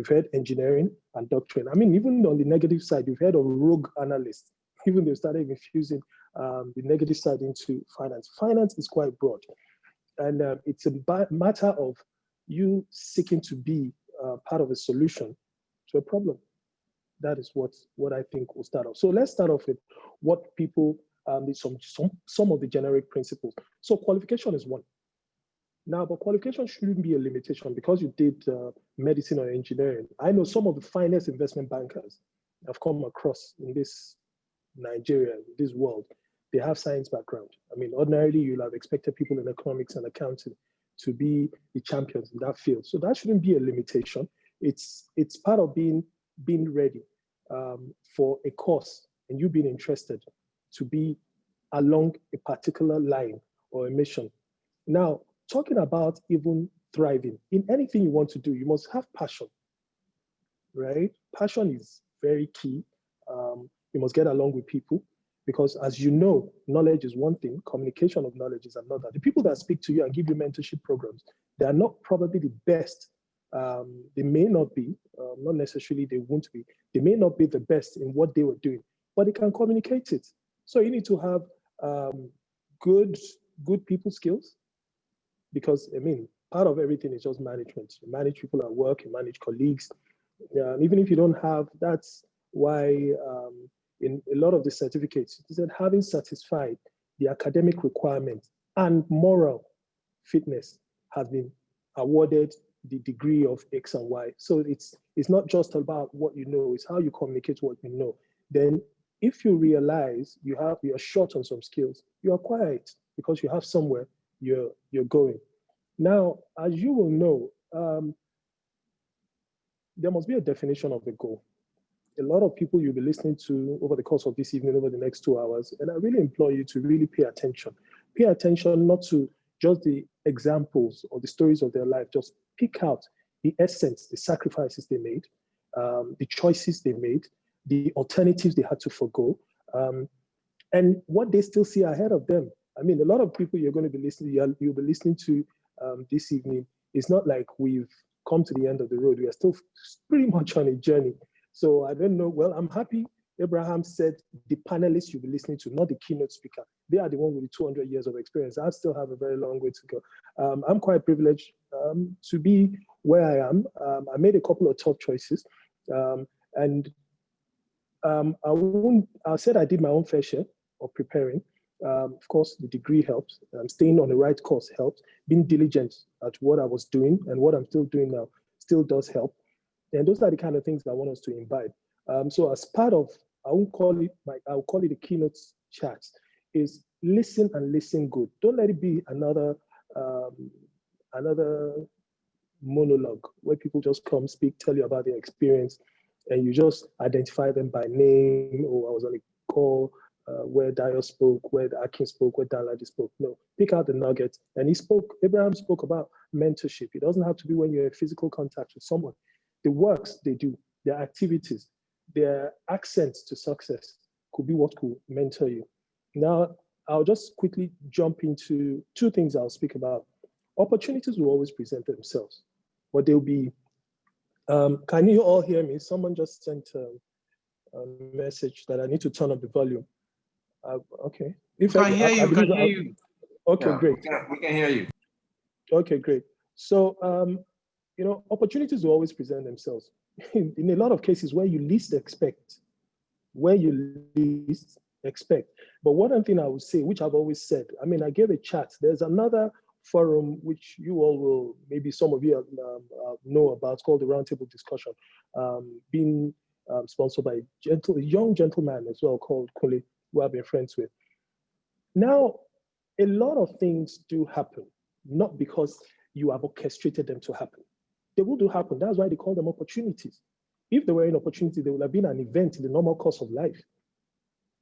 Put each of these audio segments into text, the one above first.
You've heard engineering and doctrine. I mean, even on the negative side, you've heard of rogue analysts. Even they started infusing the negative side into finance. Finance is quite broad. And it's a matter of you seeking to be part of a solution to a problem. That is what I think will start off. So let's start off with what people, some of the generic principles. So qualification is one. Now, but qualification shouldn't be a limitation because you did medicine or engineering. I know some of the finest investment bankers I've come across in this Nigeria, in this world, they have science background. I mean, ordinarily, you'll have expected people in economics and accounting to be the champions in that field. So that shouldn't be a limitation. It's part of being ready for a course and you being interested to be along a particular line or a mission. Now, talking about even thriving in anything you want to do, you must have passion, right? Passion is very key. You must get along with people because, as you know, knowledge is one thing, communication of knowledge is another. The people that speak to you and give you mentorship programs, they are not probably the best. They may not be, not necessarily they won't be. They may not be the best in what they were doing, but they can communicate it. So you need to have good people skills. Because, I mean, part of everything is just management. You manage people at work, you manage colleagues. Even if you don't have, that's why in a lot of the certificates, it said having satisfied the academic requirements and moral fitness has been awarded the degree of X and Y. So it's not just about what you know, it's how you communicate what you know. Then if you realize you're short on some skills, you acquire it because you have somewhere you're going. Now, as you will know, there must be a definition of the goal. A lot of people you'll be listening to over the course of this evening, over the next 2 hours, and I really implore you to really pay attention. Pay attention not to just the examples or the stories of their life, just pick out the essence, the sacrifices they made, the choices they made, the alternatives they had to forgo, and what they still see ahead of them. I mean, a lot of people you're going to be listening, you'll be listening to this evening. It's not like we've come to the end of the road. We are still pretty much on a journey. So I don't know. Well, I'm happy Abraham said the panelists you'll be listening to, not the keynote speaker. They are the one with the 200 years of experience. I still have a very long way to go. I'm quite privileged to be where I am. I made a couple of tough choices. I said I did my own fair share of preparing. Of course, the degree helps. Staying on the right course helps. Being diligent at what I was doing and what I'm still doing now still does help. And those are the kind of things that I want us to imbibe. So as part of, I'll call it a keynote chat, is listen and listen good. Don't let it be another monologue where people just come, speak, tell you about their experience, and you just identify them by name. Oh, I was on a call where Dio spoke, where Akin spoke, where Danladi spoke. No, pick out the nuggets. And Abraham spoke about mentorship. It doesn't have to be when you're in physical contact with someone. The works they do, their activities, their accents to success could be what could mentor you. Now, I'll just quickly jump into two things I'll speak about. Opportunities will always present themselves, but they'll be, can you all hear me? Someone just sent a message that I need to turn up the volume. Okay. If I hear you. Okay, yeah, great. We can hear you. Okay, great. So, opportunities will always present themselves in a lot of cases where you least expect. But one thing I would say, which I've always said, I mean, I gave a chat. There's another forum which you all will, maybe some of you know about, called the Roundtable Discussion, being sponsored by a young gentleman as well called Kule, who I've been friends with. Now, a lot of things do happen, not because you have orchestrated them to happen. They will do happen. That's why they call them opportunities. If they were an opportunity, they would have been an event in the normal course of life.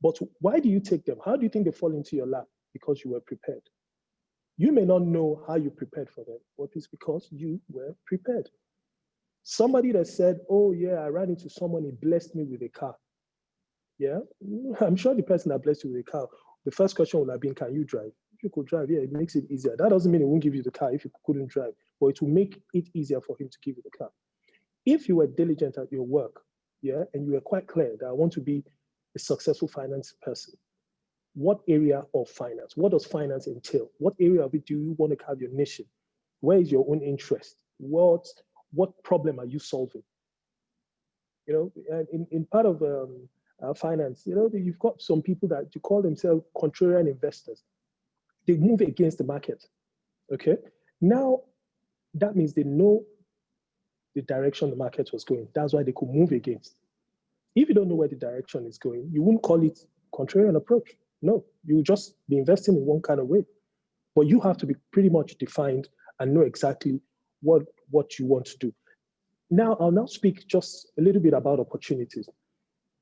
But why do you take them? How do you think they fall into your lap? Because you were prepared. You may not know how you prepared for them, but it's because you were prepared. Somebody that said, oh yeah, I ran into someone, he blessed me with a car. Yeah, I'm sure the person that blessed you with a car, the first question would have been, can you drive? If you could drive, yeah, it makes it easier. That doesn't mean it won't give you the car if you couldn't drive, but it will make it easier for him to give you the car. If you were diligent at your work, yeah, and you were quite clear that I want to be a successful finance person, what area of finance? What does finance entail? What area of it do you want to have your niche in? Where is your own interest? What problem are you solving? You know, and in part of finance, you know, you've got some people that you call themselves contrarian investors. They move against the market. Okay. Now, that means they know the direction the market was going. That's why they could move against. If you don't know where the direction is going, you wouldn't call it contrarian approach. No, you will just be investing in one kind of way. But you have to be pretty much defined and know exactly what you want to do. Now, I'll now speak just a little bit about opportunities.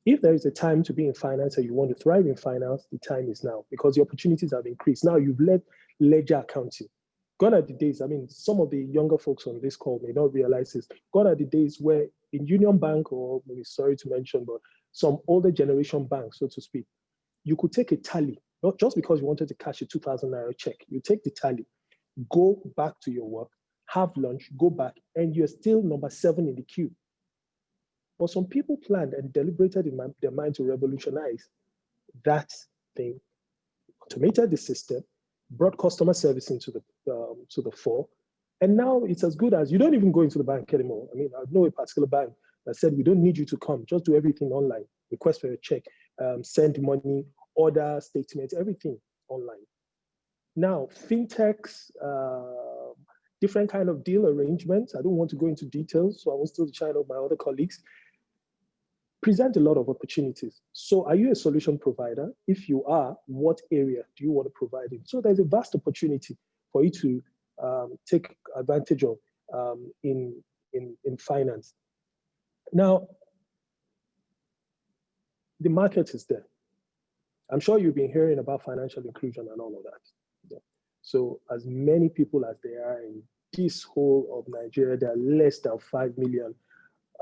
If there is a time to be in finance and you want to thrive in finance, the time is now because the opportunities have increased. Now you've led ledger accounting. Gone are the days, I mean, some of the younger folks on this call may not realize this. Gone are the days where in Union Bank, or maybe sorry to mention, but some older generation banks, so to speak, you could take a tally, not just because you wanted to cash a 2,000 naira check. You take the tally, go back to your work, have lunch, go back, and you're still number 7 in the queue. But some people planned and deliberated in their mind to revolutionize that thing, automated the system, brought customer service into the fore, and now it's as good as you don't even go into the bank anymore. I mean, I know a particular bank that said we don't need you to come, just do everything online. Request for your check, send money, order statements, everything online. Now, fintechs, different kind of deal arrangements. I don't want to go into details, so I will still shine out my other colleagues. Present a lot of opportunities. So are you a solution provider? If you are, what area do you want to provide in? So there's a vast opportunity for you to take advantage of in finance. Now, the market is there. I'm sure you've been hearing about financial inclusion and all of that. Yeah. So as many people as there are in this whole of Nigeria, there are less than 5 million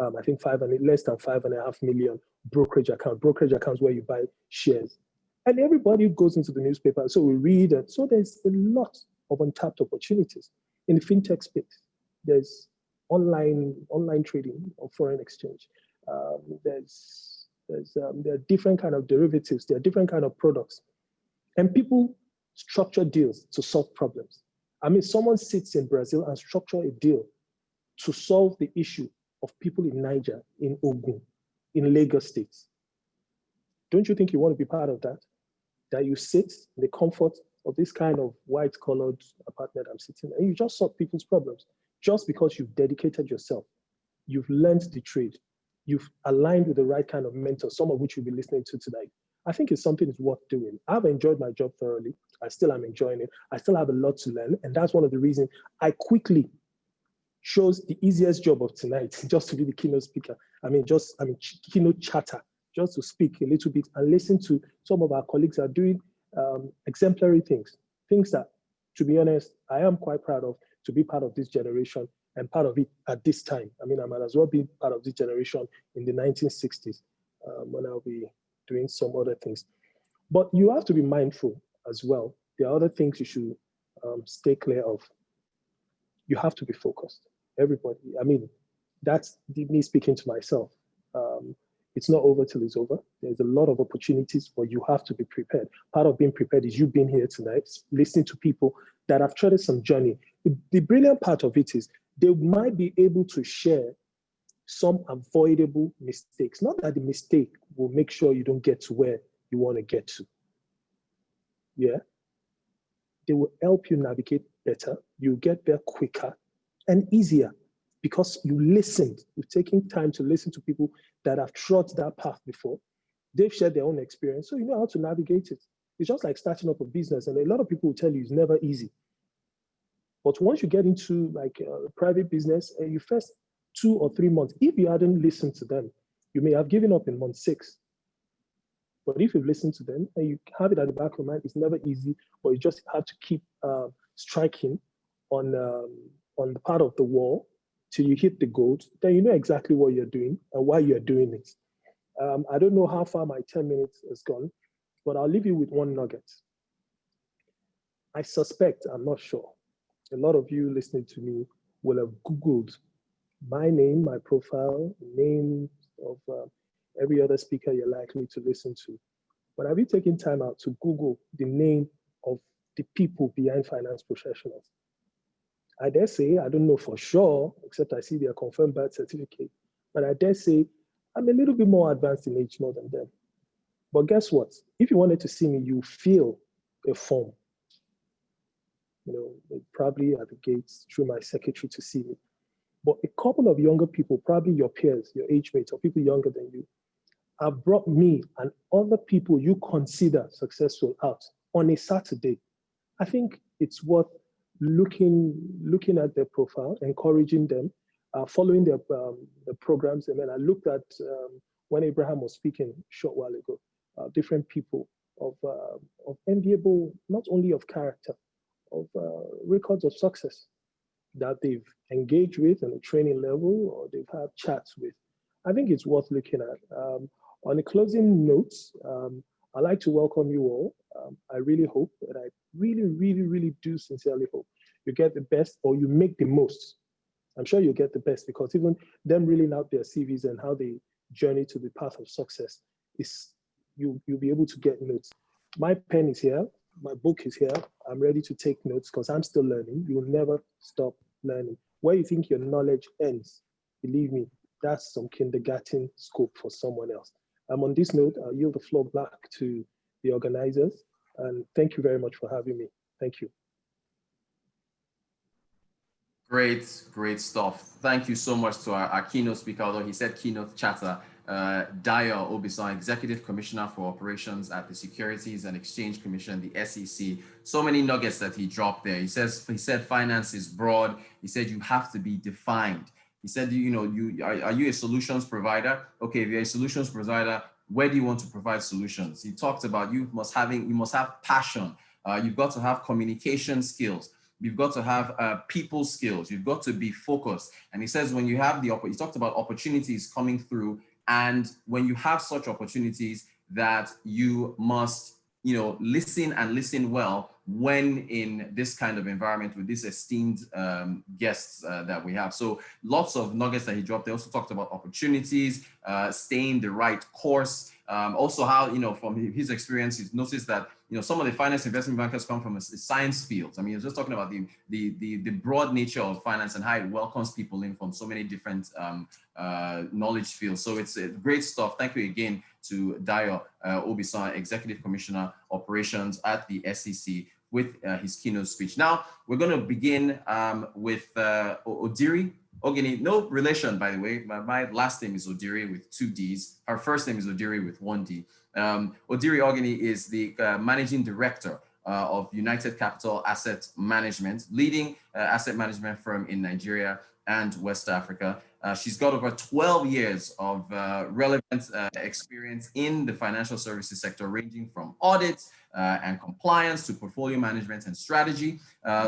I think less than 5.5 million brokerage accounts where you buy shares. And everybody goes into the newspaper, so we read it. So there's a lot of untapped opportunities. In the fintech space, there's online trading of foreign exchange. There are different kind of derivatives, there are different kind of products. And people structure deals to solve problems. I mean, someone sits in Brazil and structure a deal to solve the issue of people in Niger, in Ogun, in Lagos states. Don't you think you want to be part of that? That you sit in the comfort of this kind of white-collared apartment I'm sitting in, and you just solve people's problems just because you've dedicated yourself. You've learned the trade. You've aligned with the right kind of mentor, some of which you'll be listening to tonight. I think it's something that's worth doing. I've enjoyed my job thoroughly. I still am enjoying it. I still have a lot to learn. And that's one of the reasons I quickly chose the easiest job of tonight, just to be the keynote speaker. Keynote chatter, just to speak a little bit and listen to some of our colleagues are doing exemplary things that, to be honest, I am quite proud of to be part of this generation and part of it at this time. I mean, I might as well be part of this generation in the 1960s when I'll be doing some other things. But you have to be mindful as well. There are other things you should stay clear of. You have to be focused. Everybody. I mean, that's me speaking to myself. It's not over till it's over. There's a lot of opportunities, but you have to be prepared. Part of being prepared is you being here tonight, listening to people that have treaded some journey. The brilliant part of it is they might be able to share some avoidable mistakes. Not that the mistake will make sure you don't get to where you want to get to. Yeah. They will help you navigate better. You'll get there quicker and easier because you listened. You've taken time to listen to people that have trod that path before. They've shared their own experience, so you know how to navigate it. It's just like starting up a business, and a lot of people will tell you it's never easy. But once you get into like a private business, and you first 2 or 3 months, if you hadn't listened to them, you may have given up in month 6. But if you've listened to them and you have it at the back of your mind, it's never easy, but you just have to keep striking on the part of the wall till you hit the gold. Then you know exactly what you're doing and why you're doing it. I don't know how far my 10 minutes has gone, but I'll leave you with one nugget. I suspect, I'm not sure, a lot of you listening to me will have Googled my name, my profile, name of every other speaker you're likely to listen to. But have you taken time out to Google the name of the people behind finance professionals? I dare say, I don't know for sure, except I see their confirmed birth certificate, but I dare say I'm a little bit more advanced in age more than them. But guess what? If you wanted to see me, you fill a form. Probably at the gates through my secretary to see me. But a couple of younger people, probably your peers, your age mates, or people younger than you, have brought me and other people you consider successful out on a Saturday. I think it's worth looking at their profile, encouraging them, following the programs. And then I looked at when Abraham was speaking a short while ago, different people of enviable, not only of character, of records of success that they've engaged with on a training level or they've had chats with. I think it's worth looking at. On a closing note, I'd like to welcome you all. I really hope, and I really do sincerely hope you get the best or you make the most. I'm sure you'll get the best because even them reeling out their CVs and how they journey to the path of success is you'll be able to get notes. My pen is here. My book is here. I'm ready to take notes because I'm still learning. You'll never stop learning. Where you think your knowledge ends, believe me, that's some kindergarten scope for someone else. On this note, I'll yield the floor back to the organizers. And thank you very much for having me. Thank you. Great stuff. Thank you so much to our keynote speaker, although he said keynote chatter, Dayo Obisan, Executive Commissioner for Operations at the Securities and Exchange Commission, the SEC. So many nuggets that he dropped there. He said finance is broad. He said you have to be defined. He said, are you a solutions provider? Okay, if you're a solutions provider, where do you want to provide solutions? He talked about you must have passion. You've got to have communication skills. You've got to have people skills. You've got to be focused. And he says when you have he talked about opportunities coming through, and when you have such opportunities that you must, listen and listen well when in this kind of environment with these esteemed guests that we have. So lots of nuggets that he dropped. They also talked about opportunities, staying the right course. Also how, from his experience, he's noticed that, some of the finance investment bankers come from a science field. I mean, he was just talking about the broad nature of finance and how it welcomes people in from so many different knowledge fields. So it's great stuff. Thank you again to Dayo Obisan, Executive Commissioner Operations at the SEC, with his keynote speech. Now, we're going to begin with Odiri Ogini. No relation, by the way. My last name is Odiri with 2 Ds. Her first name is Odiri with 1 D. Odiri Ogini is the Managing Director of United Capital Asset Management, leading asset management firm in Nigeria and West Africa. She's got over 12 years of relevant experience in the financial services sector, ranging from audits and compliance to portfolio management and strategy.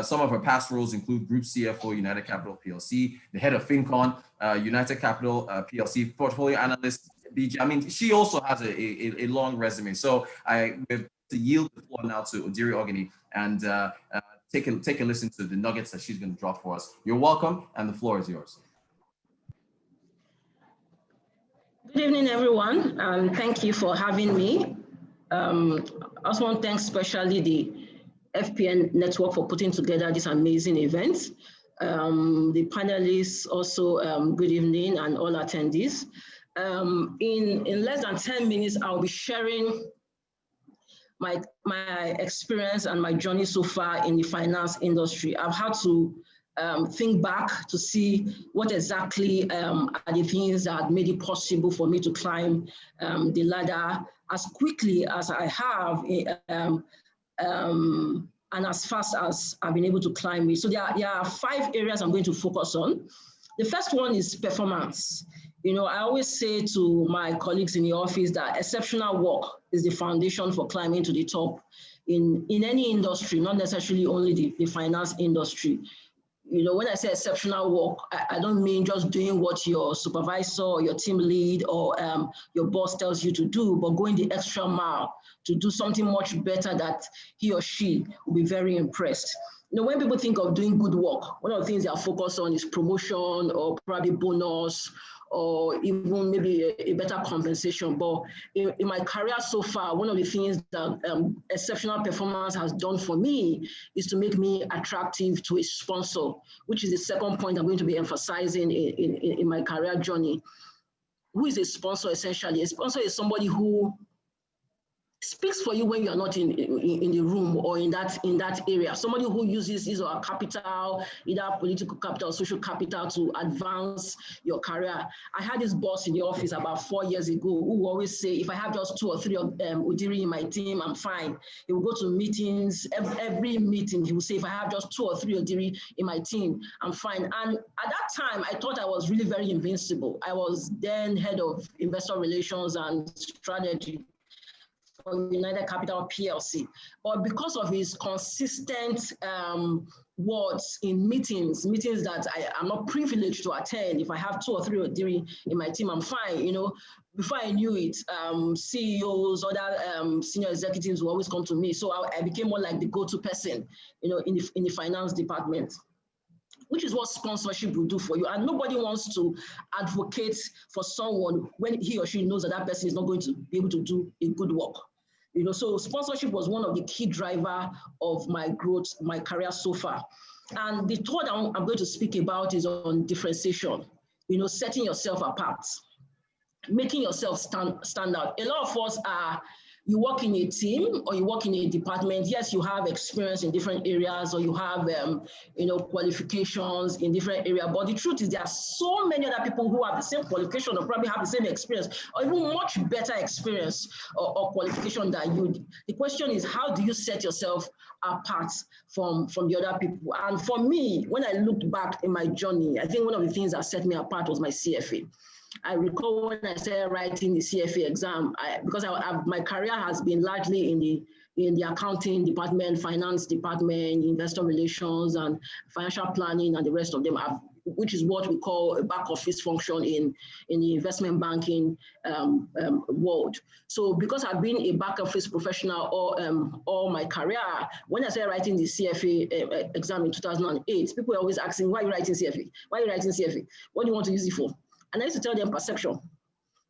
Some of her past roles include Group CFO, United Capital PLC, the head of FinCon, United Capital PLC, portfolio analyst, BG. I mean, she also has a long resume. So I have to yield the floor now to Odiri Ogini and take a listen to the nuggets that she's going to drop for us. You're welcome, and the floor is yours. Good evening, everyone, and thank you for having me. I also want to thank especially the FPN network for putting together this amazing event. The panelists also, good evening, and all attendees. In less than 10 minutes, I'll be sharing my experience and my journey so far in the finance industry. I've had to think back to see what exactly are the things that made it possible for me to climb the ladder as quickly as I have and as fast as I've been able to climb it. So there are 5 areas I'm going to focus on. The first one is performance. I always say to my colleagues in the office that exceptional work is the foundation for climbing to the top in any industry, not necessarily only the finance industry. You know, when I say exceptional work, I don't mean just doing what your supervisor or your team lead or your boss tells you to do, but going the extra mile to do something much better that he or she will be very impressed. You know, when people think of doing good work, one of the things they are focused on is promotion or probably bonus or even maybe a better compensation. But in my career so far, one of the things that exceptional performance has done for me is to make me attractive to a sponsor, which is the second point I'm going to be emphasizing in my career journey. Who is a sponsor essentially? A sponsor is somebody who speaks for you when you are not in the room or in that area. Somebody who uses his or her capital, either political capital or social capital, to advance your career. I had this boss in the office about 4 years ago who always say, if I have just 2 or 3 of Udiri in my team, I'm fine. He will go to meetings, every meeting, he will say, if I have just 2 or 3 Udiri in my team, I'm fine. And at that time, I thought I was really very invincible. I was then head of investor relations and strategy for United Capital PLC. But because of his consistent words in meetings that I'm not privileged to attend, if I have 2 or 3 Udiri in my team, I'm fine. You know, before I knew it, CEOs, other senior executives will always come to me. So I became more like the go-to person, you know, in the finance department, which is what sponsorship will do for you. And nobody wants to advocate for someone when he or she knows that that person is not going to be able to do a good work. You know, so sponsorship was one of the key driver of my growth, my career so far. And the third I'm going to speak about is on differentiation, you know, setting yourself apart, making yourself stand out. A lot of us are, you work in a team or you work in a department. Yes, you have experience in different areas or you have, you know, qualifications in different areas. But the truth is there are so many other people who have the same qualification or probably have the same experience or even much better experience or qualification than you. The question is, how do you set yourself apart from the other people? And for me, when I looked back in my journey, I think one of the things that set me apart was my CFA. I recall when I started writing the CFA exam, because my career has been largely in the accounting department, finance department, investor relations, and financial planning, and the rest of them, which is what we call a back office function in the investment banking world. So because I've been a back office professional all my career, when I started writing the CFA exam in 2008, people were always asking, why are you writing CFA? Why are you writing CFA? What do you want to use it for? And I used to tell them perception.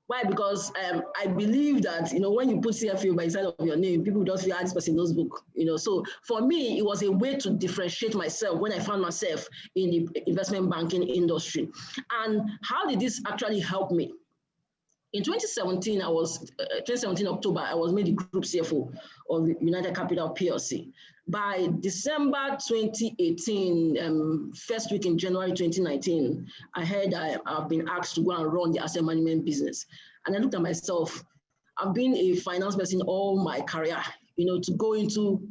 Why? Because I believe that, you know, when you put CFA by the side of your name, people don't feel, this person knows book, you know. So for me, it was a way to differentiate myself when I found myself in the investment banking industry. And how did this actually help me? In 2017, 2017 October, I was made the group CFO of United Capital PLC. By December 2018, first week in January 2019, I heard I've been asked to go and run the asset management business. And I looked at myself, I've been a finance person all my career, you know, to go into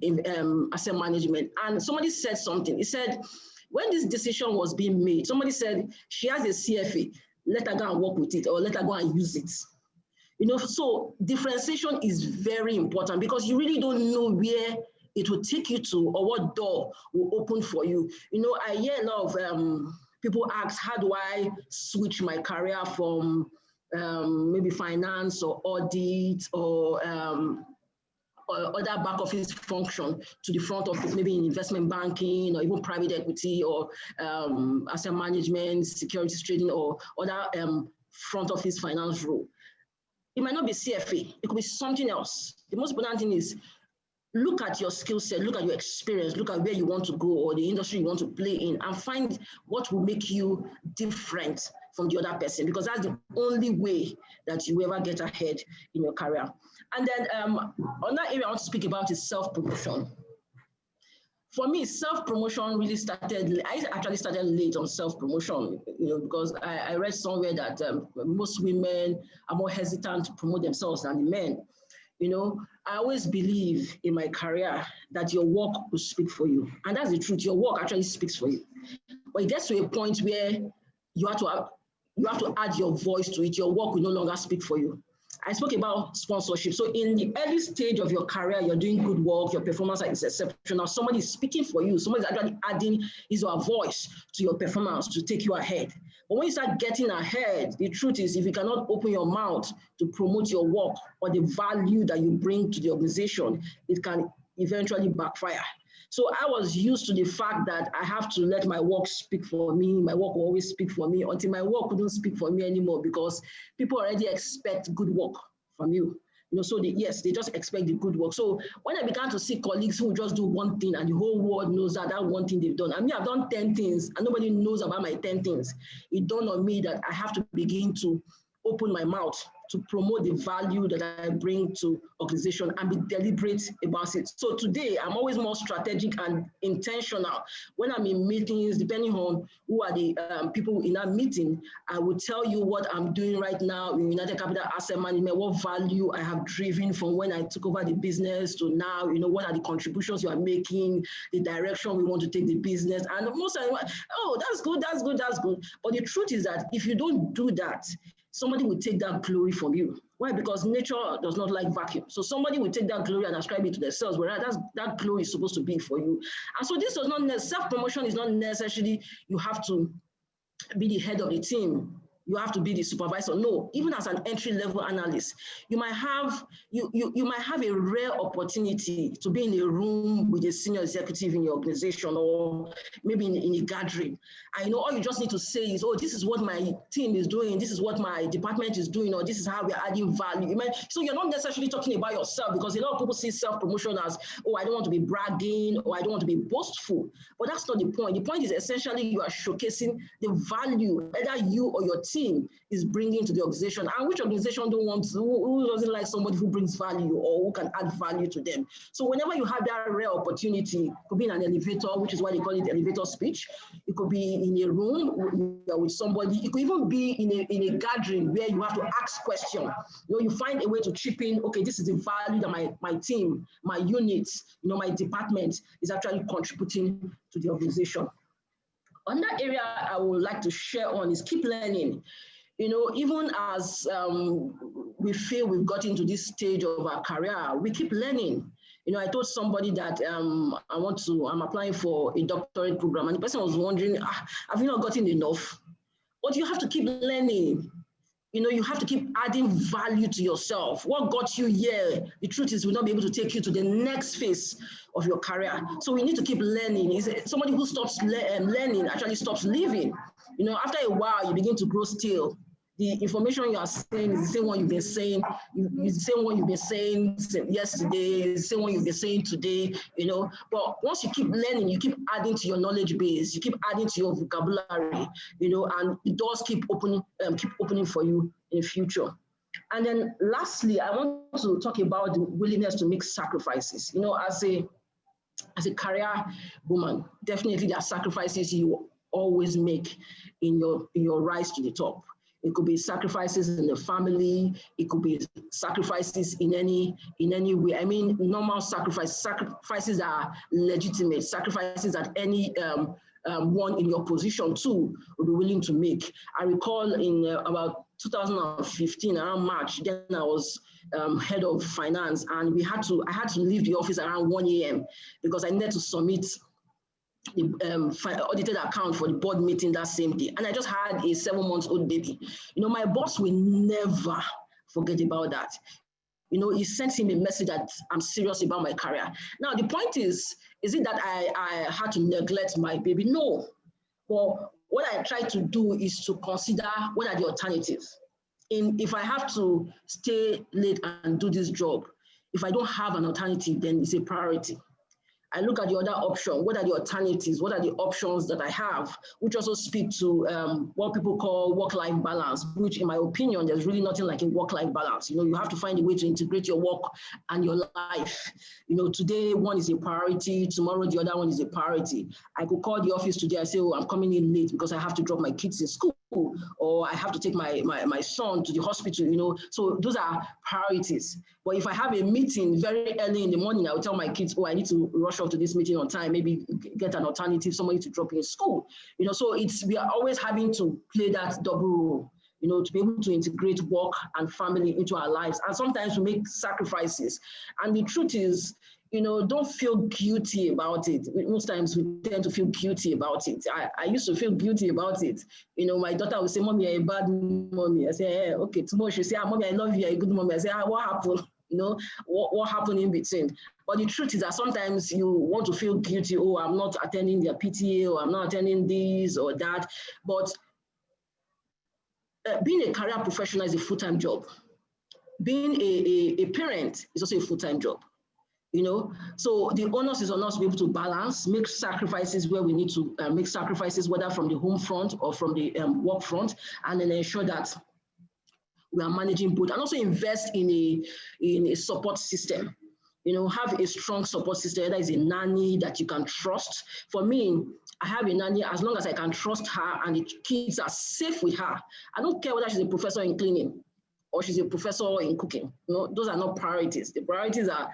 asset management. And somebody said something. He said, when this decision was being made, somebody said, she has a CFA. Let her go and work with it or let her go and use it. You know, so differentiation is very important because you really don't know where it will take you to or what door will open for you. You know, I hear a lot of people ask, how do I switch my career from maybe finance or audit or other back office function to the front office, maybe in investment banking or even private equity or asset management, securities trading or other front office finance role. It might not be CFA, it could be something else. The most important thing is look at your skill set, look at your experience, look at where you want to go or the industry you want to play in and find what will make you different from the other person, because that's the only way that you ever get ahead in your career. And then another area I want to speak about is self-promotion. For me, self-promotion really started, I actually started late on self-promotion, you know, because I read somewhere that most women are more hesitant to promote themselves than the men. You know, I always believe in my career that your work will speak for you. And that's the truth, your work actually speaks for you. But it gets to a point where you have to add your voice to it, your work will no longer speak for you. I spoke about sponsorship. So in the early stage of your career, you're doing good work, your performance is exceptional. Somebody is speaking for you. Somebody is actually adding his or her voice to your performance to take you ahead. But when you start getting ahead, the truth is if you cannot open your mouth to promote your work or the value that you bring to the organization, it can eventually backfire. So I was used to the fact that I have to let my work speak for me. My work will always speak for me until my work couldn't speak for me anymore because people already expect good work from you. So yes, they just expect the good work. So when I began to see colleagues who just do one thing and the whole world knows that one thing they've done. I mean, I've done 10 things and nobody knows about my 10 things. It dawned on me that I have to begin to open my mouth to promote the value that I bring to organization and be deliberate about it. So today, I'm always more strategic and intentional. When I'm in meetings, depending on who are the people in that meeting, I will tell you what I'm doing right now in United Capital Asset Management, what value I have driven from when I took over the business to now, what are the contributions you are making, the direction we want to take the business. And most of them, oh, that's good, that's good, that's good. But the truth is that if you don't do that, somebody will take that glory from you. Why? Because nature does not like vacuum. So somebody will take that glory and ascribe it to themselves, whereas that glory is supposed to be for you. And so this does not, self-promotion is not necessarily you have to be the head of the team. You have to be the supervisor. No, even as an entry-level analyst, you might have a rare opportunity to be in a room with a senior executive in your organization or maybe in a gathering. I know all you just need to say is, oh, this is what my team is doing, this is what my department is doing, or this is how we're adding value. So you're not necessarily talking about yourself because a lot of people see self-promotion as, oh, I don't want to be bragging or I don't want to be boastful. But that's not the point. The point is essentially you are showcasing the value either you or your team is bringing to the organization, and which organization who doesn't like somebody who brings value or who can add value to them. So whenever you have that rare opportunity, it could be in an elevator, which is why they call it elevator speech. It could be in a room with somebody. It could even be in a gathering where you have to ask questions. You find a way to chip in. Okay, this is the value that my team, my unit, my department is actually contributing to the organization. Another area I would like to share on is keep learning. Even as we feel we've got into this stage of our career, we keep learning. I told somebody that I'm applying for a doctorate program, and the person was wondering, have you not gotten enough? But you have to keep learning. You have to keep adding value to yourself. What got you here, the truth is, will not be able to take you to the next phase of your career. So we need to keep learning. Somebody who stops learning actually stops living. After a while, you begin to grow stale. The information you are saying is the same one you've been saying. It's the same one you've been saying yesterday, the same one you've been saying today, But once you keep learning, you keep adding to your knowledge base, you keep adding to your vocabulary, and the doors keep opening for you in the future. And then lastly, I want to talk about the willingness to make sacrifices. As a career woman, definitely there are sacrifices you always make in your rise to the top. It could be sacrifices in the family. It could be sacrifices in any way. I mean, normal sacrifices are legitimate. Sacrifices that any one in your position too would be willing to make. I recall in about 2015, around March, then I was head of finance, and I had to leave the office around 1 a.m. because I needed to submit the audited account for the board meeting that same day. And I just had a 7-month-old baby. My boss will never forget about that. He sent him a message that I'm serious about my career. Now, the point is it that I had to neglect my baby? No. But what I try to do is to consider what are the alternatives. If I have to stay late and do this job, if I don't have an alternative, then it's a priority. I look at the other option. What are the alternatives? What are the options that I have, which also speak to what people call work-life balance, which in my opinion, there's really nothing like a work-life balance. You have to find a way to integrate your work and your life. Today one is a priority, tomorrow the other one is a priority. I could call the office today and say, oh, I'm coming in late because I have to drop my kids in school, or I have to take my son to the hospital, So those are priorities. But if I have a meeting very early in the morning, I will tell my kids, oh, I need to rush off to this meeting on time, maybe get an alternative, somebody to drop in school. So we are always having to play that double role. to be able to integrate work and family into our lives. And sometimes we make sacrifices. And the truth is, don't feel guilty about it. Most times we tend to feel guilty about it. I used to feel guilty about it. My daughter would say, "Mommy, you're a bad mommy." I say, "Hey, okay." Tomorrow she'll say, "Mommy, I love you, you're a good mommy." I say, "What happened?" What happened in between? But the truth is that sometimes you want to feel guilty. Oh, I'm not attending their PTA, or I'm not attending this or that. But being a career professional is a full-time job. Being a parent is also a full-time job. So the onus is on us to be able to balance, make sacrifices where we need to make sacrifices, whether from the home front or from the work front, and then ensure that we are managing both, and also invest in a support system. Have a strong support system, whether it's a nanny that you can trust. For me, I have a nanny as long as I can trust her and the kids are safe with her. I don't care whether she's a professor in cleaning or she's a professor in cooking. Those are not priorities. The priorities are,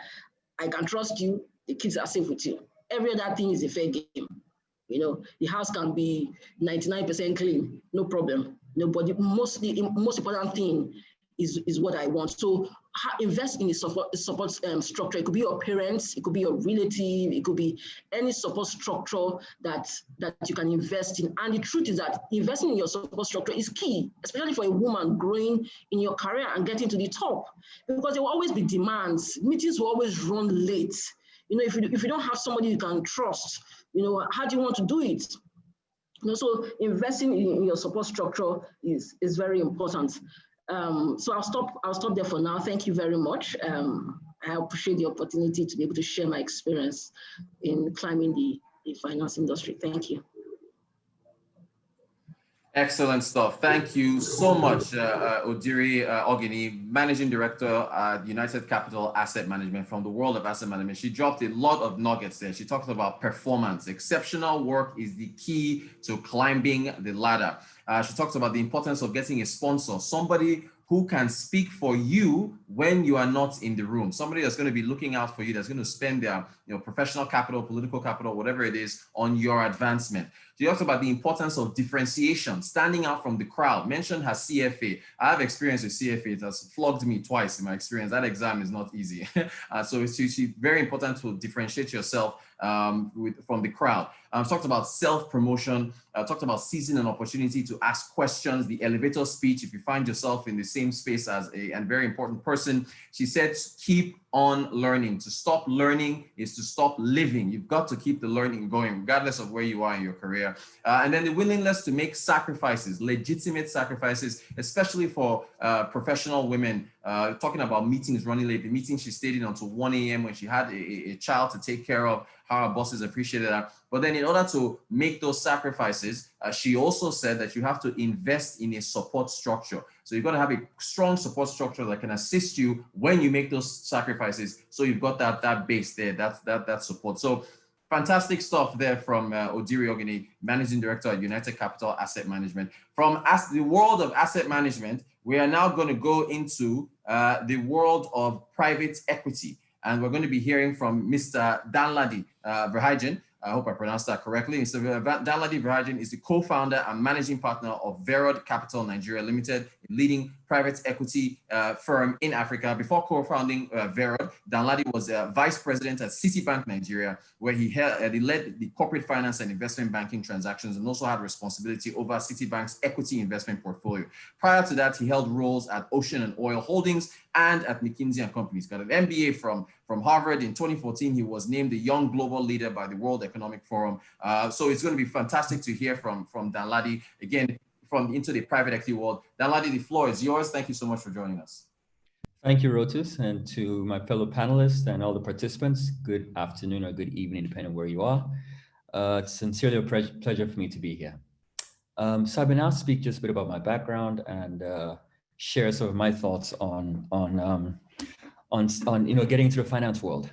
I can trust you, the kids are safe with you. Every other thing is a fair game. The house can be 99% clean, no problem. But the most important thing is what I want. So invest in a support structure. It could be your parents, it could be your relative, it could be any support structure that you can invest in. And the truth is that investing in your support structure is key, especially for a woman growing in your career and getting to the top, because there will always be demands. Meetings will always run late. If you don't have somebody you can trust, how do you want to do it? So investing in your support structure is very important. So I'll stop there for now. Thank you very much. I appreciate the opportunity to be able to share my experience in climbing the finance industry. Thank you. Excellent stuff. Thank you so much, Odiri Ogini, Managing Director at United Capital Asset Management, from the world of asset management. She dropped a lot of nuggets there. She talked about performance. Exceptional work is the key to climbing the ladder. She talks about the importance of getting a sponsor, somebody who can speak for you when you are not in the room, somebody that's going to be looking out for you, that's going to spend their professional capital, political capital, whatever it is, on your advancement. She talks about the importance of differentiation, standing out from the crowd. Mentioned her CFA. I have experience with CFA. It has flogged me twice in my experience. That exam is not easy. So it's very important to differentiate yourself from the crowd. Talked about self-promotion, talked about seizing an opportunity to ask questions, the elevator speech if you find yourself in the same space as a very important person. She said, keep on learning. To stop learning is to stop living. You've got to keep the learning going, regardless of where you are in your career. And then the willingness to make sacrifices, legitimate sacrifices, especially for professional women. Talking about meetings running late, the meeting she stayed in until 1 a.m. when she had a child to take care of, how her bosses appreciated that. But then in order to make those sacrifices, she also said that you have to invest in a support structure. So you've got to have a strong support structure that can assist you when you make those sacrifices. So you've got that base there, that support. So fantastic stuff there from Odiri Ogini, Managing Director at United Capital Asset Management. From the world of asset management, we are now going to go into the world of private equity. And we're going to be hearing from Mr. Danladi Verhagen. I hope I pronounced that correctly. Mr. Danladi Verhagen is the co-founder and managing partner of Verod Capital Nigeria Limited, a leading private equity firm in Africa. Before co-founding Verod, Danladi was vice president at Citibank Nigeria, where he led the corporate finance and investment banking transactions and also had responsibility over Citibank's equity investment portfolio. Prior to that, he held roles at Ocean and Oil Holdings and at McKinsey & Company. He's got an MBA from Harvard. In 2014, he was named the Young Global Leader by the World Economic Forum. So it's going to be fantastic to hear from Danladi, again, into the private equity world. Danladi, the floor is yours. Thank you so much for joining us. Thank you, Rotus, and to my fellow panelists and all the participants, good afternoon or good evening, depending on where you are. It's sincerely a pleasure for me to be here. So I've been asked to speak just a bit about my background and share some of my thoughts on getting into the finance world.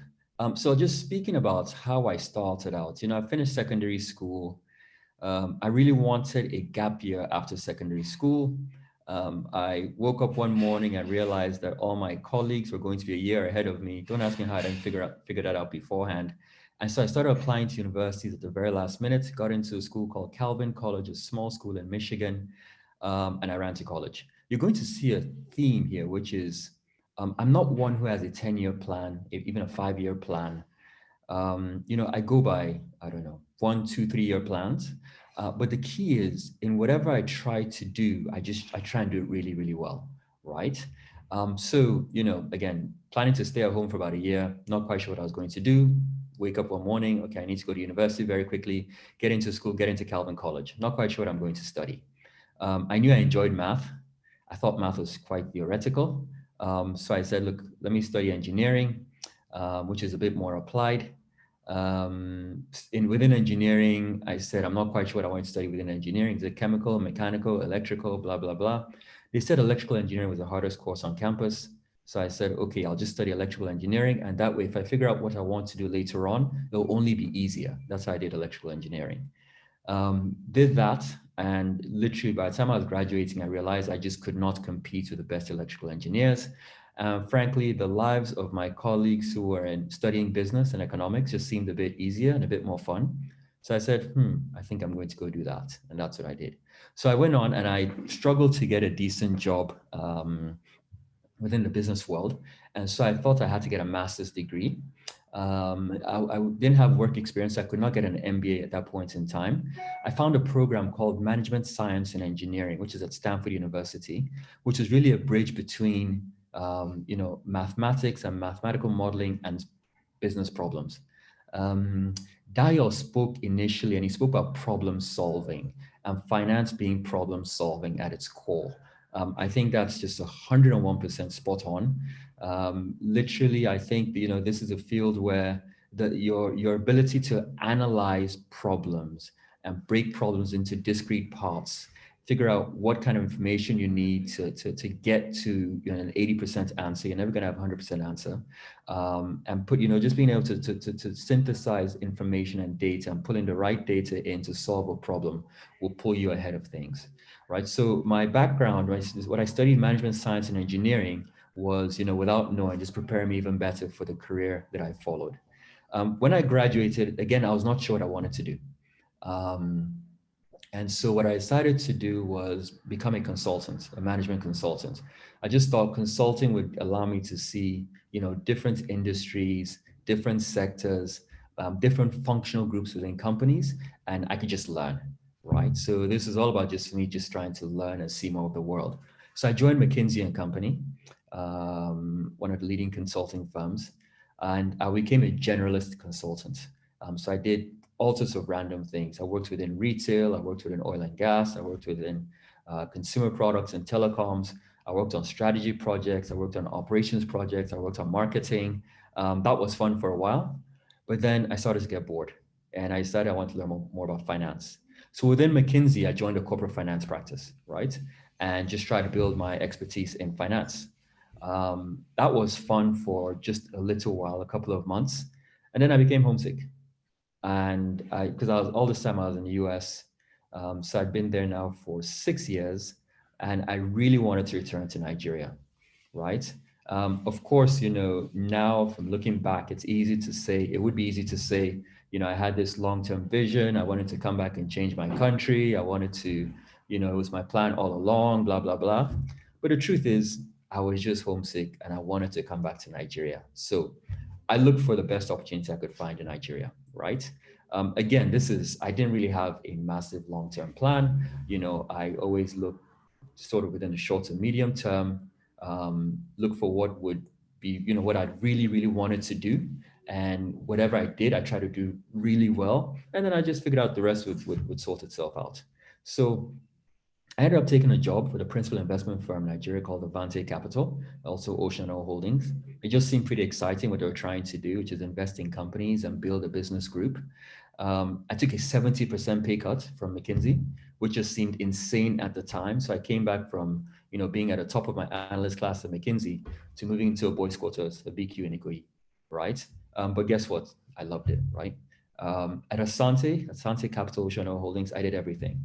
So just speaking about how I started out, I finished secondary school. I really wanted a gap year after secondary school. I woke up one morning and realized that all my colleagues were going to be a year ahead of me. Don't ask me how I didn't figure that out beforehand. And so I started applying to universities at the very last minute, got into a school called Calvin College, a small school in Michigan. and I ran to college. You're going to see a theme here, which is I'm not one who has a 10-year plan, even a 5-year plan. I go by, I don't know, 1, 2, 3-year plans. But the key is in whatever I try to do, I try and do it really, really well, right? So, again, planning to stay at home for about a year, not quite sure what I was going to do. Wake up one morning, okay, I need to go to university very quickly, get into school, get into Calvin College. Not quite sure what I'm going to study. I knew I enjoyed math. I thought math was quite theoretical. So I said, look, let me study engineering, which is a bit more applied. Within engineering, I said, I'm not quite sure what I want to study within engineering. Is it chemical, mechanical, electrical, blah, blah, blah. They said electrical engineering was the hardest course on campus. So I said, okay, I'll just study electrical engineering. And that way, if I figure out what I want to do later on, it'll only be easier. That's how I did electrical engineering. Did that. And literally by the time I was graduating, I realized I just could not compete with the best electrical engineers. Frankly, the lives of my colleagues who were studying business and economics just seemed a bit easier and a bit more fun. So I said, I think I'm going to go do that. And that's what I did. So I went on and I struggled to get a decent job within the business world. And so I thought I had to get a master's degree. I didn't have work experience. I could not get an MBA at that point in time. I found a program called Management Science and Engineering, which is at Stanford University, which is really a bridge between mathematics and mathematical modeling and business problems. Dio spoke initially, and he spoke about problem solving and finance being problem solving at its core. I think that's just 101% spot on. Literally, I think, this is a field where your ability to analyze problems and break problems into discrete parts, figure out what kind of information you need to get to an 80% answer. You're never going to have 100% answer. And just being able to synthesize information and data and pulling the right data in to solve a problem will pull you ahead of things. Right. So my background, right, is what I studied management science and engineering was, without knowing, just preparing me even better for the career that I followed. When I graduated, again, I was not sure what I wanted to do. And so what I decided to do was become a consultant, a management consultant. I just thought consulting would allow me to see, different industries, different sectors, different functional groups within companies, and I could just learn. Right. So this is all about just me just trying to learn and see more of the world. So I joined McKinsey & Company, one of the leading consulting firms, and I became a generalist consultant. So I did all sorts of random things. I worked within retail, I worked within oil and gas, I worked within consumer products and telecoms. I worked on strategy projects, I worked on operations projects, I worked on marketing. That was fun for a while, but then I started to get bored and I decided I wanted to learn more about finance. So within McKinsey, I joined a corporate finance practice, right? And just tried to build my expertise in finance. That was fun for just a little while, a couple of months. And then I became homesick. And because all this time I was in the US, so I'd been there now for 6 years, and I really wanted to return to Nigeria, right? Of course, now from looking back, it would be easy to say, I had this long-term vision. I wanted to come back and change my country. I wanted to, it was my plan all along, blah, blah, blah. But the truth is, I was just homesick and I wanted to come back to Nigeria. So I looked for the best opportunity I could find in Nigeria, right? Again, I didn't really have a massive long-term plan. I always look sort of within the short to medium term, look for what would be, what I really, really wanted to do. And whatever I did, I tried to do really well. And then I just figured out the rest would sort itself out. So I ended up taking a job with a principal investment firm in Nigeria called Avante Capital, also Ocean Oil Holdings. It just seemed pretty exciting what they were trying to do, which is invest in companies and build a business group. I took a 70% pay cut from McKinsey, which just seemed insane at the time. So I came back from, being at the top of my analyst class at McKinsey to moving into a boys' quarters, a BQ in Ikoyi, right? But guess what? I loved it, right? At Asante Capital Ocean Oil Holdings, I did everything.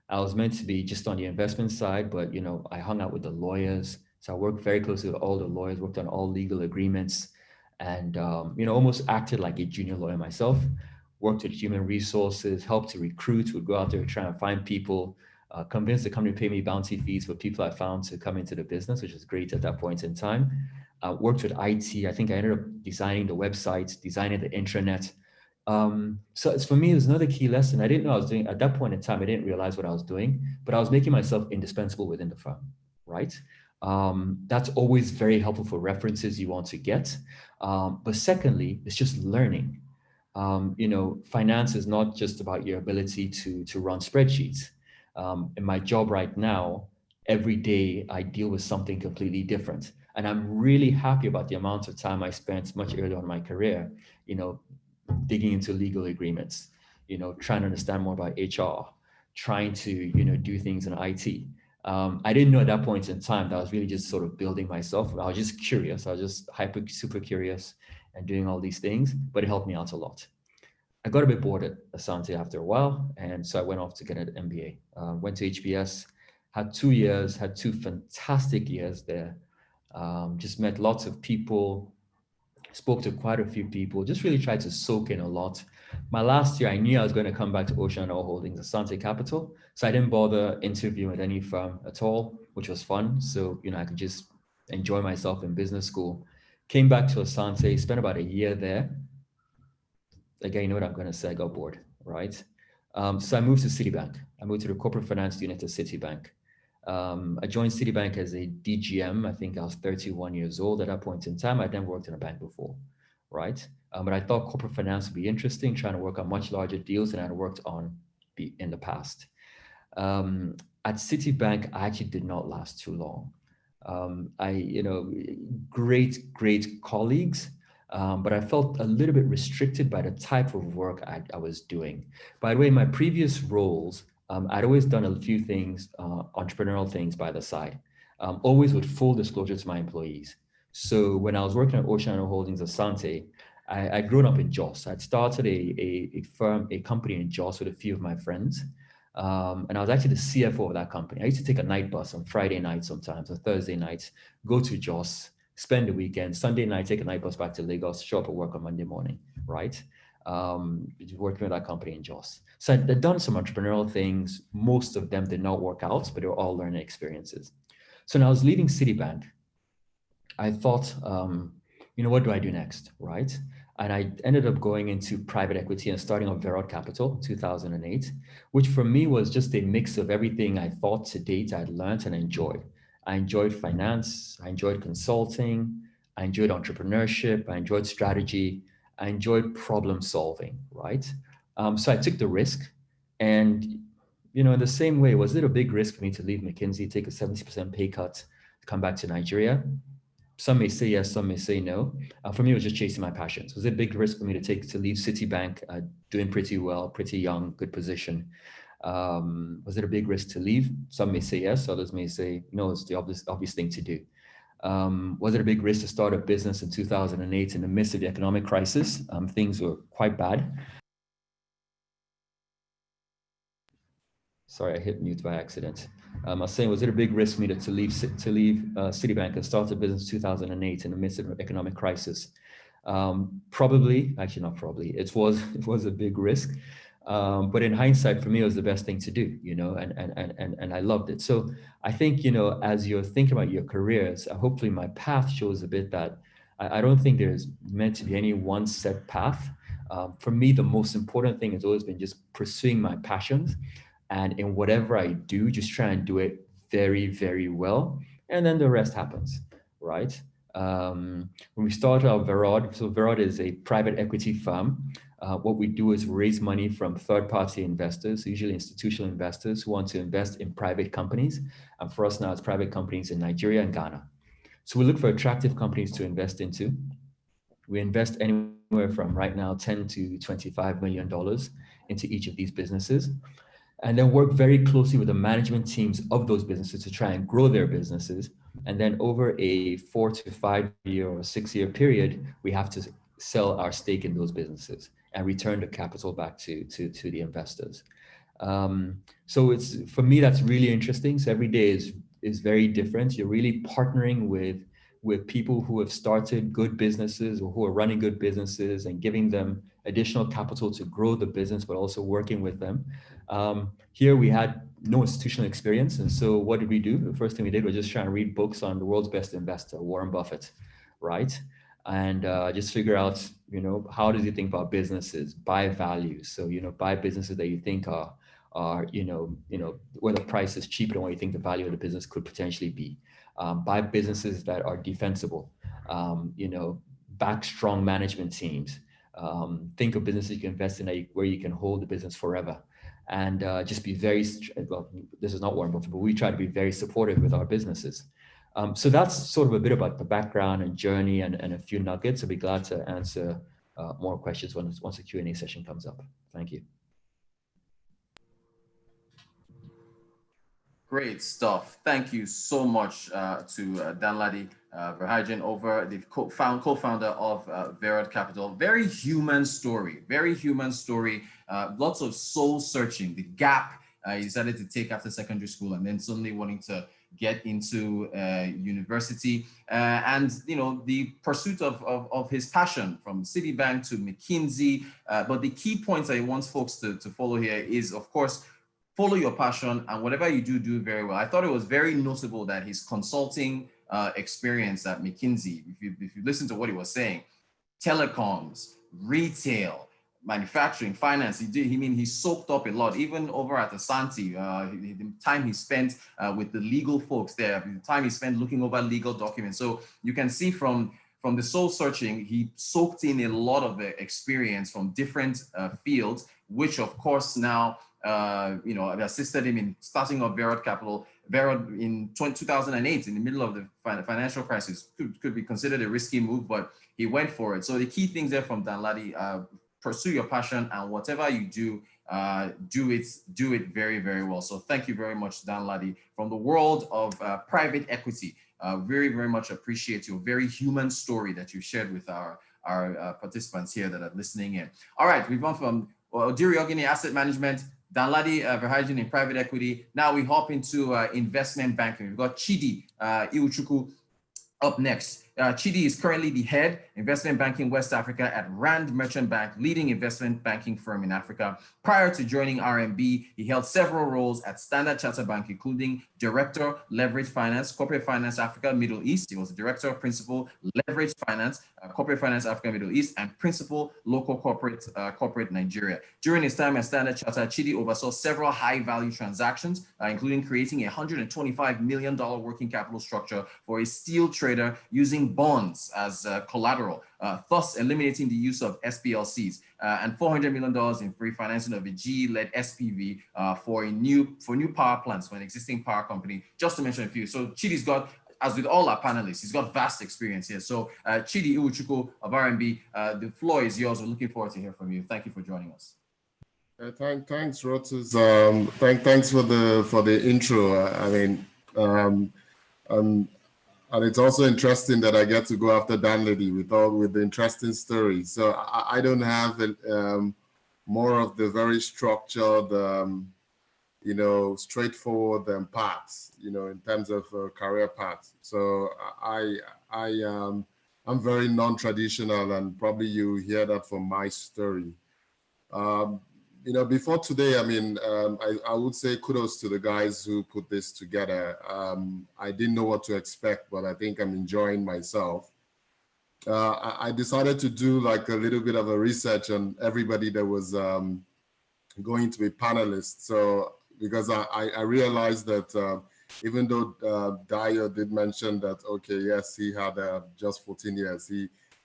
I was meant to be just on the investment side, but I hung out with the lawyers. So I worked very closely with all the lawyers, worked on all legal agreements, and almost acted like a junior lawyer myself. Worked with human resources, helped to recruit, would go out there try and find people. convinced the company to pay me bounty fees for people I found to come into the business, which was great at that point in time. Worked with IT. I think I ended up designing the website, designing the intranet. So it's, for me, it was another key lesson. I didn't know I was doing at that point in time. I didn't realize what I was doing, but I was making myself indispensable within the firm, right? That's always very helpful for references you want to get. But secondly, it's just learning. Finance is not just about your ability to run spreadsheets. In my job right now, every day I deal with something completely different. And I'm really happy about the amount of time I spent much earlier in my career, digging into legal agreements, trying to understand more about HR, trying to, do things in IT. I didn't know at that point in time that I was really just sort of building myself. I was just curious. I was just super curious and doing all these things, but it helped me out a lot. I got a bit bored at Asante after a while, and so I went off to get an MBA. Went to HBS, had 2 years, had 2 fantastic years there. Just met lots of people, spoke to quite a few people, just really tried to soak in a lot. My last year, I knew I was going to come back to Ocean Oil Holdings, Asante Capital, so I didn't bother interviewing with any firm at all, which was fun. So, I could just enjoy myself in business school. Came back to Asante, spent about a year there. Again, you know what I'm going to say, I got bored, right? So I moved to Citibank. I moved to the corporate finance unit at Citibank. I joined Citibank as a DGM. I think I was 31 years old at that point in time. I'd never worked in a bank before, right? But I thought corporate finance would be interesting, trying to work on much larger deals than I'd worked on in the past. At Citibank, I actually did not last too long. Great colleagues, but I felt a little bit restricted by the type of work I was doing. By the way, in my previous roles, I'd always done a few things, entrepreneurial things by the side, always with full disclosure to my employees. So when I was working at Ocean Oil Holdings Asante, I'd grown up in Jos. I'd started a company in Jos with a few of my friends. And I was actually the CFO of that company. I used to take a night bus on Friday night sometimes, or Thursday nights, go to Jos, spend the weekend, Sunday night, take a night bus back to Lagos, show up at work on Monday morning, right? Working with that company in Jos. So I'd done some entrepreneurial things. Most of them did not work out, but they were all learning experiences. So when I was leaving Citibank, I thought, what do I do next, right? And I ended up going into private equity and starting up Verod Capital in 2008, which for me was just a mix of everything I thought to date I'd learned and enjoyed. I enjoyed finance, I enjoyed consulting, I enjoyed entrepreneurship, I enjoyed strategy, I enjoyed problem solving, right? So I took the risk, and in the same way, was it a big risk for me to leave McKinsey, take a 70% pay cut, to come back to Nigeria? Some may say yes, some may say no. For me, it was just chasing my passions. Was it a big risk for me to leave Citibank, doing pretty well, pretty young, good position? Was it a big risk to leave? Some may say yes, others may say no, it's the obvious thing to do. Was it a big risk to start a business in 2008 in the midst of the economic crisis? Things were quite bad. Sorry, I hit mute by accident. I was saying, was it a big risk for me to leave Citibank and start a business in 2008 in the midst of an economic crisis? Probably, actually not probably. It was a big risk, but in hindsight, for me, it was the best thing to do. And I loved it. So I think as you're thinking about your careers, hopefully my path shows a bit that I don't think there's meant to be any one set path. For me, the most important thing has always been just pursuing my passions. And in whatever I do, just try and do it very, very well. And then the rest happens, right? When we started our Verod, so Verod is a private equity firm. What we do is raise money from third-party investors, usually institutional investors who want to invest in private companies. And for us now, it's private companies in Nigeria and Ghana. So we look for attractive companies to invest into. We invest anywhere from right now $10 to $25 million into each of these businesses, and then work very closely with the management teams of those businesses to try and grow their businesses. And then over a 4 to 5 year or 6 year period, we have to sell our stake in those businesses and return the capital back to the investors. So for me, that's really interesting. So every day is very different. You're really partnering with with people who have started good businesses or who are running good businesses and giving them additional capital to grow the business, but also working with them. Here we had no institutional experience. And so what did we do? The first thing we did was just try and read books on the world's best investor, Warren Buffett, right? And just figure out, how does he think about businesses? Buy value. So, buy businesses that you think are where the price is cheaper than what you think the value of the business could potentially be. Buy businesses that are defensible, back strong management teams. Think of businesses you can invest in where you can hold the business forever. And just be well, this is not Warren Buffett, but we try to be very supportive with our businesses. So that's sort of a bit about the background and journey and a few nuggets. I'll be glad to answer more questions once the Q&A session comes up. Thank you. Great stuff. Thank you so much to Danladi Verheijen, the co-founder of Verod Capital. Very human story, lots of soul searching, the gap he decided to take after secondary school and then suddenly wanting to get into university and the pursuit of his passion from Citibank to McKinsey. But the key points I want folks to follow here is, of course, follow your passion, and whatever you do, do very well. I thought it was very notable that his consulting experience at McKinsey, if you listen to what he was saying, telecoms, retail, manufacturing, finance, he soaked up a lot, even over at Asante, the time he spent with the legal folks there, the time he spent looking over legal documents. So you can see from the soul searching, he soaked in a lot of the experience from different fields, which of course now assisted him in starting up Verod Capital. Verod in 2008, in the middle of the financial crisis, could be considered a risky move, but he went for it. So the key things there from Danladi, pursue your passion, and whatever you do, do it very, very well. So thank you very much, Danladi, from the world of private equity. Very, very much appreciate your very human story that you shared with our participants here that are listening in. All right, we've gone from Odiri Ogini Asset Management, Danladi Verheijen in private equity. Now we hop into investment banking. We've got Chidi Iwuchukwu up next. Chidi is currently the head investment banking West Africa at Rand Merchant Bank, leading investment banking firm in Africa. Prior to joining RMB, he held several roles at Standard Chartered Bank, including Director, Leverage Finance, Corporate Finance Africa, Middle East. He was the Director of Principal, Leverage Finance, Corporate Finance Africa, Middle East, and Principal, Local Corporate Nigeria. During his time at Standard Chartered, Chidi oversaw several high-value transactions, including creating a $125 million working capital structure for a steel trader using bonds as collateral, thus eliminating the use of SPLCs, and $400 million in free financing of a GE-led SPV for new power plants for an existing power company, just to mention a few. So Chidi's got, as with all our panelists, he's got vast experience here. So Chidi Iwuchukwu of RMB, the floor is yours. We're looking forward to hear from you. Thank you for joining us. Thanks, Rotus. Thanks for the intro. And it's also interesting that I get to go after Danladi with the interesting story. So I don't have more of the very structured, straightforward paths, in terms of career paths. So I'm very non-traditional, and probably you hear that from my story. Before today, I would say kudos to the guys who put this together. I didn't know what to expect, but I think I'm enjoying myself. I decided to do like a little bit of a research on everybody that was going to be panelists. So, because I realized that even though Dio did mention that, okay, yes, he had just 14 years,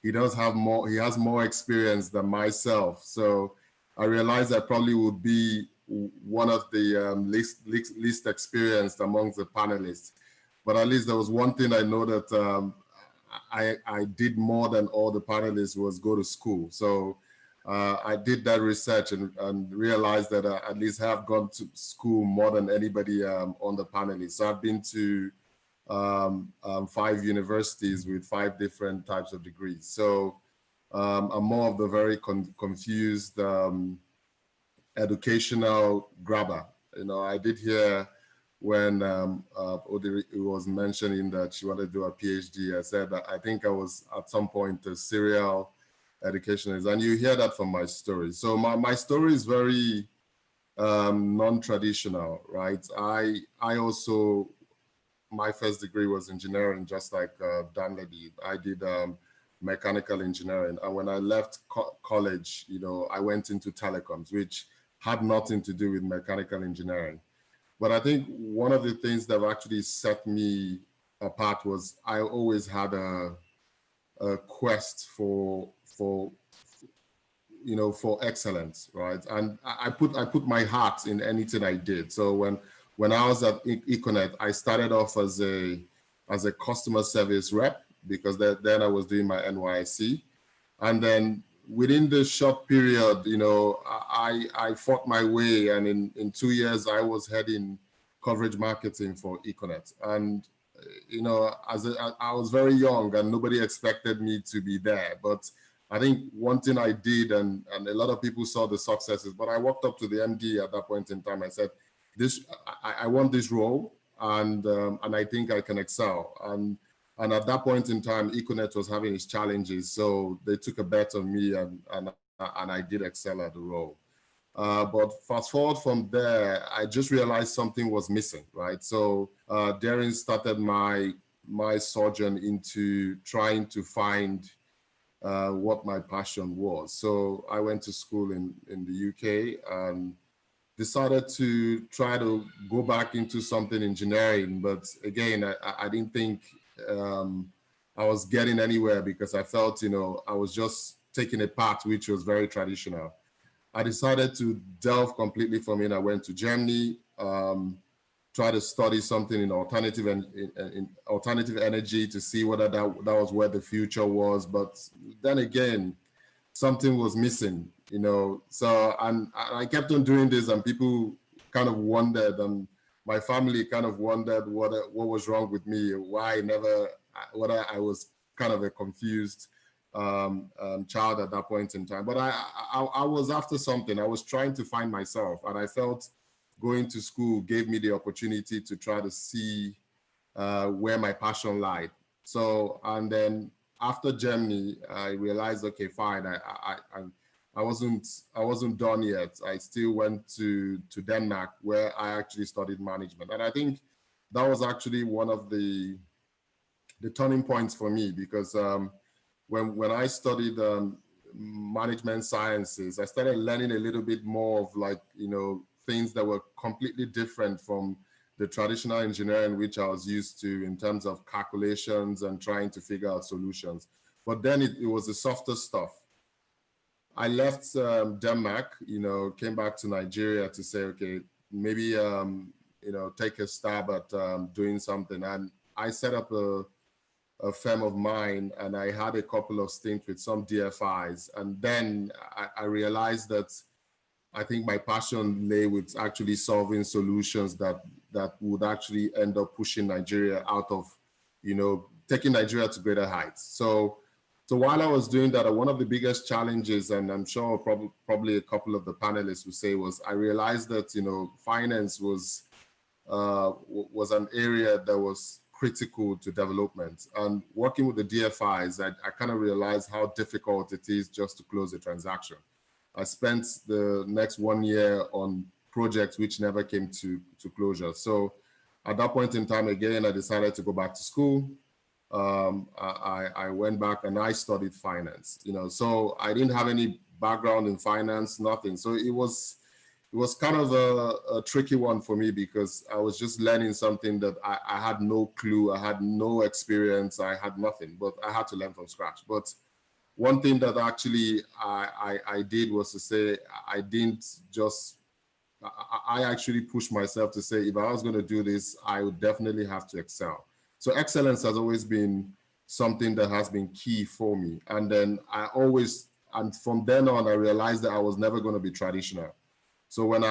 he does have more, he has more experience than myself. So I realized I probably would be one of the least experienced amongst the panelists. But at least there was one thing I know that I did more than all the panelists was go to school. So I did that research and realized that I at least have gone to school more than anybody on the panelists. So I've been to 5 universities with 5 different types of degrees. So I'm more of the very confused educational grabber. I did hear when Odiri was mentioning that she wanted to do a PhD. I said that I think I was at some point a serial educationist, and you hear that from my story. So my story is very non-traditional, right? I also, my first degree was engineering, just like Dan did. I did mechanical engineering, and when I left college, you know, I went into telecoms, which had nothing to do with mechanical engineering. But I think one of the things that actually set me apart was I always had a quest for you know, for excellence, right? And I put my heart in anything I did. So when I was at Econet, I started off as a customer service rep, because then I was doing my NYSC, and then within the short period, you know, I fought my way, and in 2 years I was heading coverage marketing for Econet. And you know, I was very young and nobody expected me to be there, but I think one thing I did, and a lot of people saw the successes, but I walked up to the MD at that point in time. I said, I want this role, and I think I can excel. And at that point in time, Econet was having its challenges, so they took a bet on me, and I did excel at the role. But fast forward from there, I just realized something was missing, right? So therein started my sojourn into trying to find what my passion was. So I went to school in the UK and decided to try to go back into something engineering. But again, I didn't think I was getting anywhere, because I felt, you know, I was just taking a path which was very traditional. I decided to delve completely from it. I went to Germany, try to study something in alternative and in alternative energy to see whether that was where the future was. But then again, something was missing, you know. So and I kept on doing this, and people kind of wondered, and my family kind of wondered what was wrong with me, why I never, whether I was kind of a confused child at that point in time. But I was after something. I was trying to find myself, and I felt going to school gave me the opportunity to try to see where my passion lied. So, and then after Germany, I realized, okay, fine, I wasn't done yet. I still went to Denmark, where I actually studied management. And I think that was actually one of the turning points for me, because when I studied management sciences, I started learning a little bit more of, like, you know, things that were completely different from the traditional engineering which I was used to in terms of calculations and trying to figure out solutions. But then it was the softer stuff. I left Denmark, you know, came back to Nigeria to say, okay, maybe, you know, take a stab at doing something. And I set up a firm of mine, and I had a couple of stints with some DFIs. And then I realized that I think my passion lay with actually solving solutions that would actually end up pushing Nigeria out of, you know, taking Nigeria to greater heights. So while I was doing that, one of the biggest challenges, and I'm sure probably a couple of the panelists would say, was I realized that, you know, finance was an area that was critical to development. And working with the DFIs, I kind of realized how difficult it is just to close a transaction. I spent the next 1 year on projects which never came to closure. So at that point in time, again, I decided to go back to school. I went back and I studied finance, you know, so I didn't have any background in finance, nothing. So it was kind of a tricky one for me, because I was just learning something that I had no clue, I had no experience, I had nothing, but I had to learn from scratch. But one thing that actually I did was to say, I actually pushed myself to say, if I was going to do this, I would definitely have to excel. So excellence has always been something that has been key for me. And then and from then on, I realized that I was never going to be traditional. So when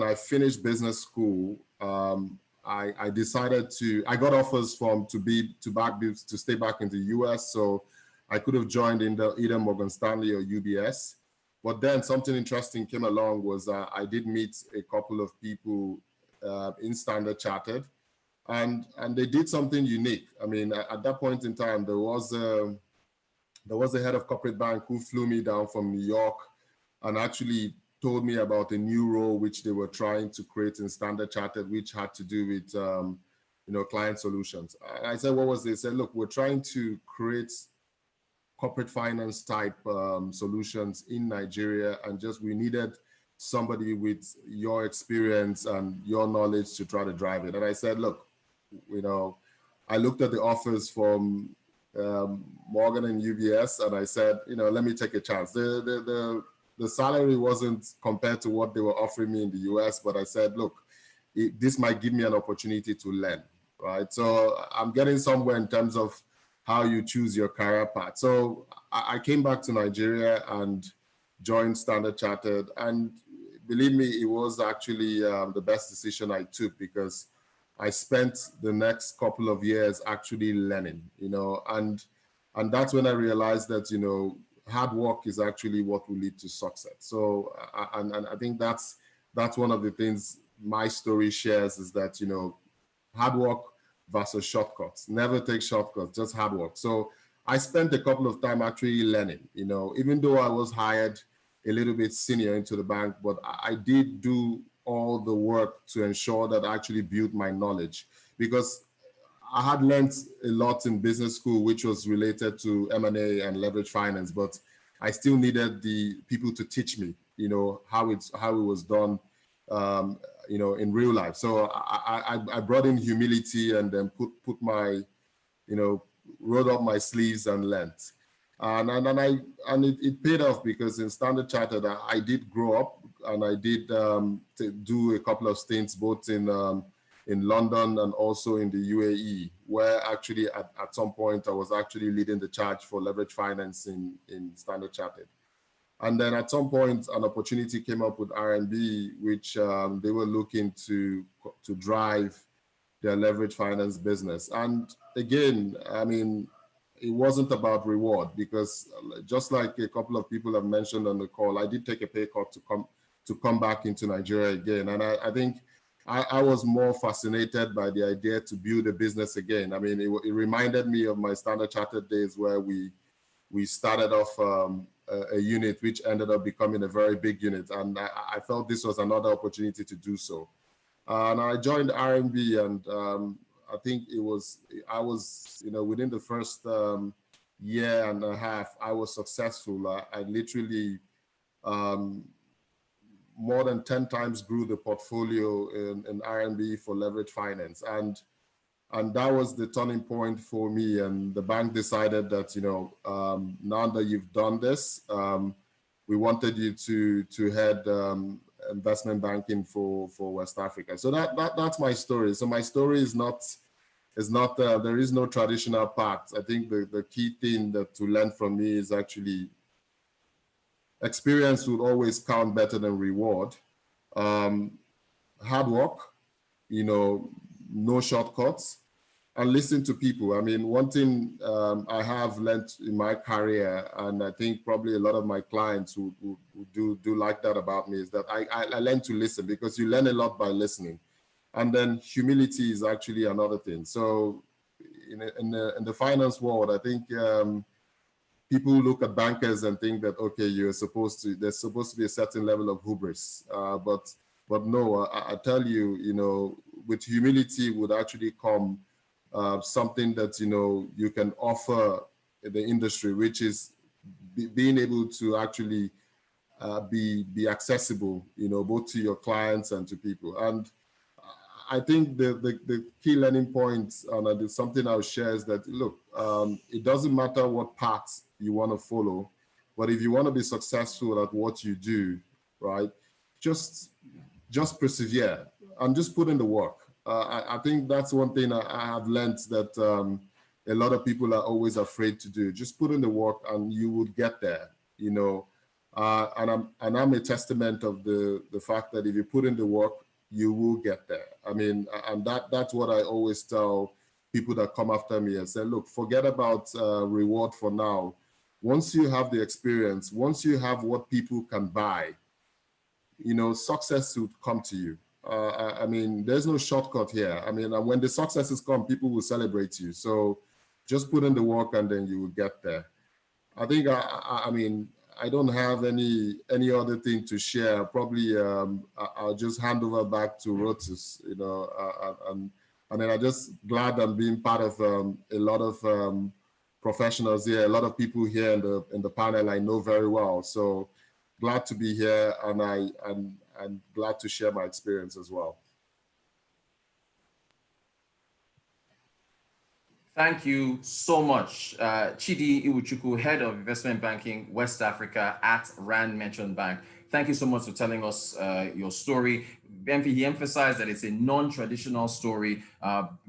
I finished business school, I decided I got offers to stay back in the US. So I could have joined in either Morgan Stanley or UBS. But then something interesting came along, was I did meet a couple of people in Standard Chartered, and they did something unique. I mean, at that point in time, there was the head of corporate bank who flew me down from New York and actually told me about a new role which they were trying to create in Standard Chartered, which had to do with client solutions. And I said, what was it? They said, look, we're trying to create corporate finance type solutions in Nigeria, and just we needed somebody with your experience and your knowledge to try to drive it. And I said, look, I looked at the offers from Morgan and UBS, and I said, let me take a chance. The salary wasn't compared to what they were offering me in the US, but I said, look, this might give me an opportunity to learn, right? So I'm getting somewhere in terms of how you choose your career path. So I came back to Nigeria and joined Standard Chartered, and believe me, it was actually the best decision I took, because I spent the next couple of years actually learning, and that's when I realized that, hard work is actually what will lead to success. So, and I think that's one of the things my story shares, is that, hard work versus shortcuts. Never take shortcuts, just hard work. So I spent a couple of time actually learning, even though I was hired a little bit senior into the bank, but I did do all the work to ensure that I actually built my knowledge, because I had learned a lot in business school, which was related to M&A and leverage finance, but I still needed the people to teach me, how it was done, in real life. So I brought in humility, and then put my, rolled up my sleeves and learned. And it paid off, because in Standard Chartered, I did grow up, and I did do a couple of stints both in London and also in the UAE, where actually at some point I was actually leading the charge for leverage finance in Standard Chartered. And then at some point, an opportunity came up with RMB, which they were looking to drive their leverage finance business. And again, I mean, it wasn't about reward, because just like a couple of people have mentioned on the call, I did take a pay cut to come back into Nigeria again. And I think I was more fascinated by the idea to build a business again. I mean, it reminded me of my Standard Chartered days, where we started off a unit which ended up becoming a very big unit. And I felt this was another opportunity to do so. And I joined RMB, and I think I was, within the first year and a half, I was successful. I literally more than 10 times grew the portfolio in RMB for leverage finance. And that was the turning point for me. And the bank decided that, now that you've done this, we wanted you to head investment banking for West Africa. So that's my story. So my story is not there is no traditional path. I think the key thing to learn from me is actually experience would always count better than reward. Hard work, no shortcuts, and listen to people. I mean, one thing I have learned in my career, and I think probably a lot of my clients who do like that about me, is that I learn to listen, because you learn a lot by listening. And then humility is actually another thing. So in the finance world, I think people look at bankers and think that, okay, there's supposed to be a certain level of hubris. But no, I tell you, with humility would actually come something that, you can offer the industry, which is being able to actually be accessible, both to your clients and to people. And I think the key learning points, and something I'll share, is that, look, it doesn't matter what path you want to follow, but if you want to be successful at what you do, right, just persevere and just put in the work. I think that's one thing I have learned that a lot of people are always afraid to do. Just put in the work and you would get there, and I'm a testament of the fact that if you put in the work, you will get there. I mean, and that's what I always tell people that come after me and say, look, forget about reward for now. Once you have the experience, once you have what people can buy, success will come to you. I mean, there's no shortcut here. I mean, when the successes come, people will celebrate you. So just put in the work and then you will get there. I think, I mean, I don't have any other thing to share. Probably I'll just hand over back to Rotus, you know, and then I'm just glad I'm being part of a lot of professionals here, a lot of people here in the panel I know very well. So glad to be here, and I'm glad to share my experience as well. Thank you so much. Chidi Iwuchukwu, Head of Investment Banking, West Africa at Rand Merchant Bank. Thank you so much for telling us your story. He emphasized that it's a non-traditional story.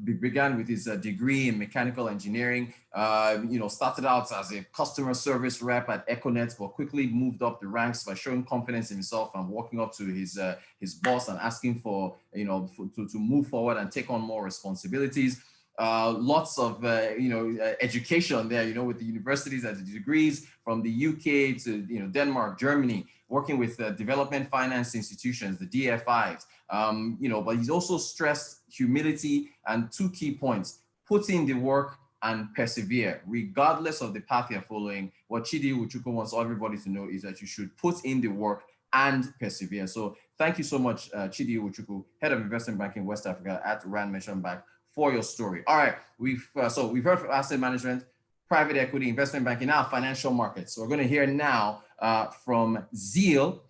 Began with his degree in mechanical engineering, started out as a customer service rep at Econet, but quickly moved up the ranks by showing confidence in himself and walking up to his boss and asking for, to move forward and take on more responsibilities. Lots of education there, with the universities and the degrees from the UK to Denmark, Germany, working with development finance institutions, the DFIs. But he's also stressed humility and two key points: put in the work and persevere, regardless of the path you're following. What Chidi Iwuchukwu wants everybody to know is that you should put in the work and persevere. So thank you so much, Chidi Iwuchukwu, Head of Investment Banking West Africa at Rand Merchant Bank, for your story. All right, we've heard from asset management, private equity, investment banking, now financial markets. So we're going to hear now from Zeal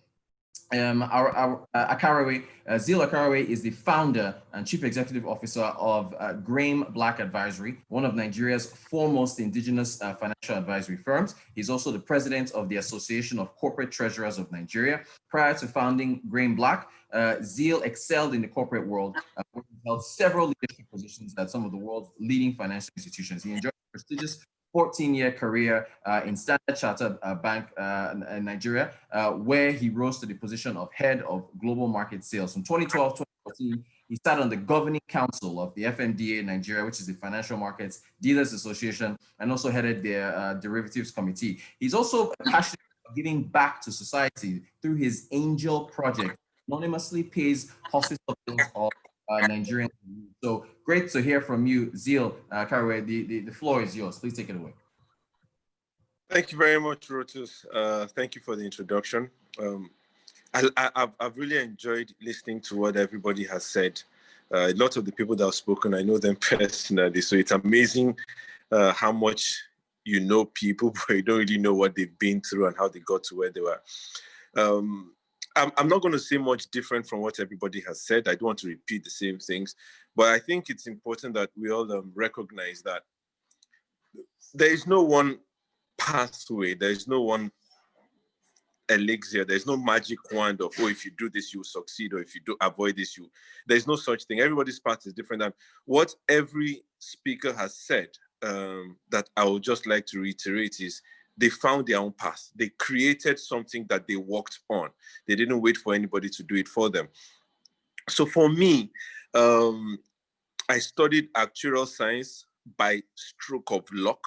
Akarewe. Zeal Akarewe is the founder and chief executive officer of Graham Black Advisory, one of Nigeria's foremost indigenous financial advisory firms. He's also the president of the Association of Corporate Treasurers of Nigeria. Prior to founding Graham Black, Zeal excelled in the corporate world, where he held several leadership positions at some of the world's leading financial institutions. He enjoyed a prestigious 14-year career in Standard Chartered Bank in Nigeria, where he rose to the position of head of global market sales. From 2012 to 2014, he sat on the governing council of the FMDA in Nigeria, which is the Financial Markets Dealers Association, and also headed their derivatives committee. He's also passionate about giving back to society through his Angel Project, anonymously pays hospital bills of Nigerians. So great to hear from you, Zeal Akarewe. The floor is yours. Please take it away. Thank you very much, Rotus. Thank you for the introduction. I've really enjoyed listening to what everybody has said. A lot of the people that have spoken, I know them personally, so it's amazing how much you know people, but you don't really know what they've been through and how they got to where they were. I'm not going to say much different from what everybody has said. I don't want to repeat the same things, but I think it's important that we all recognize that there is no one pathway, there is no one elixir, there's no magic wand of, oh, if you do this, you'll succeed, or if you do avoid this, there's no such thing. Everybody's path is different. And what every speaker has said that I would just like to reiterate is, they found their own path. They created something that they worked on. They didn't wait for anybody to do it for them. So for me, I studied actuarial science by stroke of luck.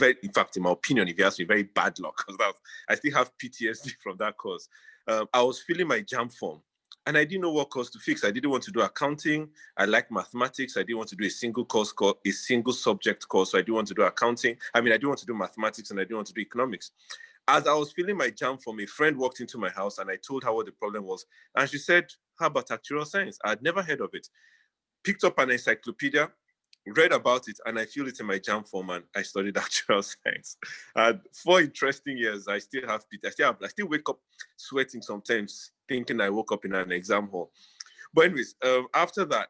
In fact, in my opinion, if you ask me, very bad luck, because I still have PTSD from that course. I was filling my JAM form, and I didn't know what course to fix. I didn't want to do accounting. I like mathematics. I didn't want to do a single subject course. So I didn't want to do accounting. I didn't want to do mathematics, and I didn't want to do economics. As I was filling my JAM form, a friend walked into my house, and I told her what the problem was. And she said, how about actuarial science? I had never heard of it. Picked up an encyclopedia, read about it, and I filled it in my JAM form, and I studied actuarial science. 4 interesting years. I still wake up sweating sometimes, thinking I woke up in an exam hall. But anyways, after that,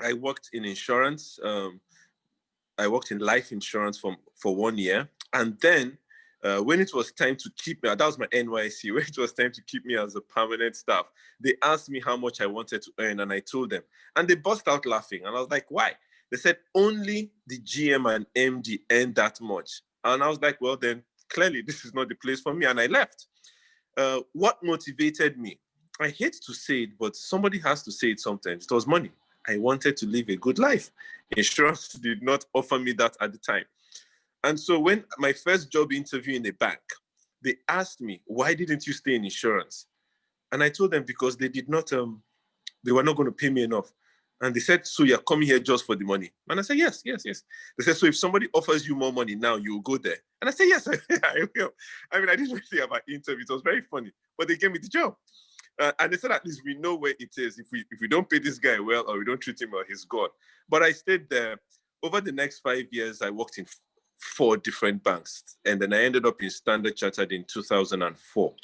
I worked in insurance. I worked in life insurance for 1 year. And then when it was time to keep me, that was my NYC, when it was time to keep me as a permanent staff, they asked me how much I wanted to earn, and I told them. And they burst out laughing. And I was like, why? They said, only the GM and MD earn that much. And I was like, well, then clearly this is not the place for me. And I left. What motivated me? I hate to say it, but somebody has to say it sometimes. It was money. I wanted to live a good life. Insurance did not offer me that at the time. And so when my first job interview in a bank, they asked me, why didn't you stay in insurance? And I told them because they did not They were not going to pay me enough. And they said, so you're coming here just for the money? And I said, yes. They said, so if somebody offers you more money now, you'll go there? And I said, yes, I will. I mean, I didn't really think about interview. It was very funny, but they gave me the job. And they said, at least we know where it is. If we don't pay this guy well, or we don't treat him well, he's gone. But I stayed there. Over the next 5 years, I worked in 4 different banks. And then I ended up in Standard Chartered in 2004.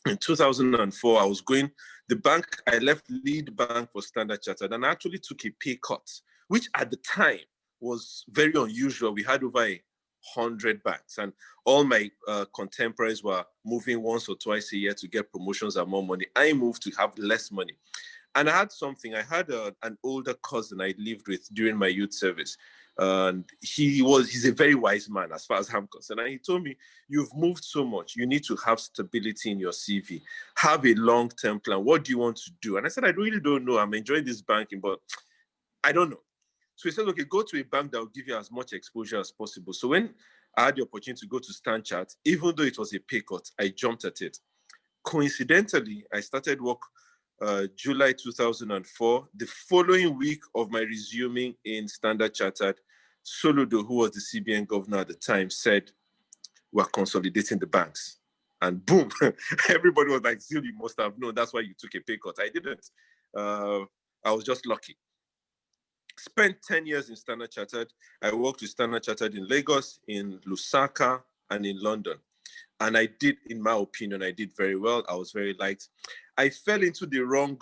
In 2004, I was going, the bank, I left lead bank for Standard Chartered, and I actually took a pay cut, which at the time was very unusual. We had over 100 banks, and all my contemporaries were moving once or twice a year to get promotions and more money. I moved to have less money. And I had something, I had an older cousin I lived with during my youth service. And he's a very wise man as far as I'm concerned. And he told me, you've moved so much. You need to have stability in your CV. Have a long-term plan. What do you want to do? And I said, I really don't know. I'm enjoying this banking, but I don't know. So he said, okay, go to a bank that will give you as much exposure as possible. So when I had the opportunity to go to Stanchart, even though it was a pay cut, I jumped at it. Coincidentally, I started work July 2004. The following week of my resuming in Standard Chartered, Soludo, who was the CBN governor at the time, said, we're consolidating the banks. And boom, everybody was like, Zil, you must have known. That's why you took a pay cut. I didn't. I was just lucky. Spent 10 years in Standard Chartered. I worked with Standard Chartered in Lagos, in Lusaka, and in London. And I did, in my opinion, I did very well. I was very liked. I fell into the wrong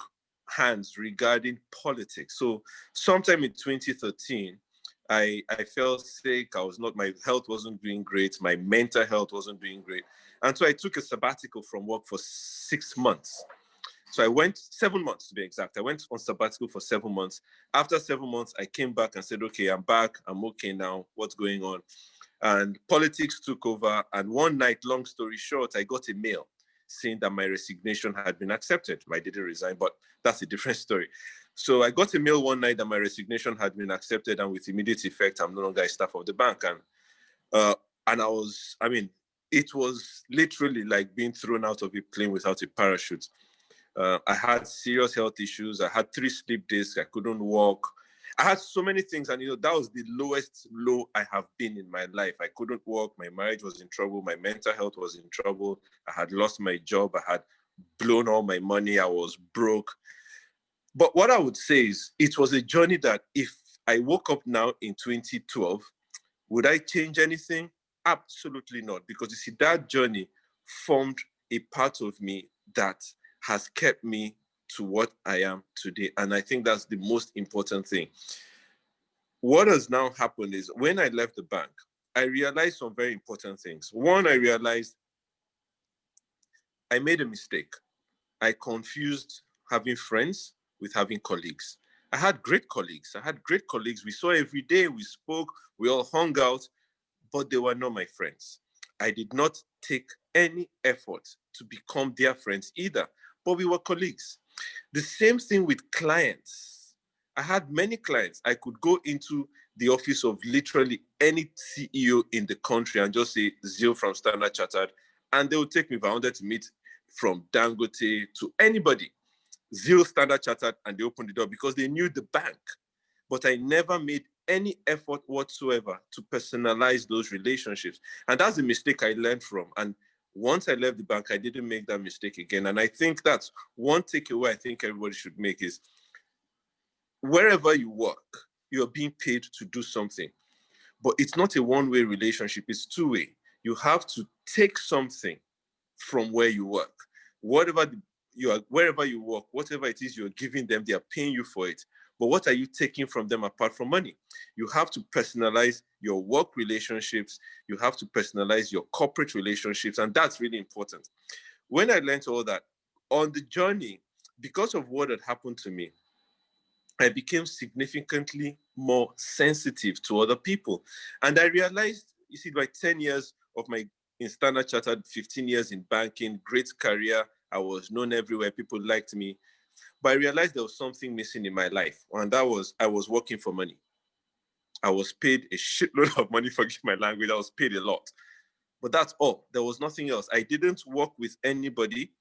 hands regarding politics. So sometime in 2013, I fell sick. My health wasn't doing great. My mental health wasn't doing great. And so I took a sabbatical from work for 6 months. So I went 7 months to be exact. I went on sabbatical for 7 months. After 7 months, I came back and said, okay, I'm back. I'm okay now. What's going on? And politics took over. And one night, long story short, I got a mail saying that my resignation had been accepted. I didn't resign, but that's a different story. So I got a mail one night that my resignation had been accepted, and with immediate effect, I'm no longer a staff of the bank. And it was literally like being thrown out of a plane without a parachute. I had serious health issues. I had 3 sleep discs. I couldn't walk. I had so many things, and that was the lowest low I have been in my life. I couldn't walk. My marriage was in trouble. My mental health was in trouble. I had lost my job. I had blown all my money. I was broke. But what I would say is, it was a journey that if I woke up now in 2012, would I change anything? Absolutely not, because you see, that journey formed a part of me that has kept me to what I am today. And I think that's the most important thing. What has now happened is, when I left the bank, I realized some very important things. One, I realized I made a mistake. I confused having friends with having colleagues. I had great colleagues. We saw every day, we spoke, we all hung out, but they were not my friends. I did not take any effort to become their friends either, but we were colleagues. The same thing with clients. I had many clients. I could go into the office of literally any CEO in the country and just say, Zil from Standard Chartered, and they would take me if I wanted to meet from Dangote to anybody. Zil, Standard Chartered, and they opened the door because they knew the bank. But I never made any effort whatsoever to personalize those relationships. And that's the mistake I learned from. And once I left the bank, I didn't make that mistake again. And I think that's one takeaway I think everybody should make is, wherever you work, you're being paid to do something. But it's not a one-way relationship, it's two-way. You have to take something from where you work. Wherever you work, whatever it is you're giving them, they are paying you for it. But what are you taking from them apart from money? You have to personalize your work relationships. You have to personalize your corporate relationships. And that's really important. When I learned all that, on the journey, because of what had happened to me, I became significantly more sensitive to other people. And I realized, you see, by 10 years of my in Standard Chartered, 15 years in banking, great career, I was known everywhere, people liked me. But I realized there was something missing in my life, and that was I was working for money. I was paid a shitload of money, forgive my language, I was paid a lot. But that's all. There was nothing else. I didn't work with anybody.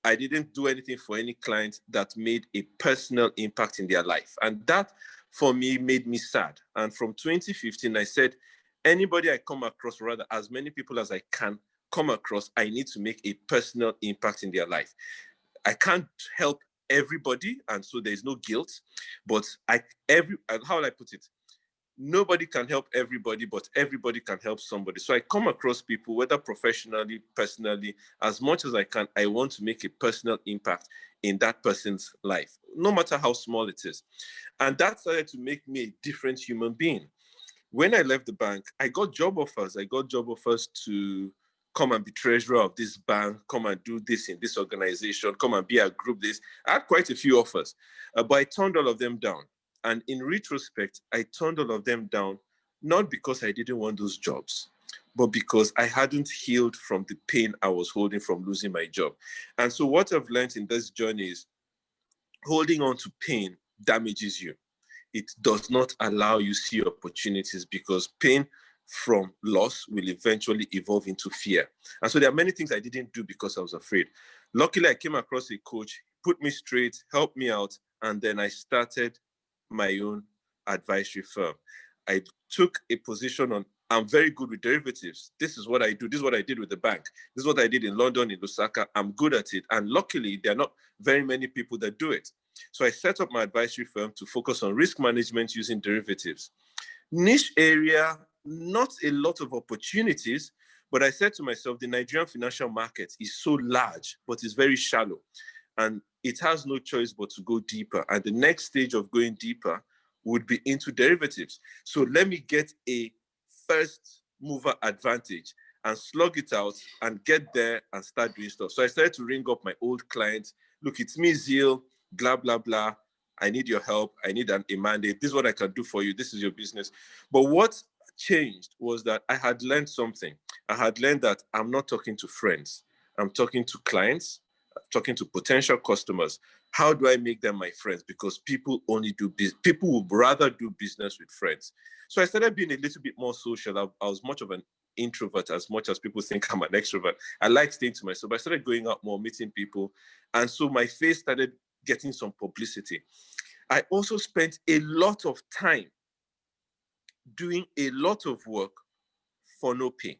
I didn't do anything for any client that made a personal impact in their life. And that, for me, made me sad. And from 2015, I said, anybody I come across, rather as many people as I can come across, I need to make a personal impact in their life. I can't help everybody, and so there's no guilt, but how will I put it? Nobody can help everybody, but everybody can help somebody. So I come across people, whether professionally, personally, as much as I can, I want to make a personal impact in that person's life, no matter how small it is. And that started to make me a different human being. When I left the bank, I got job offers. I got job offers to come and be treasurer of this bank, come and do this in this organization, come and be a group this. I had quite a few offers, but I turned all of them down. And in retrospect, I turned all of them down, not because I didn't want those jobs, but because I hadn't healed from the pain I was holding from losing my job. And so what I've learned in this journey is holding on to pain damages you. It does not allow you see opportunities, because pain from loss will eventually evolve into fear. And so there are many things I didn't do because I was afraid. Luckily, I came across a coach, put me straight, helped me out, and then I started my own advisory firm. I took a position on, I'm very good with derivatives. This is what I do. This is what I did with the bank. This is what I did in London, in Lusaka. I'm good at it. And luckily, there are not very many people that do it. So I set up my advisory firm to focus on risk management using derivatives. Niche area, not a lot of opportunities, but I said to myself, the Nigerian financial market is so large, but it's very shallow. And it has no choice but to go deeper. And the next stage of going deeper would be into derivatives. So let me get a first mover advantage and slug it out and get there and start doing stuff. So I started to ring up my old clients. Look, it's me, Zeal, blah, blah, blah. I need your help. I need a mandate. This is what I can do for you. This is your business. But what changed was that I had learned something. I had learned that I'm not talking to friends. I'm talking to clients, talking to potential customers. How do I make them my friends? Because people only do business. People would rather do business with friends. So I started being a little bit more social. I was much of an introvert, as much as people think I'm an extrovert. I like staying to myself. I started going out more, meeting people. And so my face started getting some publicity. I also spent a lot of time doing a lot of work for no pay.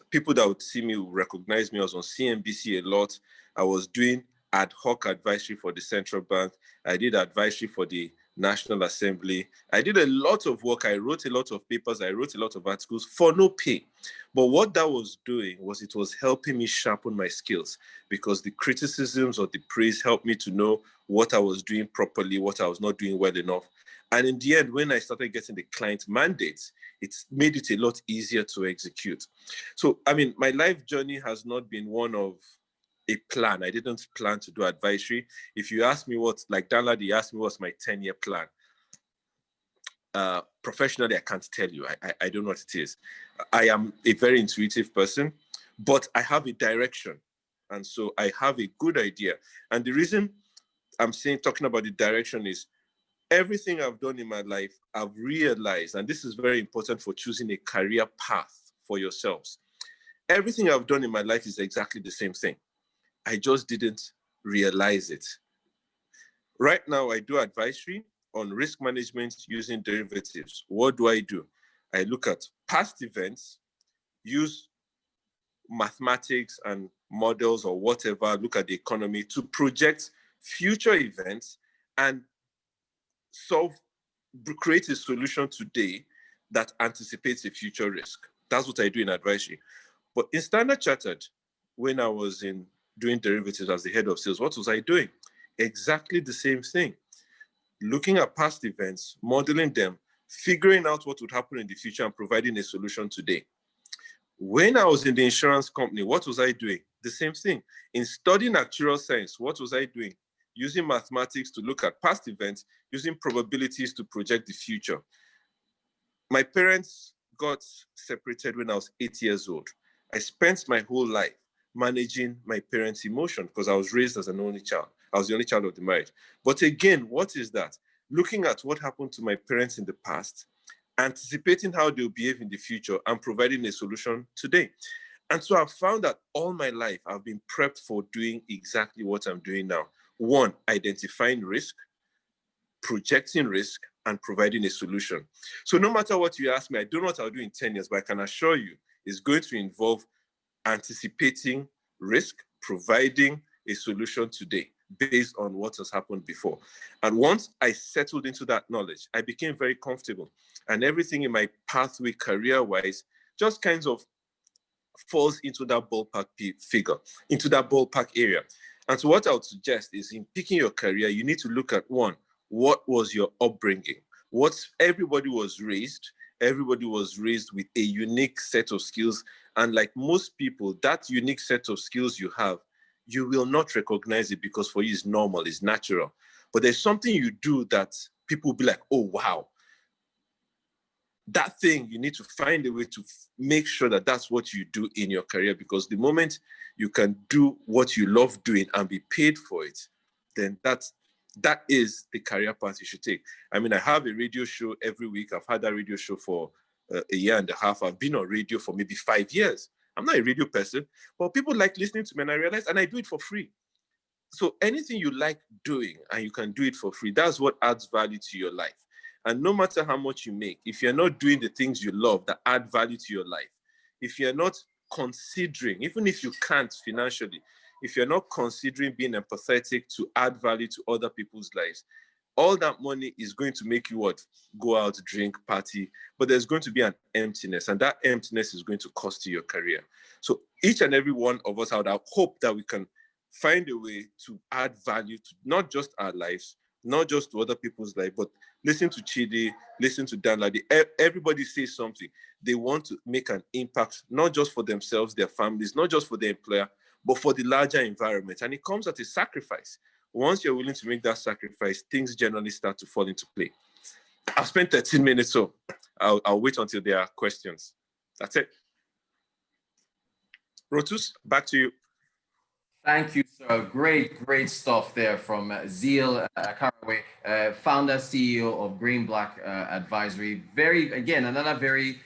People that would see me would recognize me. I was on CNBC a lot. I was doing ad hoc advisory for the central bank. I did advisory for the National Assembly. I did a lot of work. I wrote a lot of papers. I wrote a lot of articles for no pay. But what that was doing was it was helping me sharpen my skills, because the criticisms or the praise helped me to know what I was doing properly, what I was not doing well enough. And in the end, when I started getting the client mandates, it's made it a lot easier to execute. So, I mean, my life journey has not been one of a plan. I didn't plan to do advisory. If you ask me like Danladi asked me what's my 10-year plan, professionally, I can't tell you. I don't know what it is. I am a very intuitive person, but I have a direction. And so I have a good idea. And the reason I'm talking about the direction is everything I've done in my life, I've realized, and this is very important for choosing a career path for yourselves. Everything I've done in my life is exactly the same thing. I just didn't realize it. Right now, I do advisory on risk management using derivatives. What do? I look at past events, use mathematics and models or whatever, look at the economy to project future events and create a solution today that anticipates a future risk. That's what I do in advisory. But in Standard Chartered, when I was doing derivatives as the head of sales, what was I doing? Exactly the same thing. Looking at past events, modeling them, figuring out what would happen in the future and providing a solution today. When I was in the insurance company, what was I doing? The same thing. In studying actuarial science, what was I doing? Using mathematics to look at past events, using probabilities to project the future. My parents got separated when I was 8 years old. I spent my whole life managing my parents' emotion because I was raised as an only child. I was the only child of the marriage. But again, what is that? Looking at what happened to my parents in the past, anticipating how they'll behave in the future, and providing a solution today. And so I've found that all my life, I've been prepped for doing exactly what I'm doing now. One, identifying risk, projecting risk, and providing a solution. So no matter what you ask me, I don't know what I'll do in 10 years, but I can assure you it's going to involve anticipating risk, providing a solution today based on what has happened before. And once I settled into that knowledge, I became very comfortable. And everything in my pathway career-wise just kind of falls into that ballpark figure, into that ballpark area. And so what I would suggest is in picking your career, you need to look at one, what was your upbringing? Everybody was raised with a unique set of skills. And like most people, that unique set of skills you have, you will not recognize it because for you it's normal, it's natural. But there's something you do that people will be like, oh, wow. That thing, you need to find a way to make sure that that's what you do in your career, because the moment you can do what you love doing and be paid for it, then that is the career path you should take. I mean, I have a radio show every week. I've had that radio show for a year and a half. I've been on radio for maybe 5 years. I'm not a radio person, but people like listening to me, and I realize, and I do it for free. So anything you like doing and you can do it for free, that's what adds value to your life. And no matter how much you make, if you're not doing the things you love that add value to your life, if you're not considering, even if you can't financially, if you're not considering being empathetic to add value to other people's lives, all that money is going to make you what? Go out, drink, party, but there's going to be an emptiness, and that emptiness is going to cost you your career. So each and every one of us, I would hope that we can find a way to add value to not just our lives, not just to other people's life, but listen to Chidi, listen to Dan Ladi. Everybody says something. They want to make an impact, not just for themselves, their families, not just for the employer, but for the larger environment. And it comes at a sacrifice. Once you're willing to make that sacrifice, things generally start to fall into play. I've spent 13 minutes, so I'll wait until there are questions. That's it. Rotus, back to you. Thank you, sir. Great stuff there from Zeal Caraway, founder, CEO of Green Black Advisory. Another very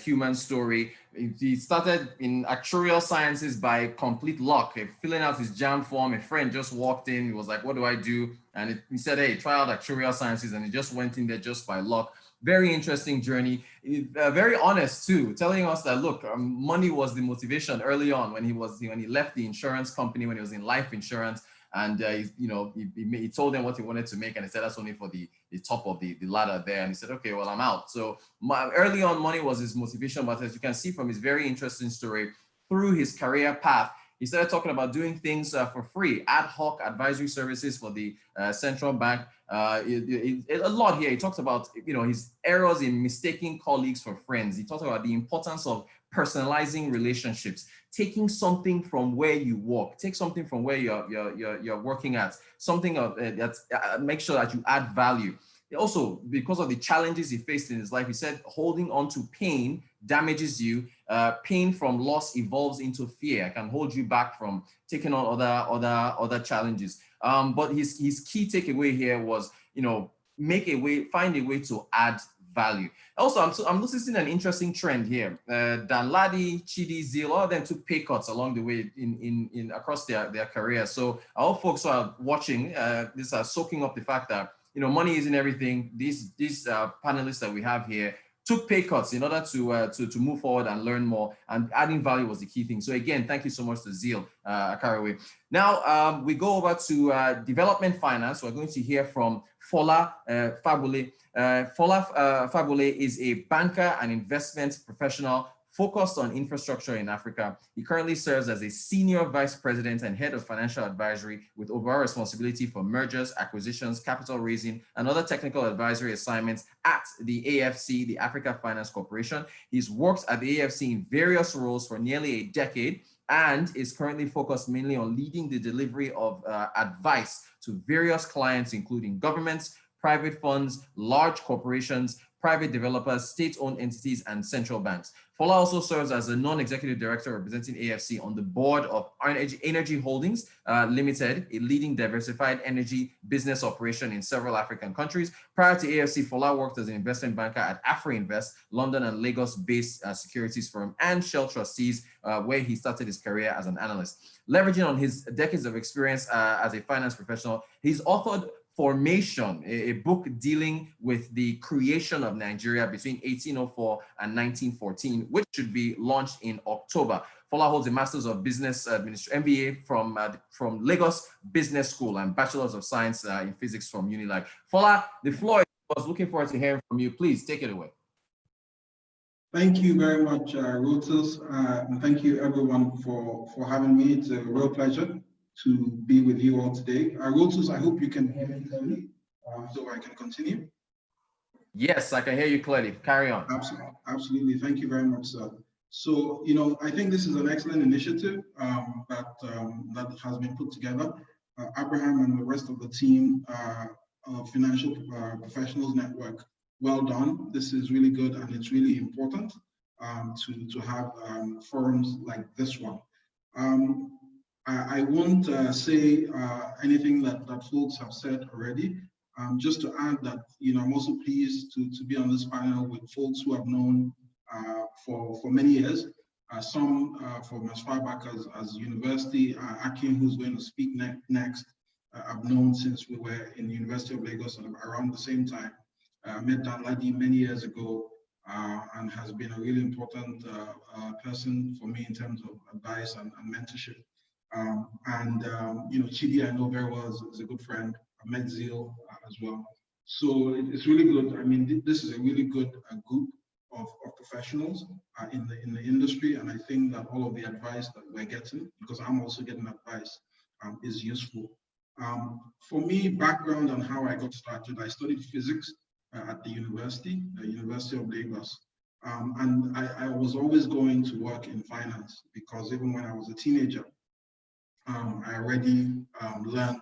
human story. He started in actuarial sciences by complete luck. Filling out his JAM form, a friend just walked in. He was like, what do I do? And he said, hey, try out actuarial sciences. And he just went in there just by luck. Very interesting journey. Very honest too, telling us that look, money was the motivation early on when he left the insurance company, when he was in life insurance, and he told them what he wanted to make, and he said that's only for the top of the ladder there, and he said, okay, well, I'm out. So early on, money was his motivation, but as you can see from his very interesting story, through his career path, he started talking about doing things for free, ad hoc advisory services for the central bank. A lot here. He talks about his errors in mistaking colleagues for friends. He talks about the importance of personalizing relationships, taking something from where you work, take something from where you're working at, something that make sure that you add value. Also, because of the challenges he faced in his life, he said holding on to pain damages you. Pain from loss evolves into fear. It can hold you back from taking on other challenges. But his key takeaway here was, find a way to add value. Also, I'm noticing an interesting trend here. Dan Ladi, Chidi, Zeal, all of them took pay cuts along the way in across their career. So I hope folks who are watching this are soaking up the fact that money isn't everything. These panelists that we have here took pay cuts in order to move forward and learn more, and adding value was the key thing. So again, thank you so much to Zeal Caraway. Now we go over to development finance. We're going to hear from Fola Fabule. Fola Fabule is a banker and investment professional focused on infrastructure in Africa. He currently serves as a senior vice president and head of financial advisory with overall responsibility for mergers, acquisitions, capital raising, and other technical advisory assignments at the AFC, the Africa Finance Corporation. He's worked at the AFC in various roles for nearly a decade and is currently focused mainly on leading the delivery of advice to various clients, including governments, private funds, large corporations, private developers, state-owned entities, and central banks. Fola also serves as a non-executive director representing AFC on the board of Energy Holdings Limited, a leading diversified energy business operation in several African countries. Prior to AFC, Fola worked as an investment banker at AfriInvest, London and Lagos-based securities firm, and Shell Trustees, where he started his career as an analyst. Leveraging on his decades of experience as a finance professional, he's authored Formation, a book dealing with the creation of Nigeria between 1804 and 1914, which should be launched in October. Fola holds a Master's of Business Administration, MBA from Lagos Business School, and Bachelor's of Science in Physics from Unilag. Fola, the floor is yours. Looking forward to hearing from you. Please take it away. Thank you very much, Rotus, and thank you everyone for having me. It's a real pleasure to be with you all today. Rotus, I hope you can hear me clearly, so I can continue. Yes, I can hear you clearly. Carry on. Absolutely. Thank you very much, sir. So, I think this is an excellent initiative that has been put together. Abraham and the rest of the team of Financial Professionals Network, well done. This is really good, and it's really important to have forums like this one. I won't say anything that folks have said already. Just to add that, I'm also pleased to be on this panel with folks who I've known for many years. Some from as far back as university. Akin, who's going to speak next, I've known since we were in the University of Lagos around the same time. Met Dan Ladi many years ago, and has been a really important person for me in terms of advice and mentorship. Chidi, I know very well, is a good friend. I met Zeal as well. So it's really good. I mean, this is a really good group of professionals in the industry, and I think that all of the advice that we're getting, because I'm also getting advice, is useful. For me, background on how I got started, I studied physics at the University of Lagos. And I was always going to work in finance, because even when I was a teenager, I already learned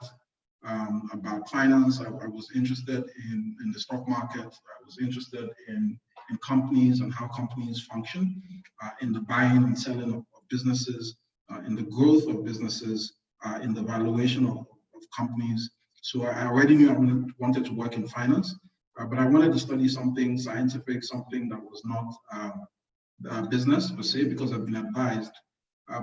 about finance. I was interested in the stock market. I was interested in companies and how companies function, in the buying and selling of businesses, in the growth of businesses, in the valuation of companies. So I already knew I wanted to work in finance, but I wanted to study something scientific, something that was not business per se, because I've been advised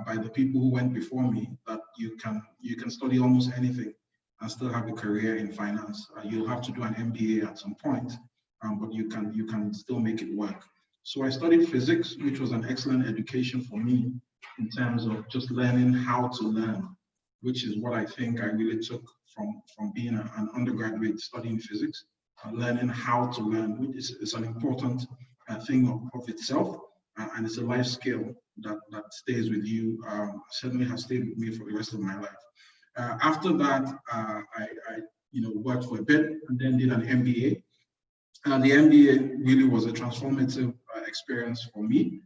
by the people who went before me that you can study almost anything and still have a career in finance. You'll have to do an MBA at some point, but you can still make it work. So I studied physics, which was an excellent education for me in terms of just learning how to learn, which is what I think I really took from being an undergraduate studying physics, learning how to learn, which is an important thing of itself, and it's a life skill that stays with you, certainly has stayed with me for the rest of my life. After that, I worked for a bit and then did an MBA. And the MBA really was a transformative experience for me,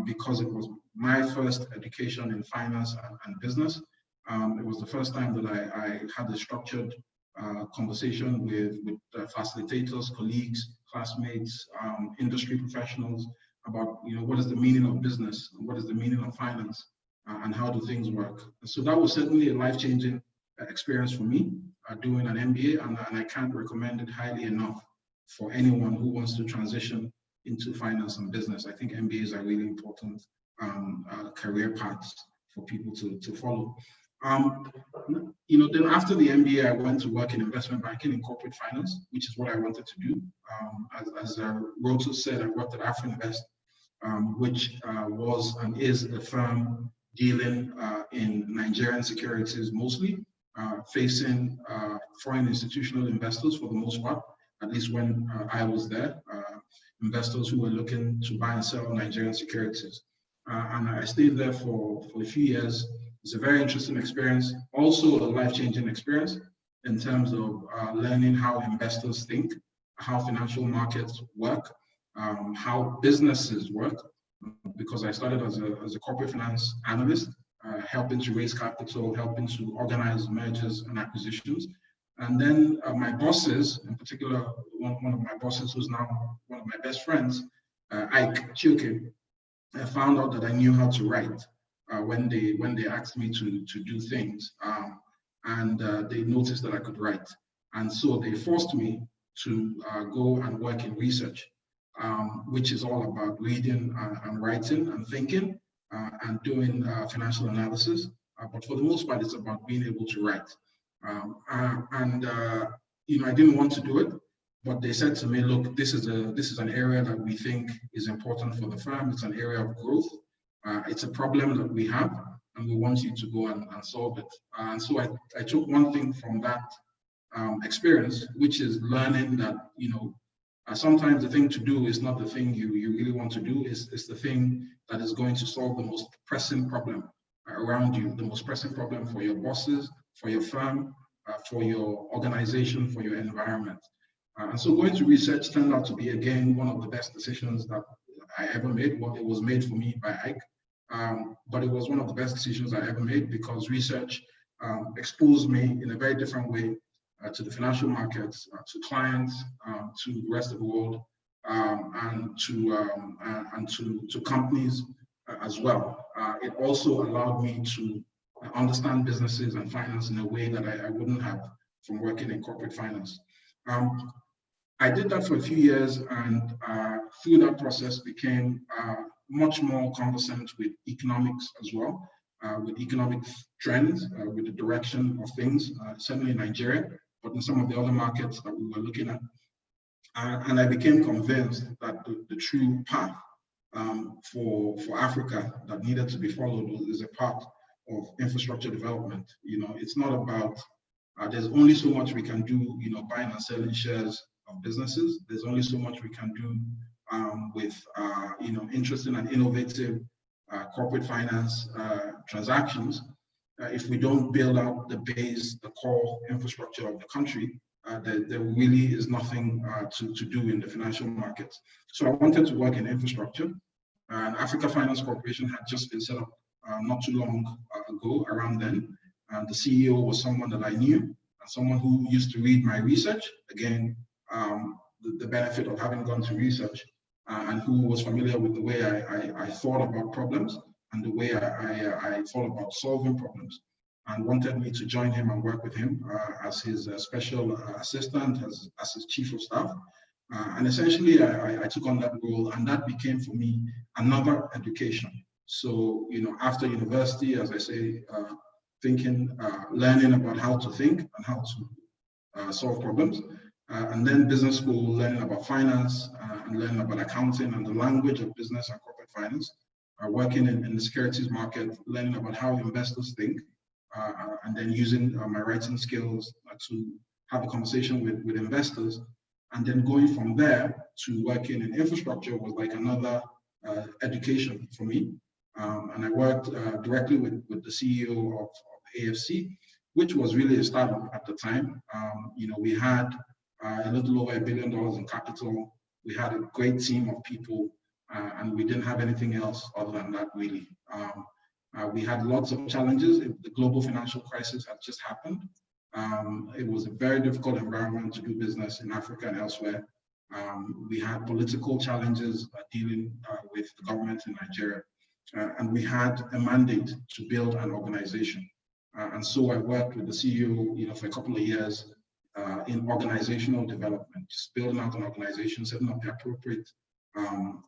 because it was my first education in finance and business. It was the first time that I had a structured conversation with facilitators, colleagues, classmates, industry professionals about what is the meaning of business, what is the meaning of finance, and how do things work. So that was certainly a life-changing experience for me, doing an MBA, and I can't recommend it highly enough for anyone who wants to transition into finance and business. I think MBAs are really important career paths for people to follow. Then after the MBA, I went to work in investment banking in corporate finance, which is what I wanted to do. As Roto said, I worked at AfriInvest, which was and is a firm dealing in Nigerian securities mostly, facing foreign institutional investors for the most part, at least when I was there, investors who were looking to buy and sell Nigerian securities. And I stayed there for a few years. It's a very interesting experience, also a life-changing experience in terms of learning how investors think, how financial markets work, how businesses work, because I started as a corporate finance analyst, helping to raise capital, helping to organize mergers and acquisitions. And then my bosses, in particular, one of my bosses who's now one of my best friends, Ike Chioke, found out that I knew how to write when they asked me to do things, and they noticed that I could write. And so they forced me to go and work in research, which is all about reading and writing and thinking and doing financial analysis. But for the most part, it's about being able to write. You know, I didn't want to do it, but they said to me, look, this is an area that we think is important for the firm. It's an area of growth. It's a problem that we have, and we want you to go and solve it. And so I took one thing from that experience, which is learning that, you know, sometimes the thing to do is not the thing you really want to do. It's the thing that is going to solve the most pressing problem around you, the most pressing problem for your bosses, for your firm, for your organization, for your environment. And so going to research turned out to be, again, one of the best decisions that I ever made. Well, it was made for me by Ike, but it was one of the best decisions I ever made, because research exposed me in a very different way to the financial markets, to clients, to the rest of the world, and to companies as well. It also allowed me to understand businesses and finance in a way that I wouldn't have from working in corporate finance. I did that for a few years, and through that process became much more conversant with economics as well, with economic trends, with the direction of things, certainly in Nigeria, but in some of the other markets that we were looking at. And I became convinced that the true path for Africa that needed to be followed is a path of infrastructure development. You know, it's not about, there's only so much we can do, you know, buying and selling shares of businesses. There's only so much we can do with, you know, interesting and innovative corporate finance transactions. If we don't build out the base, the core infrastructure of the country, there really is nothing to do in the financial markets. So I wanted to work in infrastructure. And Africa Finance Corporation had just been set up not too long ago, around then. And the CEO was someone that I knew, and someone who used to read my research. Again, the benefit of having gone to research, and who was familiar with the way I thought about problems and the way I thought about solving problems, and wanted me to join him and work with him as his special assistant, as his chief of staff. And essentially, I took on that role, and that became for me another education. So, you know, after university, as I say, learning about how to think and how to solve problems. And then business school, learning about finance and learning about accounting and the language of business and corporate finance. Working in the securities market, learning about how investors think, and then using my writing skills to have a conversation with investors. And then going from there to working in infrastructure was like another education for me. And I worked directly with the CEO of AFC, which was really a startup at the time. You know, we had a little over $1 billion in capital. We had a great team of people, and we didn't have anything else other than that, really. We had lots of challenges. The global financial crisis had just happened. It was a very difficult environment to do business in Africa and elsewhere. We had political challenges dealing with the government in Nigeria. And we had a mandate to build an organization. And so I worked with the CEO, you know, for a couple of years in organizational development, just building out an organization, setting up the appropriate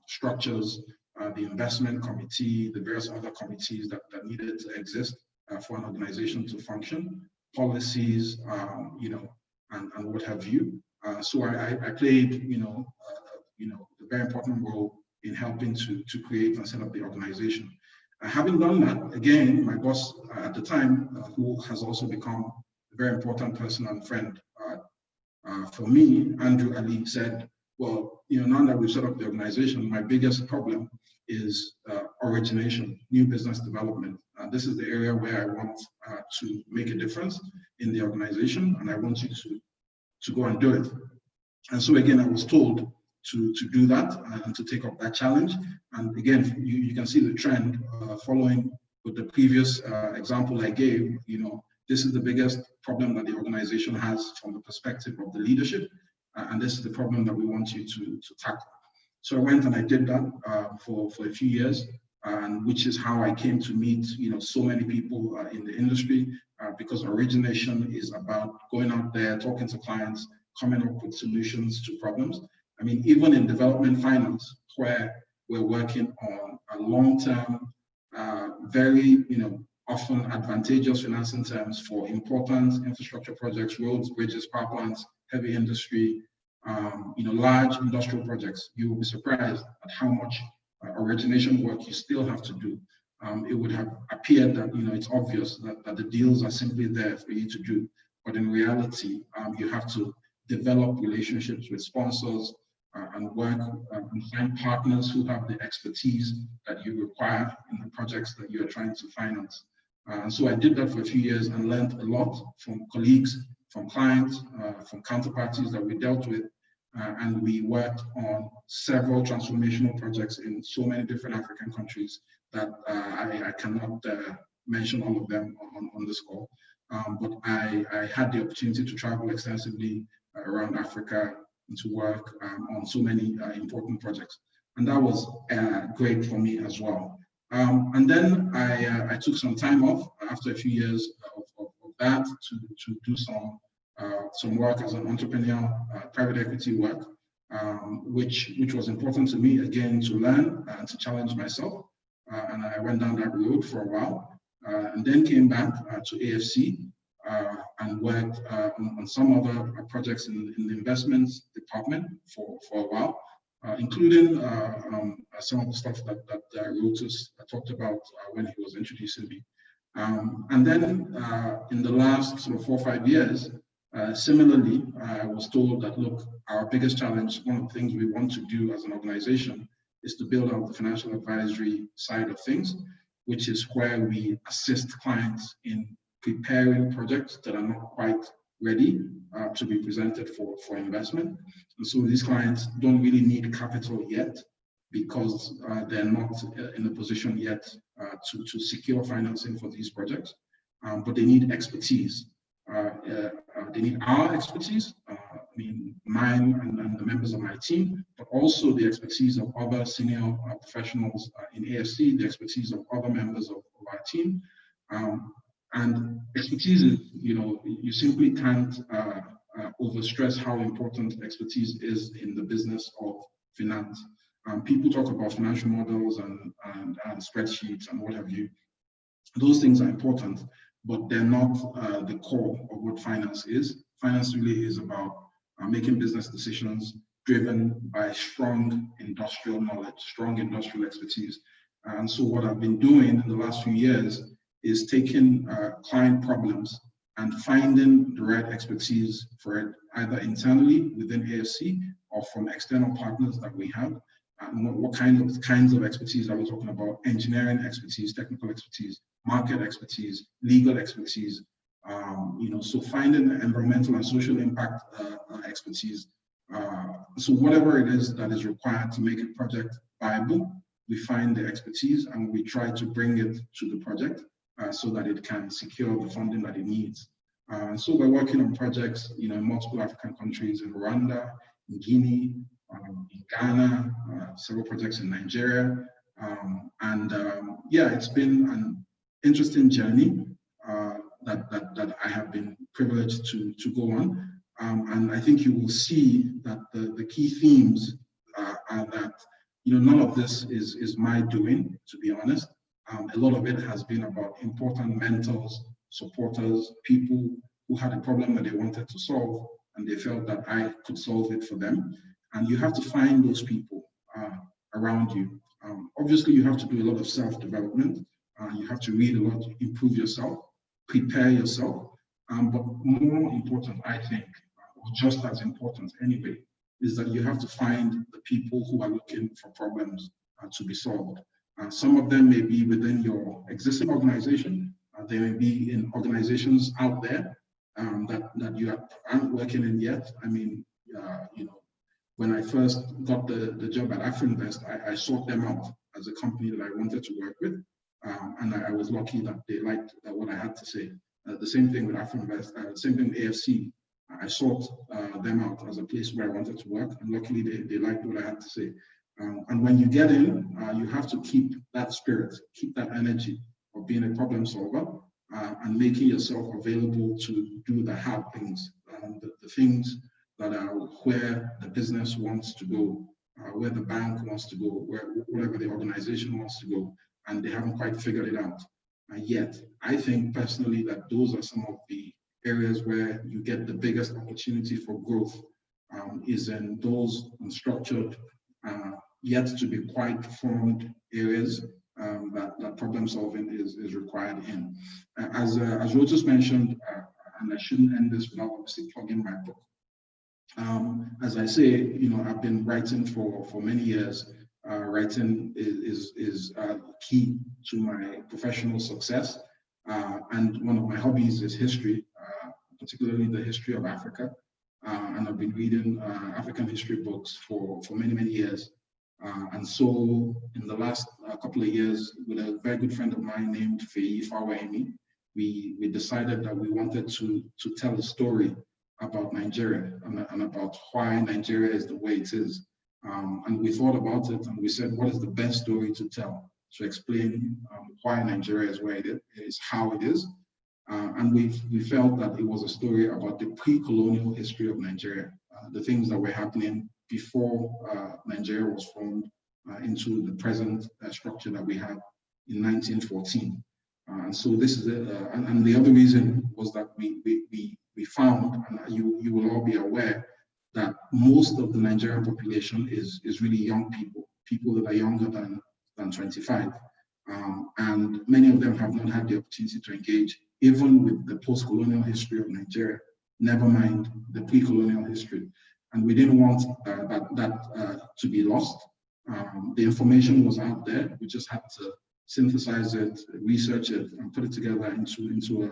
structures, the investment committee, the various other committees that needed to exist for an organization to function, policies, you know, and what have you. So I played, you know, a very important role in helping to create and set up the organization. Having done that, again, my boss at the time, who has also become a very important person and friend for me, Andrew Ali, said, well, you know, now that we've set up the organization, my biggest problem is origination, new business development. This is the area where I want to make a difference in the organization, and I want you to go and do it. And so again, I was told to do that and to take up that challenge. And again, you can see the trend following with the previous example I gave. You know, this is the biggest problem that the organization has from the perspective of the leadership, and this is the problem that we want you to tackle. So I went and I did that for a few years, and which is how I came to meet so many people in the industry, because origination is about going out there, talking to clients, coming up with solutions to problems. I mean, even in development finance, where we're working on a long-term, very often advantageous financing terms for important infrastructure projects, roads, bridges, power plants, heavy industry, large industrial projects, you will be surprised at how much origination work you still have to do. It would have appeared that it's obvious that the deals are simply there for you to do, but in reality, you have to develop relationships with sponsors and work and find partners who have the expertise that you require in the projects that you are trying to finance. And so I did that for a few years and learned a lot from colleagues, from clients, from counterparties that we dealt with. And we worked on several transformational projects in so many different African countries that I cannot mention all of them on this call. But I had the opportunity to travel extensively around Africa and to work on so many important projects. And that was great for me as well. And then I took some time off after a few years of that to do some work as an entrepreneur, private equity work, which was important to me, again, to learn and to challenge myself. And I went down that road for a while, and then came back to AFC and worked on some other projects in the investments department for a while, including some of the stuff that Rotus talked about when he was introducing me. And then in the last sort of 4 or 5 years, similarly, I was told that, look, our biggest challenge, one of the things we want to do as an organization is to build out the financial advisory side of things, which is where we assist clients in preparing projects that are not quite ready to be presented for investment. And so these clients don't really need capital yet because they're not in a position yet to secure financing for these projects, but they need expertise. They need our expertise, I mean, mine and the members of my team, but also the expertise of other senior professionals in AFC, the expertise of other members of our team. And expertise is, you simply can't overstress how important expertise is in the business of finance. People talk about financial models and spreadsheets and what have you. Those things are important, but they're not the core of what finance is. Finance really is about making business decisions driven by strong industrial knowledge, strong industrial expertise. And so what I've been doing in the last few years is taking client problems and finding the right expertise for it, either internally within AFC or from external partners that we have. And what kinds of expertise are we talking about? Engineering expertise, technical expertise, market expertise, legal expertise. So finding the environmental and social impact expertise. So whatever it is that is required to make a project viable, we find the expertise and we try to bring it to the project so that it can secure the funding that it needs. So we're working on projects, in multiple African countries, in Rwanda, in Guinea, in Ghana, several projects in Nigeria. Yeah, it's been an interesting journey that I have been privileged to go on. And I think you will see that the key themes are that, none of this is my doing, to be honest. A lot of it has been about important mentors, supporters, people who had a problem that they wanted to solve, and they felt that I could solve it for them. And you have to find those people around you. Obviously, you have to do a lot of self-development. You have to read a lot to improve yourself, prepare yourself. But more important, I think, or just as important anyway, is that you have to find the people who are looking for problems to be solved. Some of them may be within your existing organization. They may be in organizations out there that you aren't working in yet. I mean, when I first got the job at Afrinvest, I sought them out as a company that I wanted to work with. And I was lucky that they liked what I had to say. The same thing with AfroInvest, same thing with AFC. I sought them out as a place where I wanted to work, and luckily they liked what I had to say. And when you get in, you have to keep that spirit, keep that energy of being a problem solver, and making yourself available to do the hard things, the things that are where the business wants to go, where the bank wants to go, wherever the organization wants to go, and they haven't quite figured it out yet. I think personally that those are some of the areas where you get the biggest opportunity for growth, is in those unstructured, yet to be quite formed areas that problem solving is required in. As Rotus mentioned, and I shouldn't end this without obviously plugging my book. As I say, I've been writing for many years. Writing is key to my professional success. And one of my hobbies is history, particularly the history of Africa. And I've been reading African history books for many, many years. And so in the last couple of years, with a very good friend of mine named Feyi Fawaemi, we decided that we wanted to tell a story about Nigeria and about why Nigeria is the way it is. And we thought about it and we said, what is the best story to tell to explain why Nigeria is where it is, how it is. And we felt that it was a story about the pre-colonial history of Nigeria, the things that were happening before Nigeria was formed into the present structure that we have in 1914. And so this is it. And the other reason was that we found, and you will all be aware, that most of the Nigerian population is really young people that are younger than 25. And many of them have not had the opportunity to engage even with the post-colonial history of Nigeria, never mind the pre-colonial history. And we didn't want that to be lost. The information was out there. We just had to synthesize it, research it, and put it together into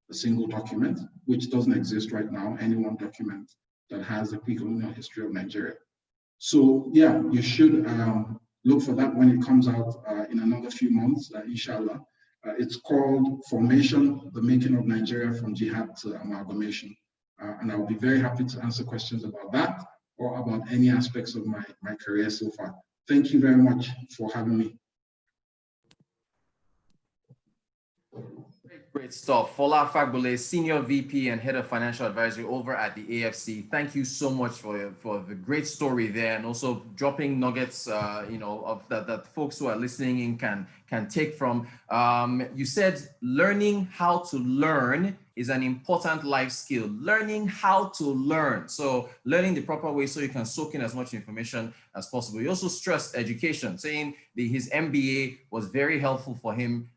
a single document, which doesn't exist right now, any one document that has the pre-colonial history of Nigeria. So yeah, you should look for that when it comes out in another few months, inshallah. It's called Formation, the Making of Nigeria from Jihad to Amalgamation. And I'll be very happy to answer questions about that or about any aspects of my career so far. Thank you very much for having me. Great stuff. Fola Fagbole, Senior VP and Head of Financial Advisory over at the AFC. Thank you so much for the great story there, and also dropping nuggets, of that folks who are listening in can take from. You said learning how to learn is an important life skill. Learning how to learn. So learning the proper way so you can soak in as much information as possible. You also stressed education, saying his MBA was very helpful for him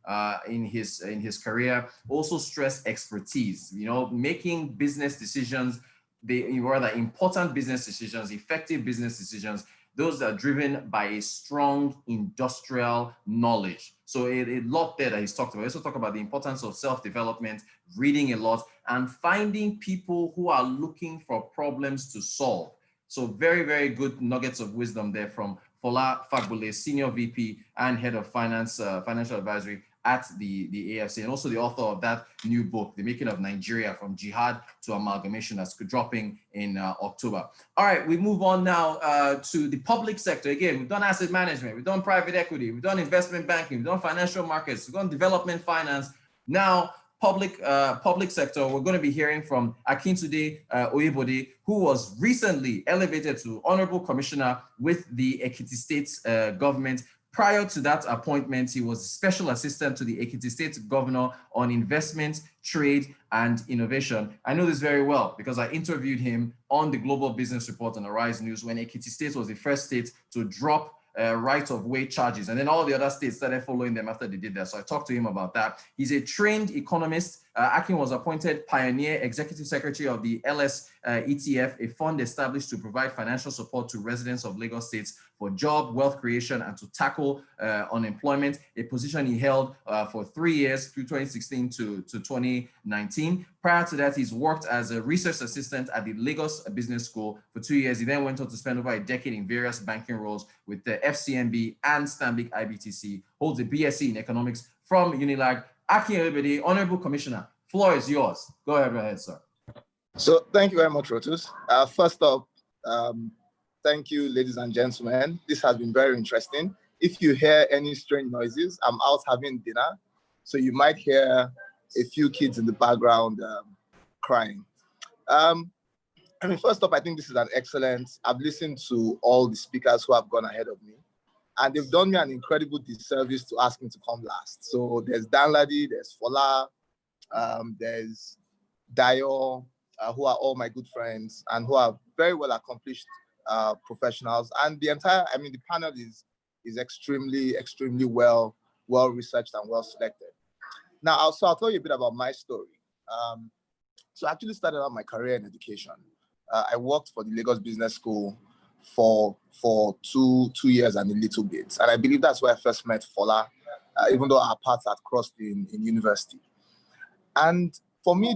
in his career. Also stressed expertise, making business decisions, rather important business decisions, effective business decisions. Those are driven by a strong industrial knowledge. So a lot there that he's talked about. He also talked about the importance of self-development, reading a lot, and finding people who are looking for problems to solve. So very, very good nuggets of wisdom there from Fola Fagbole, Senior VP and Head of Financial Advisory at the AFC, and also the author of that new book, The Making of Nigeria from Jihad to Amalgamation, that's dropping in October. All right, we move on now to the public sector. Again, we've done asset management, we've done private equity, we've done investment banking, we've done financial markets, we've done development finance. Now, public sector, we're going to be hearing from Akintunde Oyebode, who was recently elevated to Honorable Commissioner with the Ekiti State government. Prior to that appointment, he was Special Assistant to the Ekiti State Governor on Investment, Trade, and Innovation. I know this very well because I interviewed him on the Global Business Report on Arise News when Ekiti State was the first state to drop right-of-way charges. And then all the other states started following them after they did that. So I talked to him about that. He's a trained economist. Akin was appointed Pioneer Executive Secretary of the LS ETF, a fund established to provide financial support to residents of Lagos State for job, wealth creation, and to tackle unemployment, a position he held for 3 years, through 2016 to 2019. Prior to that, he's worked as a research assistant at the Lagos Business School for 2 years. He then went on to spend over a decade in various banking roles with the FCMB and Stanbic IBTC, holds a BSc in economics from Unilag. Akin Oyebode, Honorable Commissioner, floor is yours. Go ahead, sir. So thank you very much, Rotus. First up, thank you, ladies and gentlemen. This has been very interesting. If you hear any strange noises, I'm out having dinner, so you might hear a few kids in the background crying. First up, I think this is an excellent. I've listened to all the speakers who have gone ahead of me, and they've done me an incredible disservice to ask me to come last. So there's Danladi, there's Fola, there's Dayo, who are all my good friends and who are very well accomplished professionals. And the entire, the panel is extremely well researched and well selected. Now, I'll tell you a bit about my story. So I actually started out my career in education. I worked for the Lagos Business School for 2 years and a little bit. And I believe that's where I first met Fola, even though our paths had crossed in university. And for me,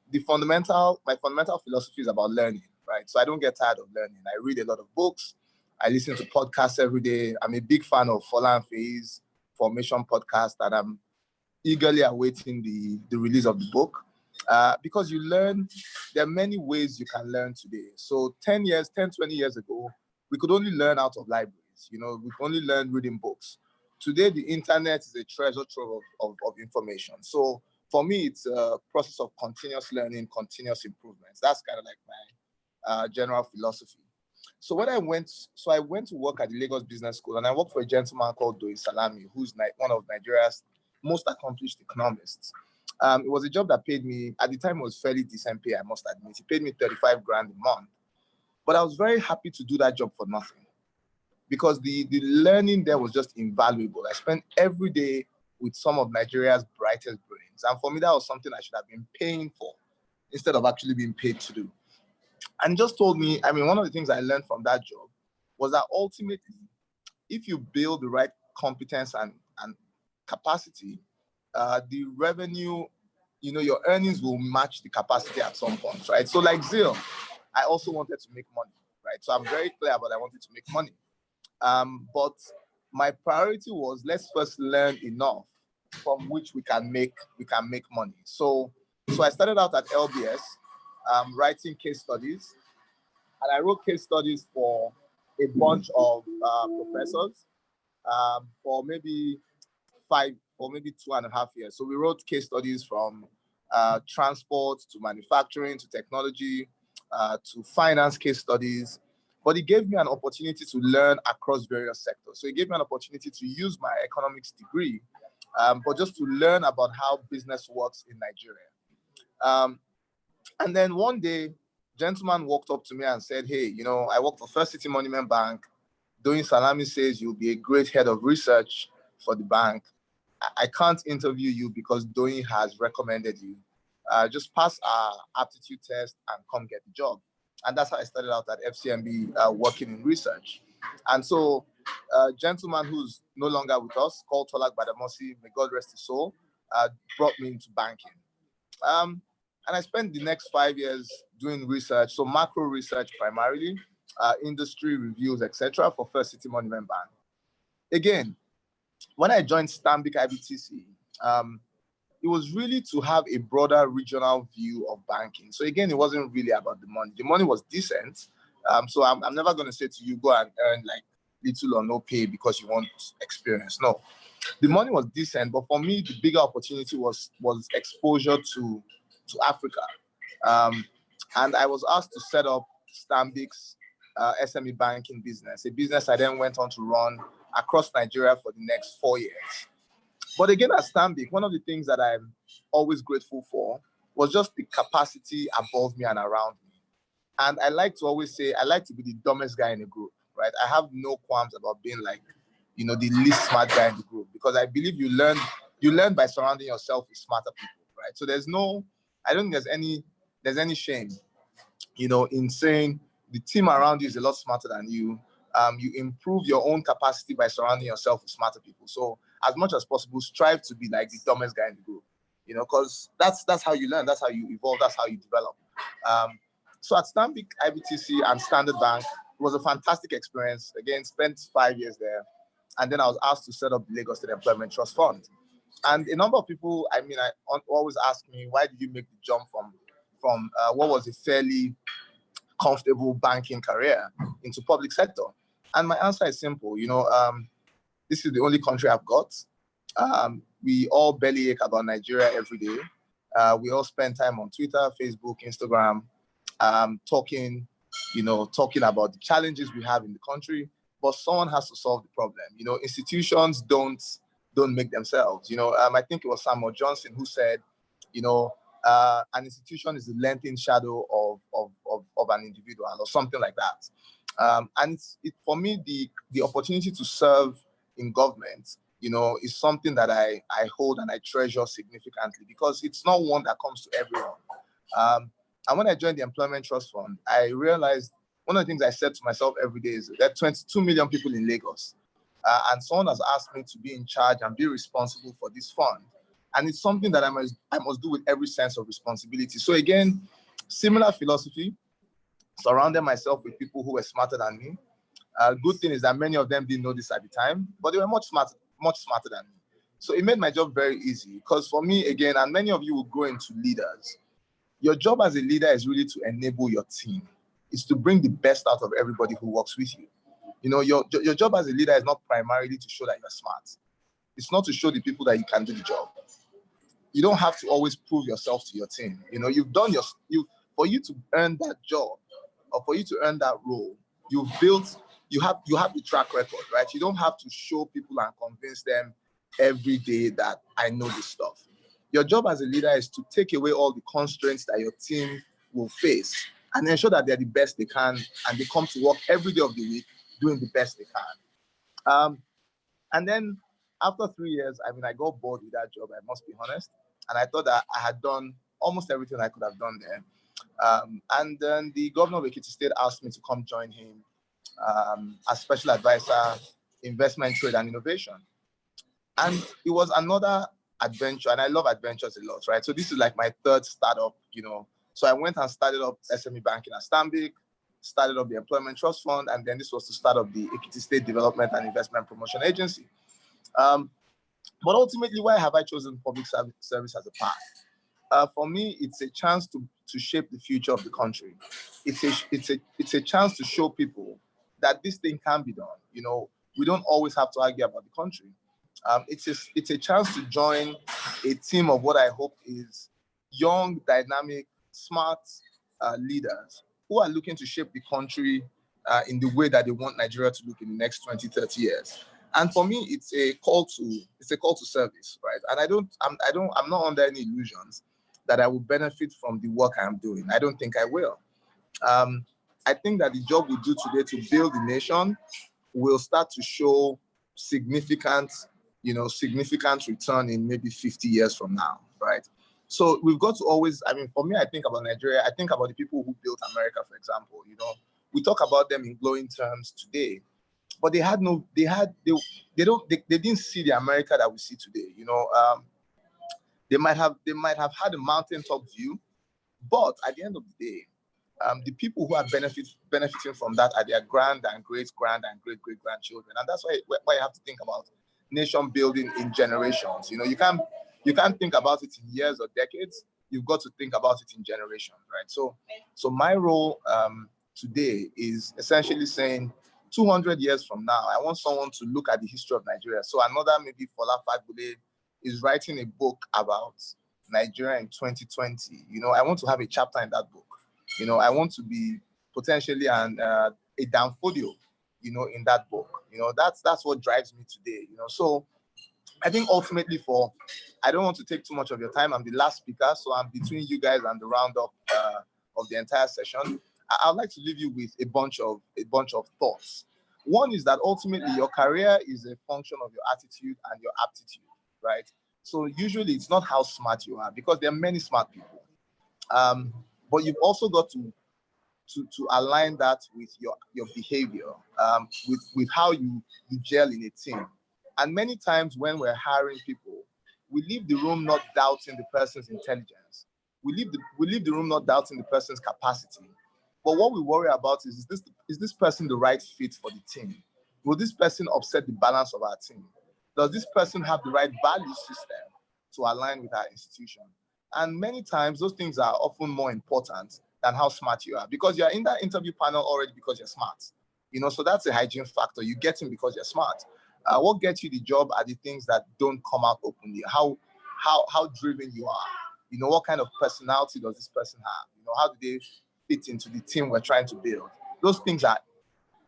my fundamental philosophy is about learning, right? So I don't get tired of learning. I read a lot of books. I listen to podcasts every day. I'm a big fan of Fola and Fei's Formation podcast, and I'm eagerly awaiting the release of the book because you learn. There are many ways you can learn today. So 10, 20 years ago, we could only learn out of libraries. We could only learn reading books. Today, the internet is a treasure trove of information. So for me, it's a process of continuous learning, continuous improvements. That's kind of like my general philosophy. So I went to work at the Lagos Business School, and I worked for a gentleman called Doi Salami, who's one of Nigeria's most accomplished economists. It was a job that paid me, at the time it was fairly decent pay, I must admit. It paid me 35 grand a month. But I was very happy to do that job for nothing because the learning there was just invaluable. I spent every day with some of Nigeria's brightest brains. And for me, that was something I should have been paying for instead of actually being paid to do. And just told me, one of the things I learned from that job was that ultimately, if you build the right competence and capacity, the revenue, your earnings will match the capacity at some point, right? So like Zeal, I also wanted to make money, right? So I'm very clear about I wanted to make money. But my priority was let's first learn enough from which we can make money. So I started out at LBS, writing case studies, and I wrote case studies for a bunch of professors for maybe 2.5 years. So we wrote case studies from transport to manufacturing to technology to finance case studies. But it gave me an opportunity to learn across various sectors. So it gave me an opportunity to use my economics degree, but just to learn about how business works in Nigeria. And then one day, a gentleman walked up to me and said, hey, I work for First City Monument Bank. Doing Salami says you'll be a great head of research for the bank. I can't interview you because Doing has recommended you. Just pass our aptitude test and come get the job. And that's how I started out at FCMB working in research. And so a gentleman who's no longer with us, called Tolak Badamosi, may God rest his soul, brought me into banking. And I spent the next 5 years doing research, so macro research primarily, industry reviews, etc., for First City Monument Bank. Again, when I joined Stanbic IBTC, it was really to have a broader regional view of banking. So again, it wasn't really about the money. The money was decent. So I'm never going to say to you, go and earn like little or no pay because you want experience. No, the money was decent. But for me, the bigger opportunity was exposure to Africa. And I was asked to set up Stanbic's SME banking business, a business I then went on to run across Nigeria for the next 4 years. But again, at Stanbic, one of the things that I'm always grateful for was just the capacity above me and around me. And I like to always say, I like to be the dumbest guy in the group, right? I have no qualms about being like, the least smart guy in the group, because I believe you learn by surrounding yourself with smarter people, right? So I don't think there's any shame, in saying the team around you is a lot smarter than you. You improve your own capacity by surrounding yourself with smarter people. So as much as possible, strive to be like the dumbest guy in the group, because that's how you learn, that's how you evolve, that's how you develop. So at Stanbic IBTC and Standard Bank, it was a fantastic experience. Again, spent 5 years there. And then I was asked to set up the Lagos State Employment Trust Fund. And a number of people, I mean, always ask me, why did you make the jump from what was a fairly comfortable banking career into public sector? And my answer is simple. This is the only country I've got. We all bellyache about Nigeria every day. We all spend time on Twitter, Facebook, Instagram, talking about the challenges we have in the country. But someone has to solve the problem. Institutions don't make themselves. I think it was Samuel Johnson who said, an institution is the lengthened shadow of an individual or something like that. And for me, the opportunity to serve in government, is something that I hold and I treasure significantly, because it's not one that comes to everyone. And when I joined the Employment Trust Fund, I realized one of the things I said to myself every day is there are 22 million people in Lagos. And someone has asked me to be in charge and be responsible for this fund. And it's something that I must do with every sense of responsibility. So again, similar philosophy, surrounded myself with people who were smarter than me. Good thing is that many of them didn't know this at the time, but they were much smarter than me. So it made my job very easy, because for me, again, and many of you will grow into leaders, your job as a leader is really to enable your team. It's to bring the best out of everybody who works with you. Your job as a leader is not primarily to show that you're smart. It's not to show the people that you can do the job. You don't have to always prove yourself to your team. You've done for you to earn that job, or for you to earn that role, you have the track record, right? You don't have to show people and convince them every day that I know this stuff. Your job as a leader is to take away all the constraints that your team will face and ensure that they're the best they can, and they come to work every day of the week doing the best they can. And then after 3 years, I got bored with that job, I must be honest. And I thought that I had done almost everything I could have done there. And then the governor of Ekiti State asked me to come join him as special advisor, investment, trade, and innovation. And it was another adventure, and I love adventures a lot, right? So this is like my third startup, So I went and started up SME banking at Stanbic, started up the Employment Trust Fund, and then this was to start up the Ekiti State Development and Investment Promotion Agency. But ultimately, why have I chosen public service as a path? For me, it's a chance to shape the future of the country. It's a chance to show people that this thing can be done. We don't always have to argue about the country. It's a chance to join a team of what I hope is young, dynamic, smart leaders who are looking to shape the country in the way that they want Nigeria to look in the next 20, 30 years. And for me, it's a call to service, right? And I'm not under any illusions that I will benefit from the work I'm doing. I don't think I will. I think that the job we do today to build the nation will start to show significant return in maybe 50 years from now, right? So we've got to always, for me, I think about Nigeria, I think about the people who built America, for example. We talk about them in glowing terms today, but they didn't see the America that we see today. They might have had a mountaintop view, but at the end of the day, the people who are benefiting from that are their grand and great grandchildren, and that's why you have to think about nation building in generations. You can't think about it in years or decades. You've got to think about it in generations, right? So my role today is essentially saying 200 years from now, I want someone to look at the history of Nigeria. So another maybe Fola Fagbule is writing a book about Nigeria in 2020. I want to have a chapter in that book. I want to be potentially a Danfodio, in that book. That's what drives me today. So I think ultimately I don't want to take too much of your time. I'm the last speaker, so I'm between you guys and the roundup of the entire session. I'd like to leave you with a bunch of thoughts. One is that ultimately your career is a function of your attitude and your aptitude, right? So usually it's not how smart you are, because there are many smart people. But you've also got to align that with your behavior, with how you gel in a team. And many times when we're hiring people, we leave the room not doubting the person's intelligence. We leave the room not doubting the person's capacity. But what we worry about is this person the right fit for the team? Will this person upset the balance of our team? Does this person have the right value system to align with our institution? And many times those things are often more important than how smart you are, because you're in that interview panel already because you're smart. So that's a hygiene factor. You get in because you're smart. What gets you the job are the things that don't come out openly. How driven you are. What kind of personality does this person have? How do they fit into the team we're trying to build? Those things are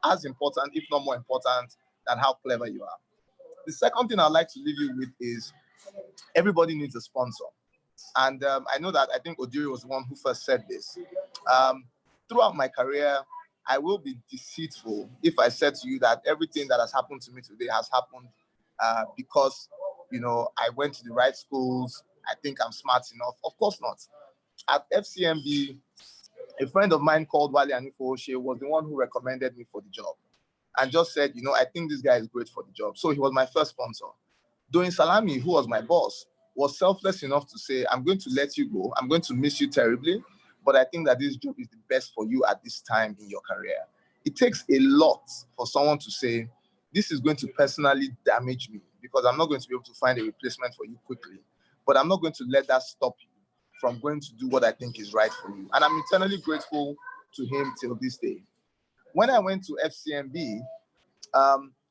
as important, if not more important, than how clever you are. The second thing I'd like to leave you with is everybody needs a sponsor. And I know that I think Odiri was the one who first said this. Throughout my career, I will be deceitful if I said to you that everything that has happened to me today has happened because, I went to the right schools. I think I'm smart enough. Of course not. At FCMB, a friend of mine called Wale Anifo was the one who recommended me for the job and just said, I think this guy is great for the job. So he was my first sponsor. Doing Salami, who was my boss, was selfless enough to say, I'm going to let you go. I'm going to miss you terribly, but I think that this job is the best for you at this time in your career. It takes a lot for someone to say, this is going to personally damage me because I'm not going to be able to find a replacement for you quickly, but I'm not going to let that stop you from going to do what I think is right for you. And I'm eternally grateful to him till this day. When I went to FCMB,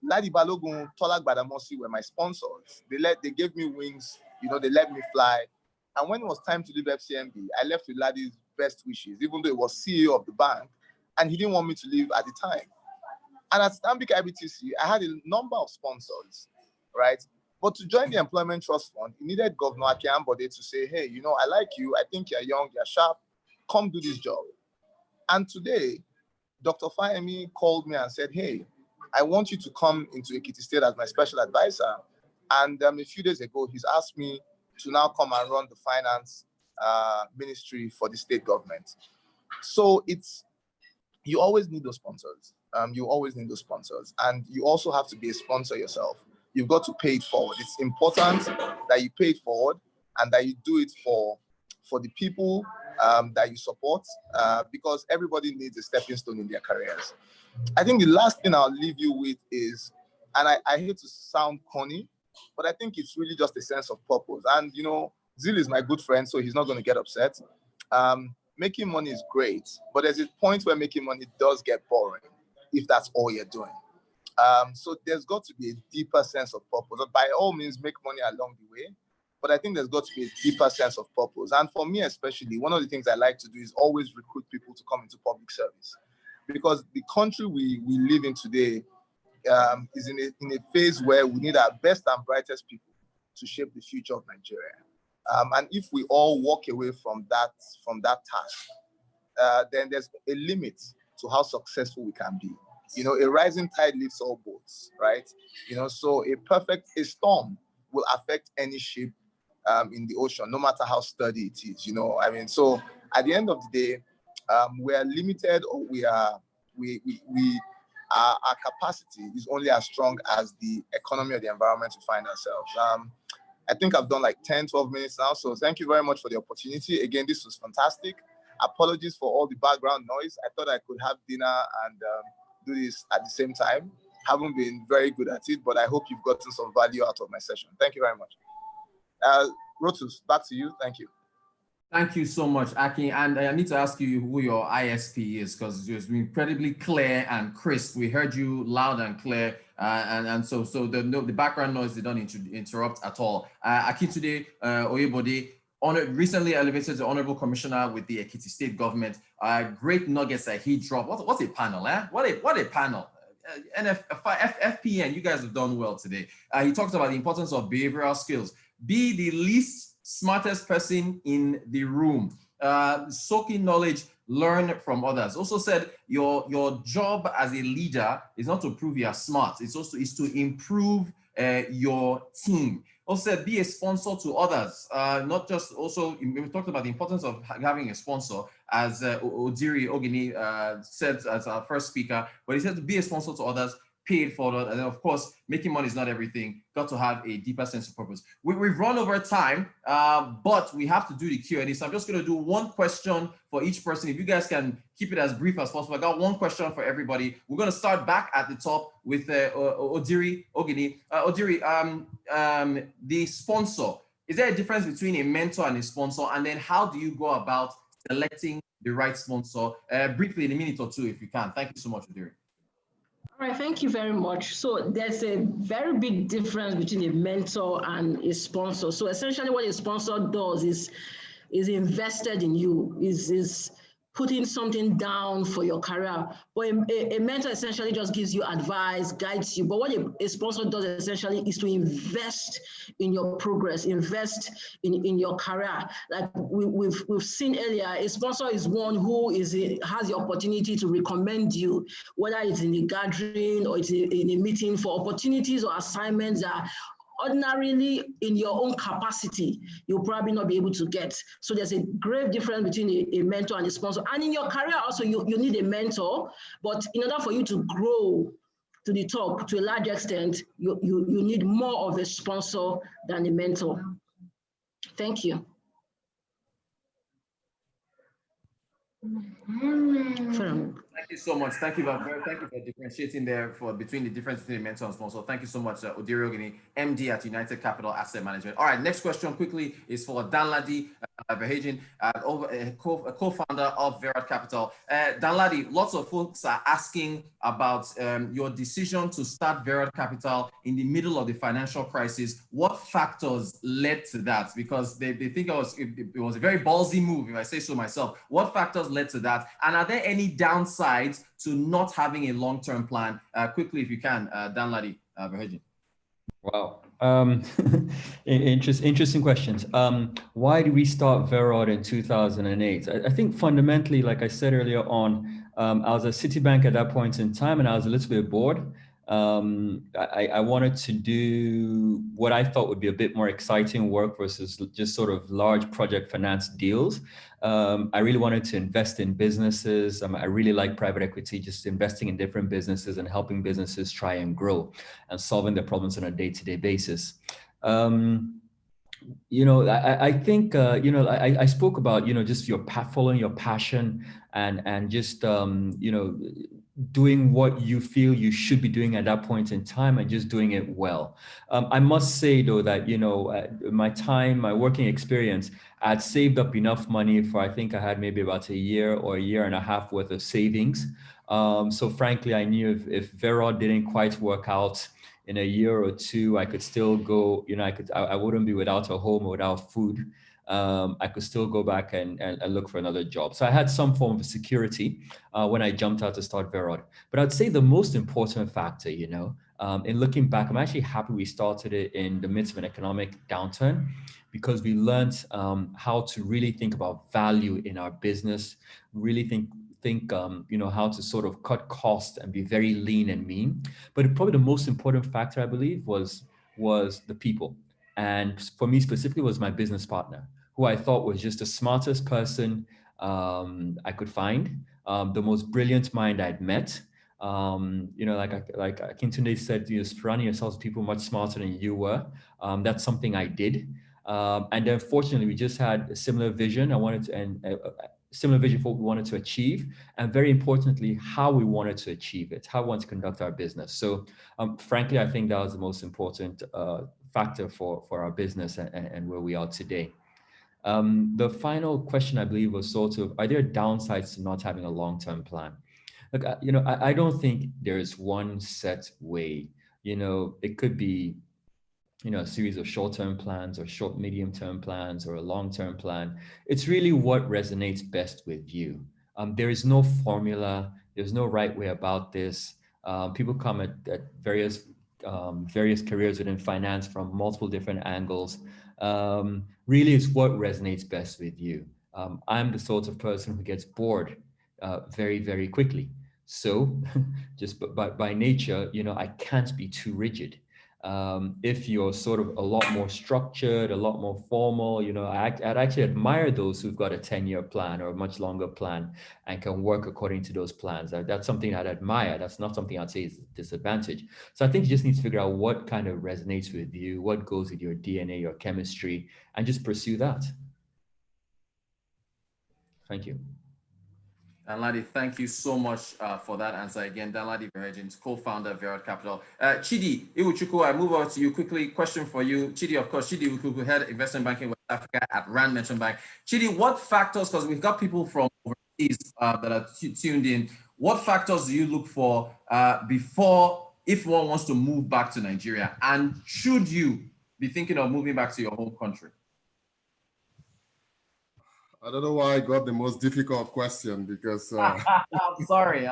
Ladi Balogun, Tolak Badamosi were my sponsors. They gave me wings, they let me fly. And when it was time to leave FCMB, I left with Ladi's best wishes, even though he was CEO of the bank, and he didn't want me to leave at the time. And at Stanbic IBTC, I had a number of sponsors, right? But to join the Employment Trust Fund, it needed Governor Aki Ambode to say, hey, I like you, I think you're young, you're sharp, come do this job. And today, Dr. Fayemi called me and said, hey, I want you to come into Ekiti State as my special advisor. And a few days ago, he's asked me to now come and run the finance ministry for the state government. So you always need those sponsors. You always need those sponsors. And you also have to be a sponsor yourself. You've got to pay it forward. It's important that you pay it forward and that you do it for the people that you support because everybody needs a stepping stone in their careers. I think the last thing I'll leave you with is, and I hate to sound corny, but I think it's really just a sense of purpose. And, Zil is my good friend, so he's not going to get upset. Making money is great, but there's a point where making money does get boring if that's all you're doing. So there's got to be a deeper sense of purpose. By all means, make money along the way, but I think there's got to be a deeper sense of purpose. And for me especially, one of the things I like to do is always recruit people to come into public service. Because the country we live in today is in a phase where we need our best and brightest people to shape the future of Nigeria. And if we all walk away from that task, then there's a limit to how successful we can be. A rising tide lifts all boats, right? So a storm will affect any ship in the ocean, no matter how sturdy it is. So at the end of the day, we are limited, or our capacity is only as strong as the economy or the environment we find ourselves. I think I've done like 10, 12 minutes now. So thank you very much for the opportunity. Again, this was fantastic. Apologies for all the background noise. I thought I could have dinner and do this at the same time. Haven't been very good at it, but I hope you've gotten some value out of my session. Thank you very much. Rotus, back to you. Thank you. Thank you so much, Aki. And I need to ask you who your ISP is, because it was incredibly clear and crisp. We heard you loud and clear. So the background noise did not interrupt at all. Akintunde Oyebode, recently elevated to Honorable Commissioner with the Ekiti State Government. Great nuggets that he dropped. What's a panel, eh? What a panel. FPN, you guys have done well today. He talked about the importance of behavioral skills. Be the least smartest person in the room. Soak in knowledge, learn from others. Also said your job as a leader is not to prove you are smart. It's to improve your team. Also said be a sponsor to others. Not just also, we talked about the importance of having a sponsor, as Odiri Ogini said as our first speaker, but he said to be a sponsor to others. paid for it. And then, of course, making money is not everything. Got to have a deeper sense of purpose. We've run over time, but we have to do the Q&A. So I'm just going to do one question for each person. If you guys can keep it as brief as possible. I got one question for everybody. We're going to start back at the top with Odiri Ogini. Odiri, the sponsor. Is there a difference between a mentor and a sponsor? And then how do you go about selecting the right sponsor? Briefly, in a minute or two, if you can. Thank you so much, Odiri. All right, thank you very much. So there's a very big difference between a mentor and a sponsor. So essentially what a sponsor does is invested in you, is putting something down for your career. But a mentor essentially just gives you advice, guides you. But what a sponsor does essentially is to invest in your progress, invest in your career. Like we've seen earlier, a sponsor is one who has the opportunity to recommend you, whether it's in a gathering or it's in a meeting, for opportunities or assignments that ordinarily in your own capacity, you'll probably not be able to get. So there's a grave difference between a mentor and a sponsor. And in your career also, you need a mentor, but in order for you to grow to the top to a large extent, you need more of a sponsor than a mentor. Thank you. Thank you so much. Thank you for differentiating there between the difference between a mentor and sponsor. Thank you so much, Odiri Ogini, MD at United Capital Asset Management. All right, next question quickly is for Danladi Verhegen, a co-founder of Verad Capital. Danladi, lots of folks are asking about your decision to start Verad Capital in the middle of the financial crisis. What factors led to that? Because they think it was a very ballsy move, if I say so myself. What factors led to that? And are there any downsides to not having a long-term plan? Quickly, if you can, Danladi Verhegen. Wow. Interesting questions. Why did we start Verad in 2008? I think fundamentally, like I said earlier on, I was at Citibank at that point in time, and I was a little bit bored. I wanted to do what I thought would be a bit more exciting work versus just sort of large project finance deals. I really wanted to invest in businesses. I really like private equity, just investing in different businesses and helping businesses try and grow and solving their problems on a day-to-day basis. I think, I spoke about, just following your passion and just, doing what you feel you should be doing at that point in time and just doing it well. I must say though that, my working experience, I'd saved up enough money for, I think I had maybe about a year or a year and a half worth of savings. So frankly, I knew if Verad didn't quite work out in a year or two, I could still go, I wouldn't be without a home or without food. I could still go back and look for another job. So I had some form of security when I jumped out to start Verad. But I'd say the most important factor, in looking back, I'm actually happy we started it in the midst of an economic downturn, because we learned how to really think about value in our business, really think how to sort of cut costs and be very lean and mean. But probably the most important factor, I believe, was the people. And for me specifically, was my business partner, who I thought was just the smartest person I could find, the most brilliant mind I'd met. Like Akintunde said, surrounding yourself with people much smarter than you were. That's something I did. And then fortunately, we just had a similar vision. Similar vision for what we wanted to achieve, and very importantly, how we wanted to achieve it, how we want to conduct our business. So frankly, I think that was the most important factor for our business and where we are today. The final question, I believe, was sort of, are there downsides to not having a long-term plan? Look, I don't think there is one set way. It could be a series of short-term plans or short, medium-term plans or a long-term plan. It's really what resonates best with you. There is no formula. There's no right way about this. People come at various careers within finance from multiple different angles. Really, it's what resonates best with you. I'm the sort of person who gets bored very, very quickly. So just by nature, I can't be too rigid. If you're sort of a lot more structured, a lot more formal, you know, I'd actually admire those who've got a 10-year plan or a much longer plan and can work according to those plans. That's something I'd admire. That's not something I'd say is a disadvantage. So I think you just need to figure out what kind of resonates with you, what goes with your DNA, your chemistry, and just pursue that. Thank you. Danladi, thank you so much for that answer. Again, Danladi Virgins, co-founder of Virat Capital. Chidi Iwuchukwu, I move on to you quickly. Question for you. Chidi, of course, Chidi Iwuchukwu, head investment banking West Africa at Rand Merchant Bank. Chidi, what factors, because we've got people from overseas that are tuned in, what factors do you look for before, if one wants to move back to Nigeria? And should you be thinking of moving back to your home country? I don't know why I got the most difficult question because I'm sorry.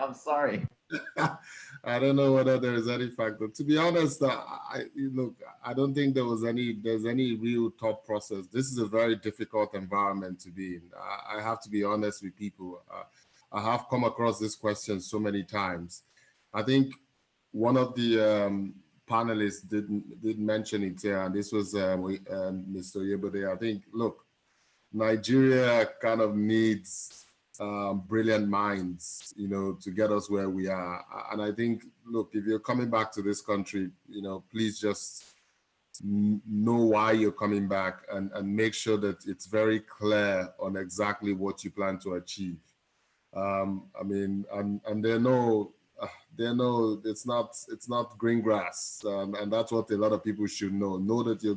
I don't know whether there is any factor. To be honest, I don't think there's any real thought process. This is a very difficult environment to be in. I have to be honest with people. I have come across this question so many times. I think one of the panelists did mention it here, and this was Mr. Yebode. I think, look, Nigeria kind of needs brilliant minds, you know, to get us where we are. And I think, look, if you're coming back to this country, you know, please just know why you're coming back and make sure that it's very clear on exactly what you plan to achieve. I mean, and it's not green grass, and that's what a lot of people should know. Know that you're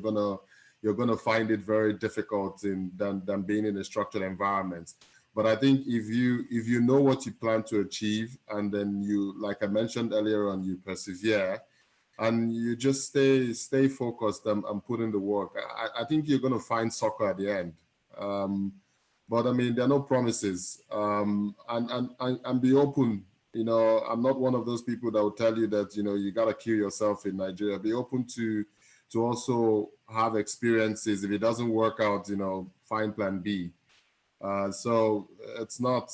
gonna find it very difficult than being in a structured environment. But I think if you know what you plan to achieve, and then you, like I mentioned earlier on, you persevere, and you just stay focused and put in the work, I think you're gonna find soccer at the end. But I mean, there are no promises, and be open. You know, I'm not one of those people that will tell you that, you know, you gotta kill yourself in Nigeria. Be open to also have experiences. If it doesn't work out, you know, find plan B. So it's not,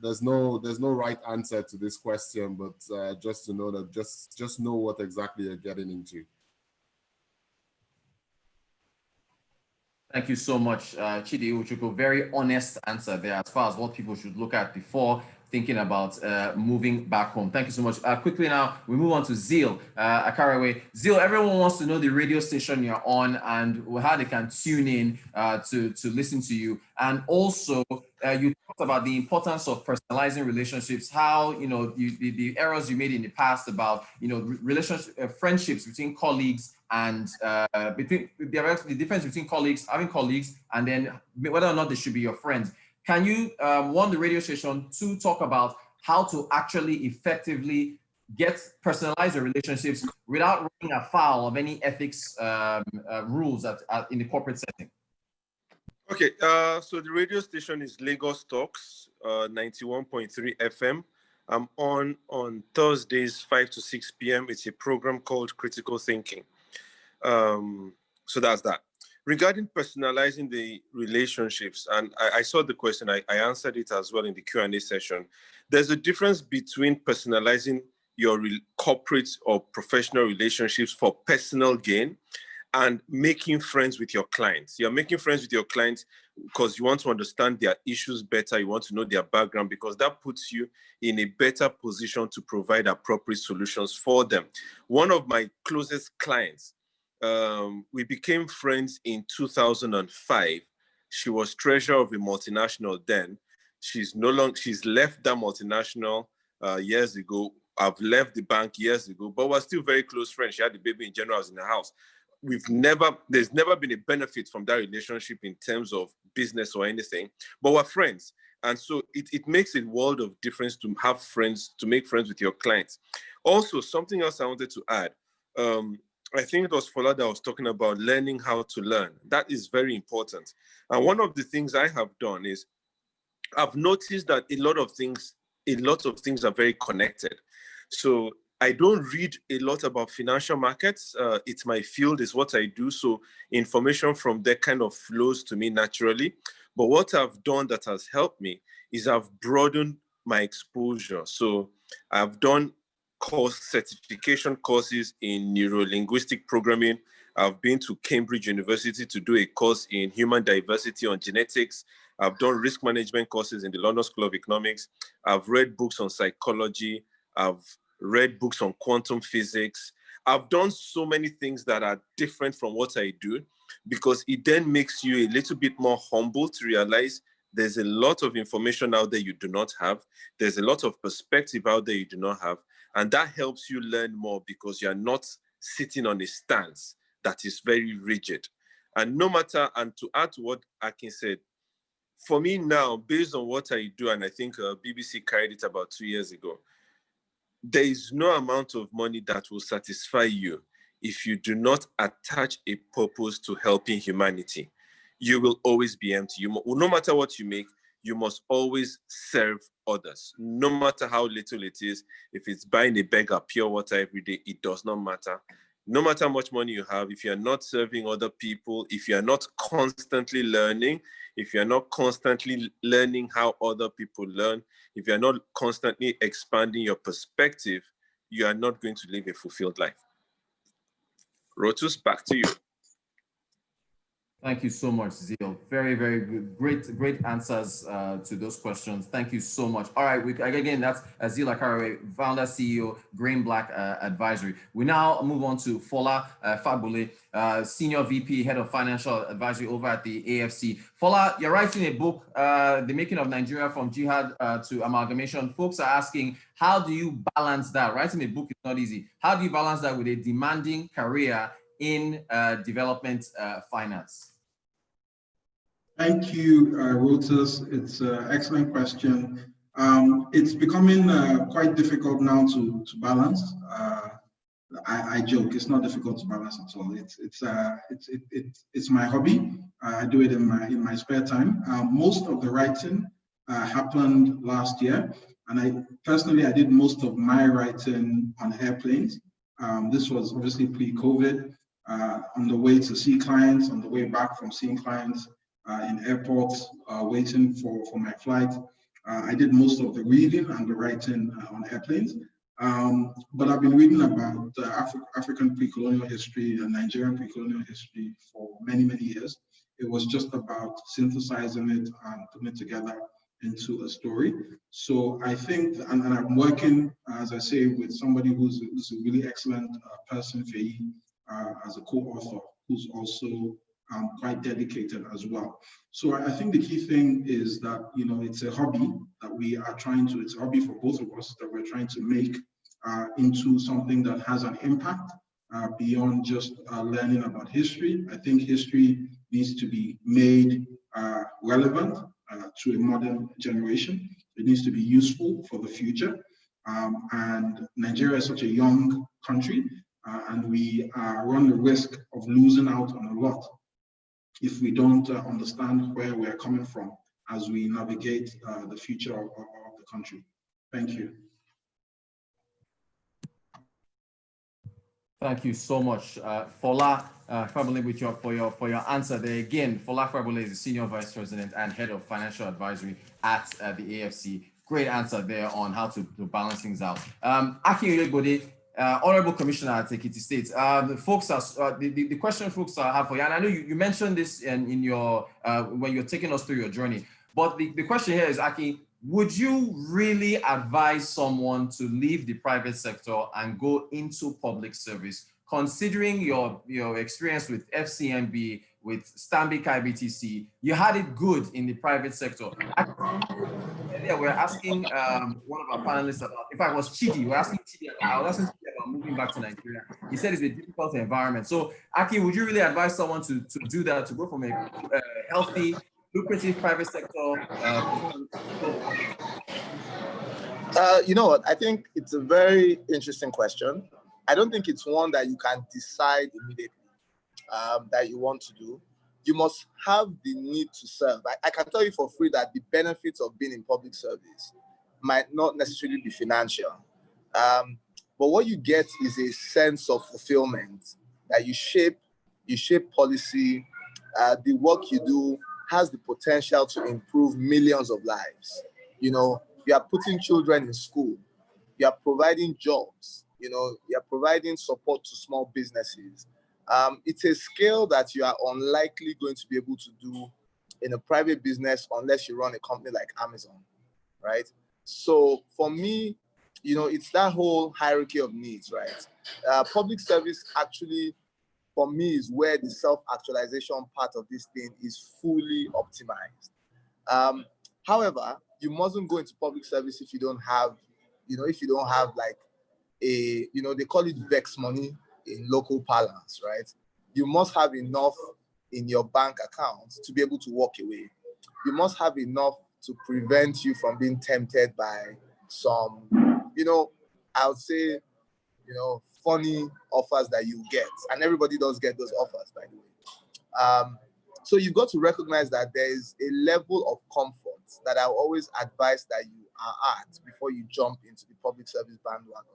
there's no right answer to this question, but just to know that just know what exactly you're getting into. Thank you so much, Chidi Iwuchukwu. Very honest answer there as far as what people should look at before thinking about moving back home. Thank you so much. Quickly now, we move on to Zeal Akarewe. Zeal, everyone wants to know the radio station you're on and how they can tune in to listen to you. And also, you talked about the importance of personalizing relationships, how, you know, the errors you made in the past about, you know, friendships between colleagues and the difference between having colleagues, and then whether or not they should be your friends. Can you, one, the radio station, two, talk about how to actually effectively get personalized relationships without running afoul of any ethics rules in the corporate setting? Okay, so the radio station is Lagos Talks, 91.3 FM. I'm on Thursdays, 5 to 6 p.m. It's a program called Critical Thinking. So that's that. Regarding personalizing the relationships, and I saw the question, I answered it as well in the Q&A session. There's a difference between personalizing your corporate or professional relationships for personal gain and making friends with your clients. You're making friends with your clients because you want to understand their issues better, you want to know their background, because that puts you in a better position to provide appropriate solutions for them. One of my closest clients, we became friends in 2005. She was treasurer of a multinational then. She's left that multinational years ago. I've left the bank years ago, but we're still very close friends. She had a baby in January, I was in the house. There's never been a benefit from that relationship in terms of business or anything, but we're friends. And so it makes a world of difference to have friends, to make friends with your clients. Also, something else I wanted to add, I think it was Fola that was talking about learning how to learn. That is very important. And one of the things I have done is I've noticed that a lot of things are very connected. So I don't read a lot about financial markets. It's my field, it's what I do. So information from there kind of flows to me naturally. But what I've done that has helped me is I've broadened my exposure. So I've done certification courses in neuro-linguistic programming. I've been to Cambridge University to do a course in human diversity on genetics. I've done risk management courses in the London School of Economics. I've read books on psychology. I've read books on quantum physics. I've done so many things that are different from what I do, because it then makes you a little bit more humble to realize there's a lot of information out there you do not have. There's a lot of perspective out there you do not have. And that helps you learn more, because you're not sitting on a stance that is very rigid. And no matter, and to add to what Akin said, for me now, based on what I do, and I think BBC carried it about 2 years ago, there is no amount of money that will satisfy you if you do not attach a purpose to helping humanity. You will always be empty. No matter what you make, you must always serve others, no matter how little it is. If it's buying a beggar pure water every day, it does not matter. No matter how much money you have, if you're not serving other people, if you're not constantly learning, if you're not constantly learning how other people learn, if you're not constantly expanding your perspective, you are not going to live a fulfilled life. Rotus, back to you. Thank you so much, Zeal. Very, very good. Great answers to those questions. Thank you so much. All right, again, that's Zeal Akarewe, founder, CEO, Green Black Advisory. We now move on to Fola Fagbole, Senior VP, Head of Financial Advisory over at the AFC. Fola, you're writing a book, The Making of Nigeria from Jihad to Amalgamation. Folks are asking, how do you balance that? Writing a book is not easy. How do you balance that with a demanding career in development finance? Thank you, Rotus. It's an excellent question. It's becoming quite difficult now to balance. I joke, it's not difficult to balance at all. It's my hobby. I do it in my spare time. Most of the writing happened last year, and I did most of my writing on airplanes. This was obviously pre-COVID. On the way to see clients, on the way back from seeing clients, in airports, waiting for my flight. I did most of the reading and the writing on airplanes. But I've been reading about African pre-colonial history and Nigerian pre-colonial history for many, many years. It was just about synthesizing it and putting it together into a story. So I think, and I'm working, as I say, with somebody who's a really excellent person, Faye, as a co-author, who's also quite dedicated as well. So I think the key thing is that, it's a hobby that we are it's a hobby for both of us that we're trying to make into something that has an impact beyond just learning about history. I think history needs to be made relevant to a modern generation. It needs to be useful for the future. And Nigeria is such a young country, and we run the risk of losing out on a lot if we don't understand where we're coming from as we navigate the future of the country. Thank you. Thank you so much, Fola Fagbole, for your answer there. Again, Fola Fagbole is the Senior Vice President and Head of Financial Advisory at the AFC. Great answer there on how to balance things out. Akin Ilegbode, Honorable Commissioner at Ekiti State. The question folks have for you, and I know you mentioned this in your when you're taking us through your journey, but the question here is, Akin, would you really advise someone to leave the private sector and go into public service, considering your experience with FCMB, with Stanbic IBTC? You had it good in the private sector. Yeah, we're asking one of our panelists about, in fact, it was Chidi. We're asking Chidi about moving back to Nigeria. He said it's a difficult environment. So, Aki, would you really advise someone to do that, to go from a healthy, lucrative private sector? You know what? I think it's a very interesting question. I don't think it's one that you can decide immediately that you want to do. You must have the need to serve. I can tell you for free that the benefits of being in public service might not necessarily be financial. But what you get is a sense of fulfillment that you shape policy. The work you do has the potential to improve millions of lives. You are putting children in school. you are providing jobs, you're providing support to small businesses. It's a scale that you are unlikely going to be able to do in a private business unless you run a company like Amazon, right? So for me, it's that whole hierarchy of needs, right? Public service actually, for me, is where the self-actualization part of this thing is fully optimized. However, you mustn't go into public service if you don't have, like they call it vex money in local parlance, right? You must have enough in your bank account to be able to walk away. You must have enough to prevent you from being tempted by some, I would say, funny offers that you get. And everybody does get those offers, by the way. So you've got to recognize that there is a level of comfort that I always advise that you are at before you jump into the public service bandwagon.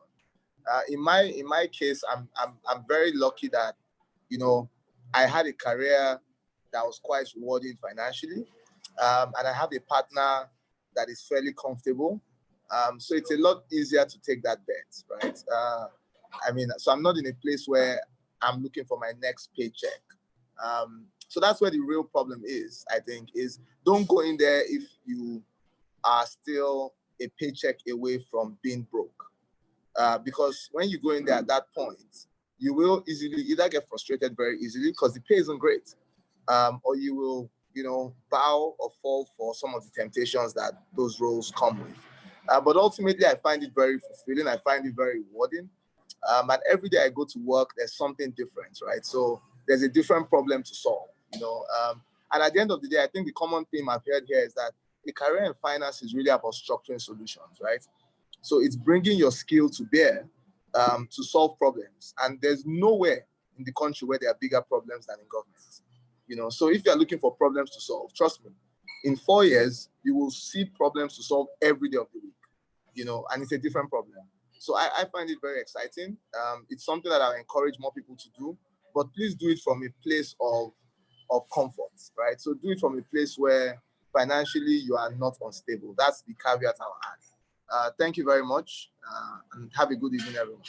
In my case, I'm very lucky that, I had a career that was quite rewarding financially, and I have a partner that is fairly comfortable. So it's a lot easier to take that bet, right? So I'm not in a place where I'm looking for my next paycheck. So that's where the real problem is, I think, is don't go in there if you are still a paycheck away from being broke. Because when you go in there at that point, you will easily either get frustrated very easily because the pay isn't great, or you will, bow or fall for some of the temptations that those roles come with. But ultimately, I find it very fulfilling. I find it very rewarding. And every day I go to work, there's something different, right? So there's a different problem to solve, And at the end of the day, I think the common theme I've heard here is that a career in finance is really about structuring solutions, right? So it's bringing your skill to bear to solve problems. And there's nowhere in the country where there are bigger problems than in government. So if you're looking for problems to solve, trust me, in 4 years, you will see problems to solve every day of the week, and it's a different problem. So I find it very exciting. It's something that I encourage more people to do, but please do it from a place of comfort, right? So do it from a place where financially you are not unstable. That's the caveat I'll add. Thank you very much, and have a good evening, everyone.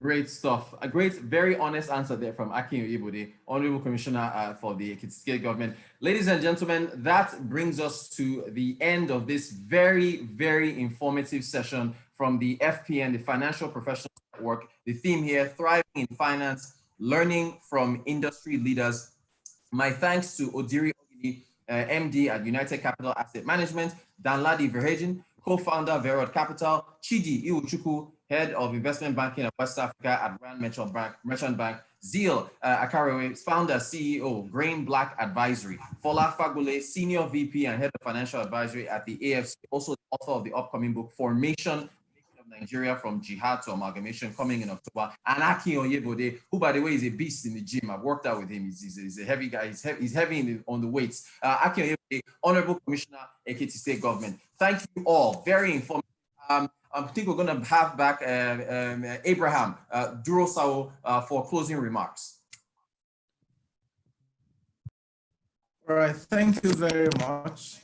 Great stuff. A great, very honest answer there from Akin Oyebode, Honorable Commissioner for the Ekiti State Government. Ladies and gentlemen, that brings us to the end of this very, very informative session from the FPN, the Financial Professionals Network. The theme here, thriving in finance, learning from industry leaders. My thanks to Odiri Ogidi, MD at United Capital Asset Management, Danladi Verhagen, co-founder of Verod Capital, Chidi Iwuchukwu, Head of Investment Banking of West Africa at Rand Merchant Bank, Zeal Akarewe, founder, CEO, Grain Black Advisory, Fola Fagule, Senior VP and Head of Financial Advisory at the AFC, also the author of the upcoming book, Formation of Nigeria from Jihad to Amalgamation, coming in October, and Akin Oyebode, who, by the way, is a beast in the gym. I've worked out with him. He's a heavy guy. He's heavy on the weights. Akin Oyebode, Honorable Commissioner, Ekiti State Government. Thank you all. Very informative. I think we're going to have back Abraham Durosao for closing remarks. All right, thank you very much.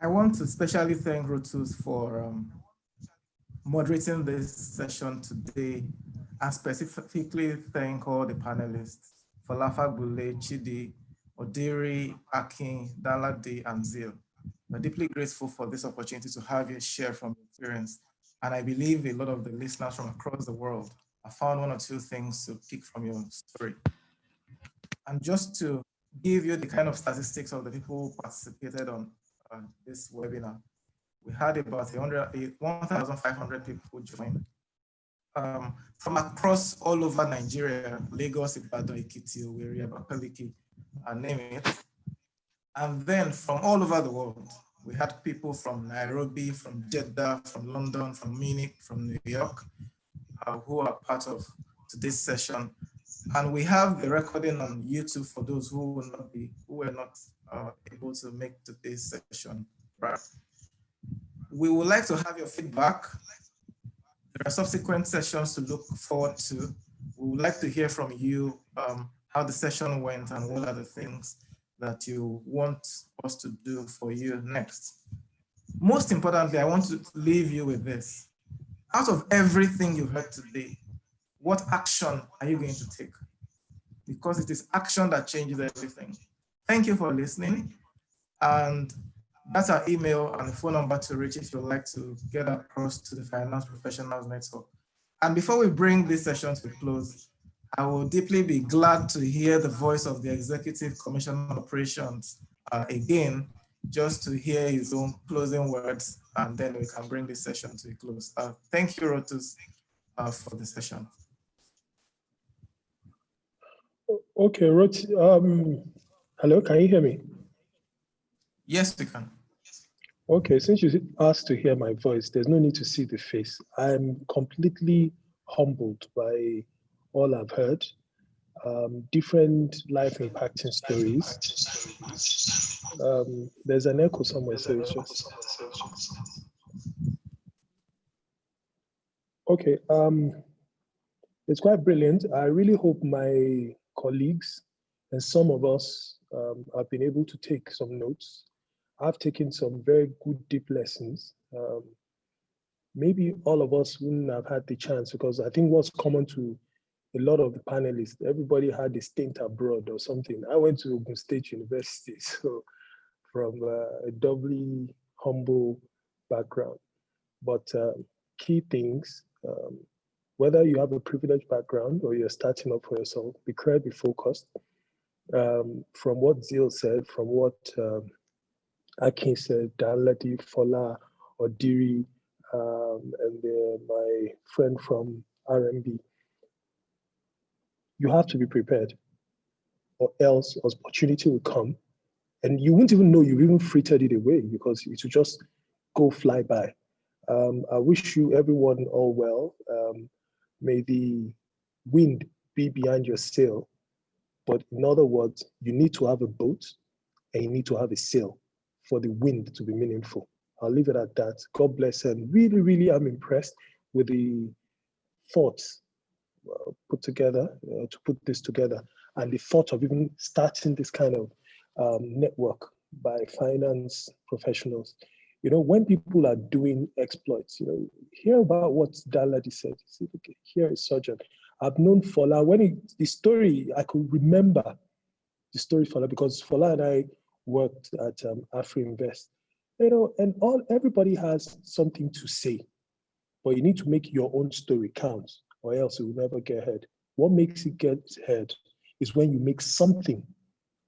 I want to especially thank Rotus for moderating this session today, and specifically thank all the panelists, Falafa Bule, Chidi, Odiri, Akin, Dalade, and Zeal. We're deeply grateful for this opportunity to have you share from your experience. And I believe a lot of the listeners from across the world have found one or two things to pick from your story. And just to give you the kind of statistics of the people who participated on this webinar, we had about 1,500 people join from across all over Nigeria, Lagos, Ibadan, Ekiti, Owerri, Abakaliki, name it. And then from all over the world, we had people from Nairobi, from Jeddah, from London, from Munich, from New York, who are part of today's session. And we have the recording on YouTube for those who were not able to make today's session. Right. We would like to have your feedback. There are subsequent sessions to look forward to. we would like to hear from you how the session went and what are the things that you want us to do for you next. Most importantly, I want to leave you with this. Out of everything you've heard today, what action are you going to take? Because it is action that changes everything. Thank you for listening. And that's our email and phone number to reach if you'd like to get across to the Finance Professionals Network. And before we bring this session to a close, I will deeply be glad to hear the voice of the Executive Commissioner of Operations again, just to hear his own closing words, and then we can bring this session to a close. Thank you, Rotus, for the session. Okay, Rotus, hello, can you hear me? Yes, we can. Okay, since you asked to hear my voice, there's no need to see the face. I'm completely humbled by all I've heard. Different life impacting stories. There's an echo somewhere, so it's just. Okay, it's quite brilliant. I really hope my colleagues and some of us have been able to take some notes. I've taken some very good, deep lessons. Maybe all of us wouldn't have had the chance, because I think what's common to a lot of the panelists, everybody had a stint abroad or something. I went to Ogun State University, so from a doubly humble background. But key things, whether you have a privileged background or you're starting up for yourself, be clear, be focused. From what Zeal said, from what Akin said, Danladi, Fola, Odiri, and my friend from RMB, you have to be prepared, or else opportunity will come and you won't even know you've even frittered it away, because it will just go fly by. I wish you everyone all well. May the wind be behind your sail. But in other words, you need to have a boat and you need to have a sail for the wind to be meaningful. I'll leave it at that. God bless. And really, really, I'm impressed with the thoughts put together to put this together, and the thought of even starting this kind of network by finance professionals. You know, when people are doing exploits, you know, hear about what Daladi said. See, okay, here is Surgeon. I've known Fola. The story, I could remember the story Fola, because Fola and I worked at AfriInvest. You know, and everybody has something to say, but you need to make your own story count, or else it will never get ahead. What makes it get ahead is when you make something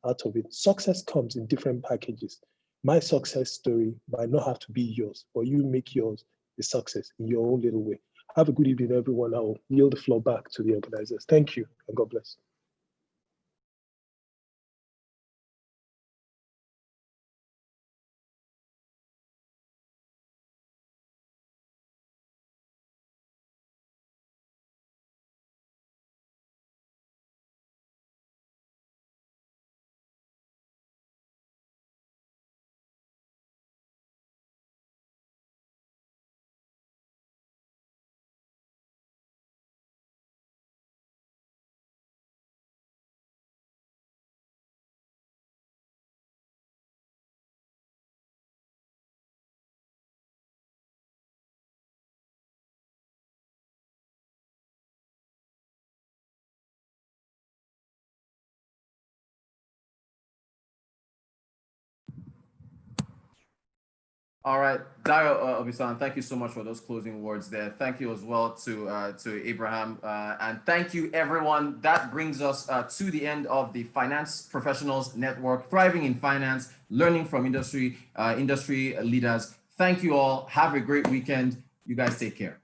out of it. Success comes in different packages. My success story might not have to be yours, but you make yours a success in your own little way. Have a good evening, everyone. I'll yield the floor back to the organizers. Thank you, and God bless. All right, Dayo Obisan, thank you so much for those closing words there. Thank you as well to Abraham, and thank you everyone. That brings us to the end of the Finance Professionals Network, thriving in finance, learning from industry leaders. Thank you all. Have a great weekend. You guys take care.